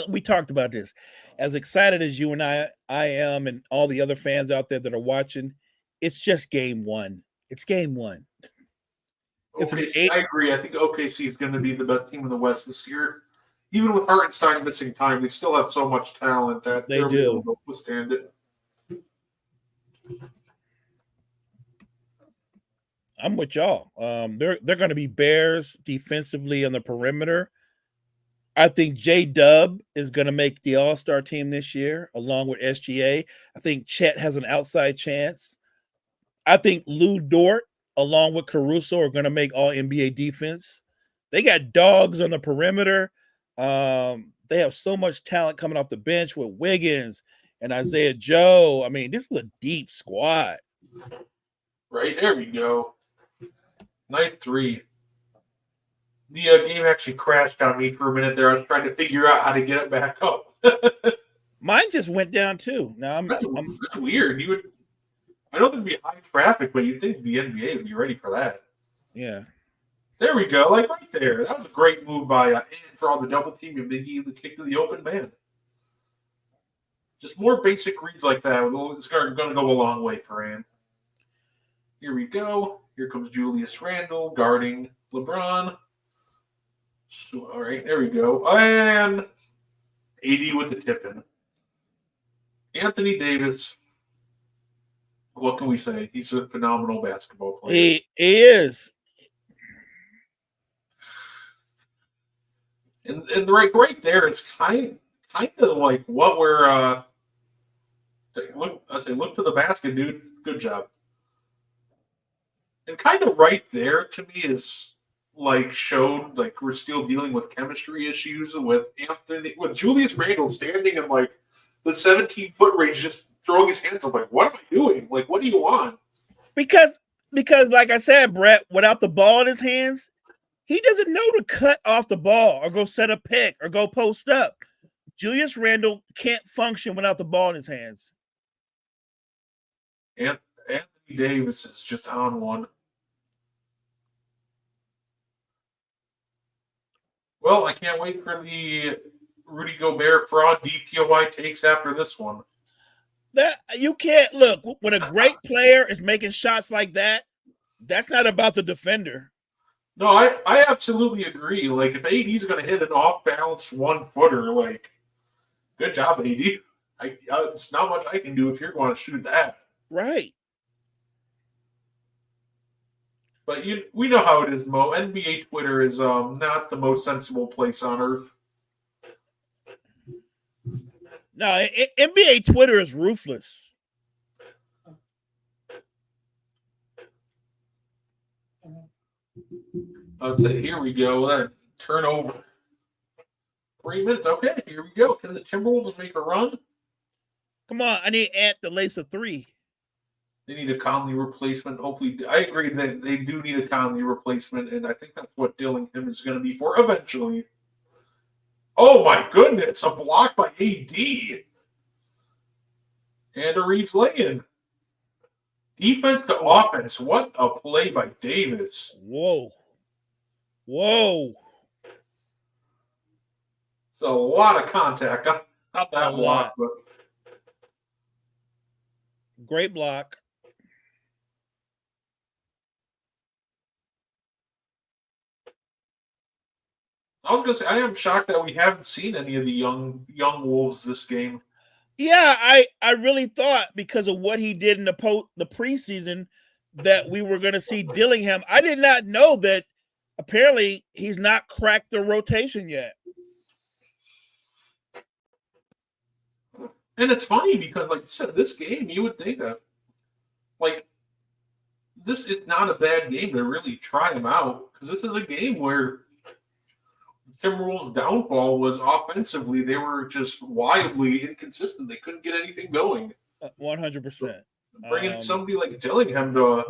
we talked about this. As excited as you and I am, and all the other fans out there that are watching, it's just game one. It's game one. It's OKC, I agree. I think OKC is going to be the best team in the West this year. Even with Hartenstein missing time, they still have so much talent that they'll be able to withstand it. I'm with y'all. They're going to be bears defensively on the perimeter. I think J-Dub is going to make the All-Star team this year, along with SGA. I think Chet has an outside chance. I think Lou Dort, along with Caruso, are going to make All-NBA defense. They got dogs on the perimeter. They have so much talent coming off the bench with Wiggins and Isaiah Joe. I mean, this is a deep squad. Right, there we go. Nice three. The game actually crashed on me for a minute there. I was trying to figure out how to get it back up. Mine just went down too. Now that's weird. I know there'd be high traffic, but you'd think the NBA would be ready for that. Yeah. There we go, like right there. That was a great move by draw the double team and Biggie the kick to the open man. Just more basic reads like that. It's going to go a long way for Ant. Here we go. Here comes Julius Randle guarding LeBron. So, all right, there we go. And AD with the tip in. Anthony Davis. What can we say? He's a phenomenal basketball player. He is. And right there, it's kind of like what we're look. I say, look to the basket, dude. Good job. And kind of right there to me is like showed like we're still dealing with chemistry issues with Julius Randle standing in like the 17-foot range, just throwing his hands up like, what am I doing? Like, what do you want? Because like I said, Brett, without the ball in his hands, he doesn't know to cut off the ball or go set a pick or go post up. Julius Randle can't function without the ball in his hands. And Anthony Davis is just on one. Well, I can't wait for the Rudy Gobert fraud DPOY takes after this one. That you can't look when a great player is making shots like that. That's not about the defender. No, I absolutely agree. Like if AD's going to hit an off-balanced 1-footer, like good job, AD. It's not much I can do if you're going to shoot that. Right. But we know how it is, Mo. NBA Twitter is not the most sensible place on earth. No, NBA Twitter is ruthless. Here we go. Turnover. 3 minutes. Okay, here we go. Can the Timberwolves make a run? Come on, I need Ant to lace a three. They need a Conley replacement. Hopefully, I agree that they do need a Conley replacement, and I think that's what Dillingham is going to be for eventually. Oh my goodness, a block by AD. And a Reeves lay-in. Defense to offense. What a play by Davis. Whoa. It's a lot of contact. Not that block, but great block. I was going to say, I am shocked that we haven't seen any of the young Wolves this game. Yeah, I really thought because of what he did in the preseason that we were going to see Dillingham. I did not know that apparently he's not cracked the rotation yet. And it's funny because, like you said, this game, you would think that, like, this is not a bad game to really try him out because this is a game where Timberwolves' downfall was offensively. They were just wildly inconsistent. They couldn't get anything going. 100%. Bringing somebody like Dillingham to,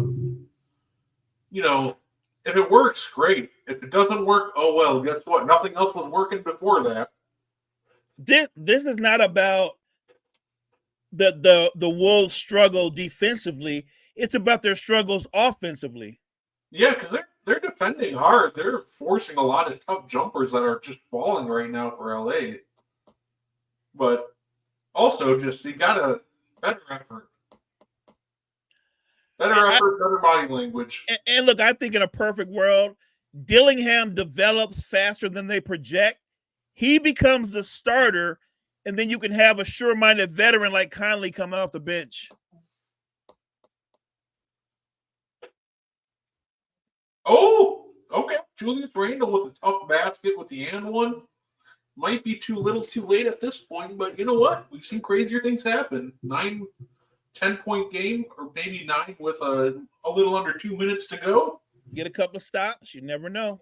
if it works, great. If it doesn't work, oh well. Guess what? Nothing else was working before that. This is not about the Wolves' struggle defensively. It's about their struggles offensively. Yeah, because they're defending hard. They're forcing a lot of tough jumpers that are just falling right now for LA. But also, just you got a better effort. Better body language. And look, I think in a perfect world, Dillingham develops faster than they project. He becomes the starter, and then you can have a sure-minded veteran like Conley coming off the bench. Oh, okay. Julius Randle with a tough basket with the and one. Might be too little too late at this point, but you know what? We've seen crazier things happen. 10-point game, or maybe 9 with a little under 2 minutes to go. Get a couple of stops. You never know.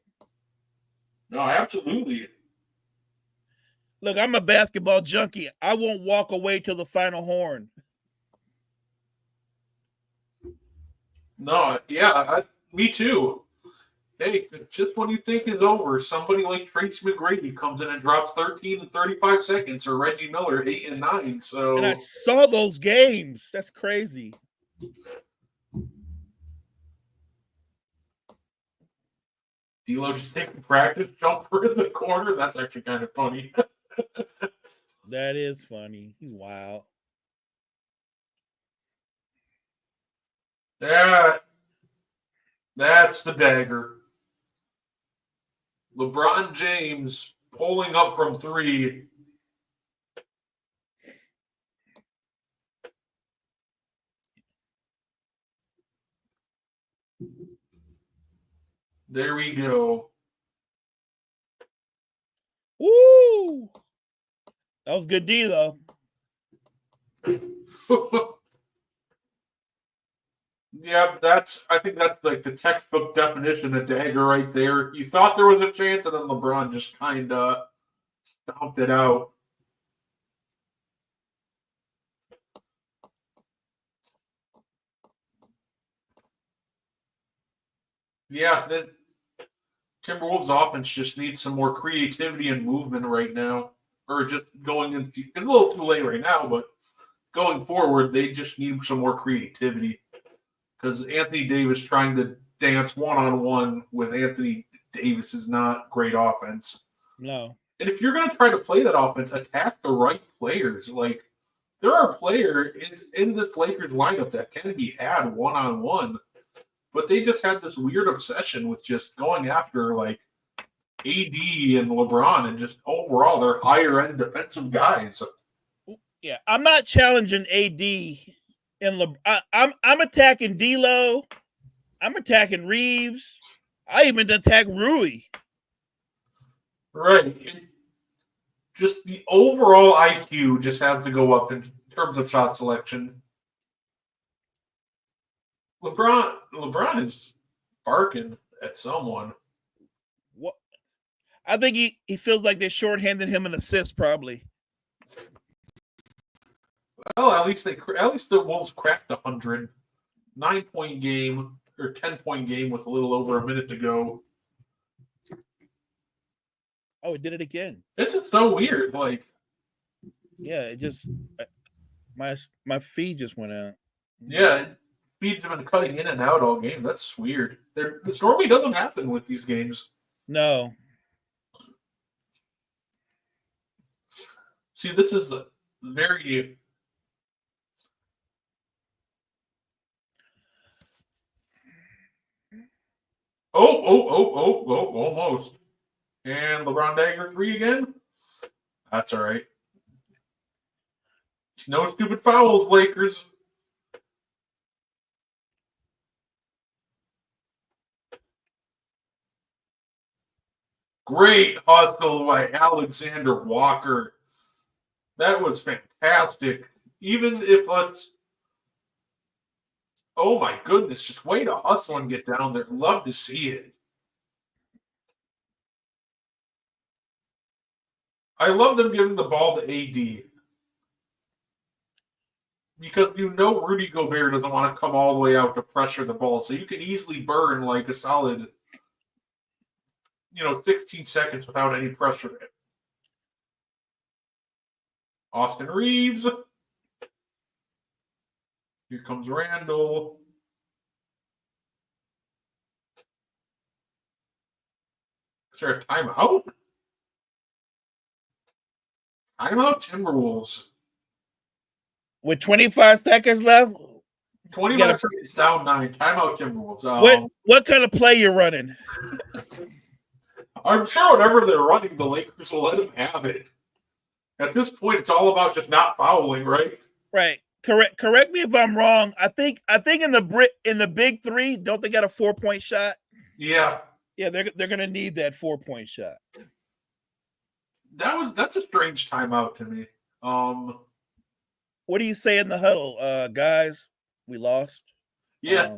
No, absolutely. Look, I'm a basketball junkie. I won't walk away till the final horn. No, yeah, me too. Hey, just when you think is over, somebody like Tracy McGrady comes in and drops 13 in 35 seconds, or Reggie Miller 8 and 9. So, and I saw those games. That's crazy. D'Lo just taking practice jumper in the corner. That's actually kind of funny. That is funny. He's wild. Yeah, That's the dagger. LeBron James pulling up from three. There we go. Woo! That was good D though. Yeah, I think that's like the textbook definition of dagger right there. You thought there was a chance, and then LeBron just kind of stomped it out. Yeah, the Timberwolves offense just needs some more creativity and movement right now. Or just going in, it's a little too late right now, but going forward, they just need some more creativity. Because Anthony Davis trying to dance one-on-one with Anthony Davis is not great offense. No. And if you're going to try to play that offense, attack the right players. Like, there are players in this Lakers lineup that can be had one-on-one, but they just had this weird obsession with just going after, like, AD and LeBron, and just overall they're higher-end defensive guys. Yeah, I'm not challenging AD and I'm attacking D'Lo. I'm attacking Reeves. I even attack Rui. Right. Just the overall IQ just has to go up in terms of shot selection. LeBron is barking at someone. What? I think he feels like they shorthanded him an assist, probably. Well, at least the Wolves cracked 100. 9-point game or 10-point game with a little over a minute to go. Oh, it did it again. It's just so weird. Like, yeah, it just my feed just went out. Yeah, feeds have been cutting in and out all game. That's weird. This normally doesn't happen with these games. No. See, this is very. Oh, almost. And LeBron dagger 3 again? That's all right. No stupid fouls, Lakers. Great hustle by Alexander Walker. That was fantastic. Even if oh my goodness, just way to hustle and get down there. Love to see it. I love them giving the ball to AD. Because Rudy Gobert doesn't want to come all the way out to pressure the ball. So you can easily burn like a solid, 16 seconds without any pressure. Austin Reeves. Here comes Randall. Is there a timeout? Timeout Timberwolves. With 25 seconds left? 25 seconds down 9. Timeout Timberwolves. What kind of play you're running? I'm sure whatever they're running, the Lakers will let them have it. At this point, it's all about just not fouling, right? Right. Correct me if I'm wrong. I think in the big 3, don't they got a 4-point shot? Yeah. Yeah, they're gonna need that 4-point shot. That's a strange timeout to me. What do you say in the huddle, guys? We lost. Yeah.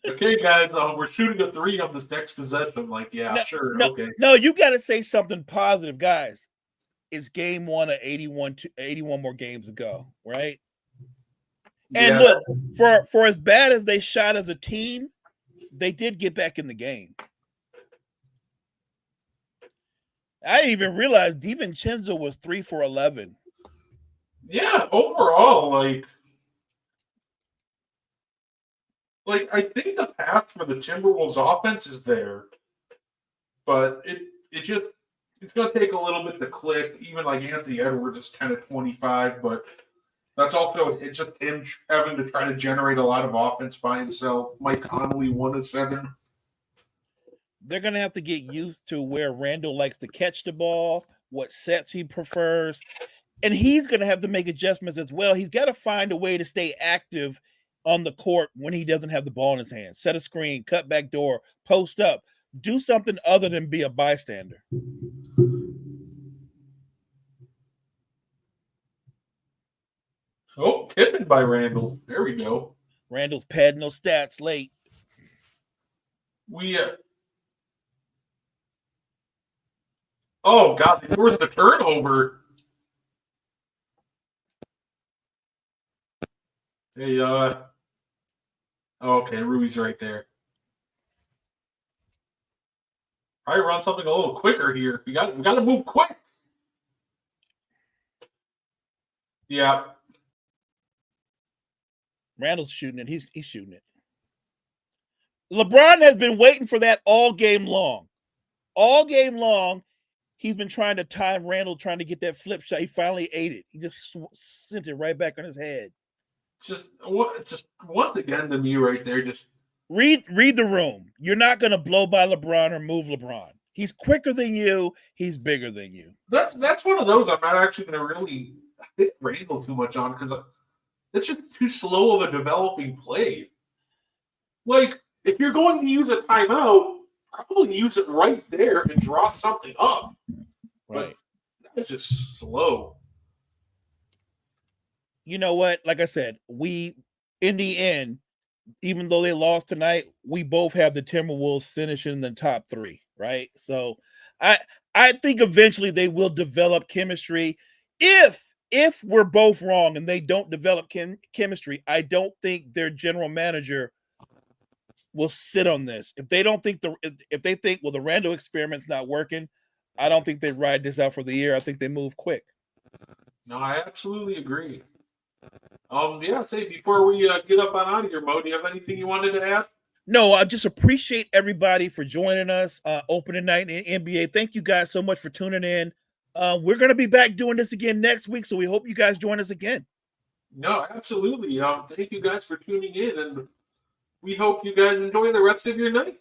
Okay, guys. We're shooting a 3 on this next possession. Like, yeah, sure. Okay. No, you got to say something positive, guys. It's game 1 of 81 more games to go, right? And look, for as bad as they shot as a team, they did get back in the game. I didn't even realize DiVincenzo was 3 for 11. Yeah, overall, like I think the path for the Timberwolves offense is there, but it's going to take a little bit to click. Even like Anthony Edwards is 10 of 25, but that's also it's just him having to try to generate a lot of offense by himself. Mike Conley 1 of 7. they're going to have to get used to where Randall likes to catch the ball, what sets he prefers, and he's going to have to make adjustments as well. He's got to find a way to stay active on the court when he doesn't have the ball in his hands. Set a screen, cut back door, post up, do something other than be a bystander. Oh, tipping by Randall. There we go. Randall's padding those stats late. Oh, God, there was the turnover. Hey, okay, Rui's right there. Probably run something a little quicker here. We got to move quick. Yeah. Randall's shooting it. He's shooting it. LeBron has been waiting for that all game long. All game long, he's been trying to time Randall, trying to get that flip shot. He finally ate it. He just sent it right back on his head. Just once again, the me right there. Just read the room. You're not going to blow by LeBron or move LeBron. He's quicker than you. He's bigger than you. That's one of those I'm not actually going to really hit Randall too much on because it's just too slow of a developing play. Like, if you're going to use a timeout, probably use it right there and draw something up. Right. But that's just slow. You know what? Like I said, we, in the end, even though they lost tonight, we both have the Timberwolves finishing in the top 3, right? So I think eventually they will develop chemistry. If we're both wrong and they don't develop chemistry, I don't think their general manager will sit on this. If they don't think if they think, well, the Randall experiment's not working, I don't think they ride this out for the year. I think they move quick. No, I absolutely agree. Yeah, say before we get up on out of here, Mo, do you have anything you wanted to add? No, I just appreciate everybody for joining us. Opening night in NBA. Thank you guys so much for tuning in. We're going to be back doing this again next week, so we hope you guys join us again. No, absolutely. Thank you guys for tuning in, and we hope you guys enjoy the rest of your night.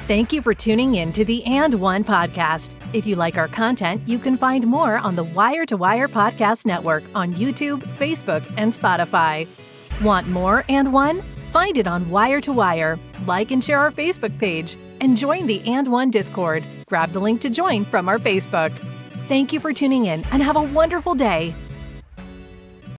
Thank you for tuning in to the And One podcast. If you like our content, you can find more on the Wire to Wire Podcast Network on YouTube, Facebook, and Spotify. Want more And One? Find it on Wire to Wire. Like and share our Facebook page and join the And One Discord. Grab the link to join from our Facebook. Thank you for tuning in and have a wonderful day.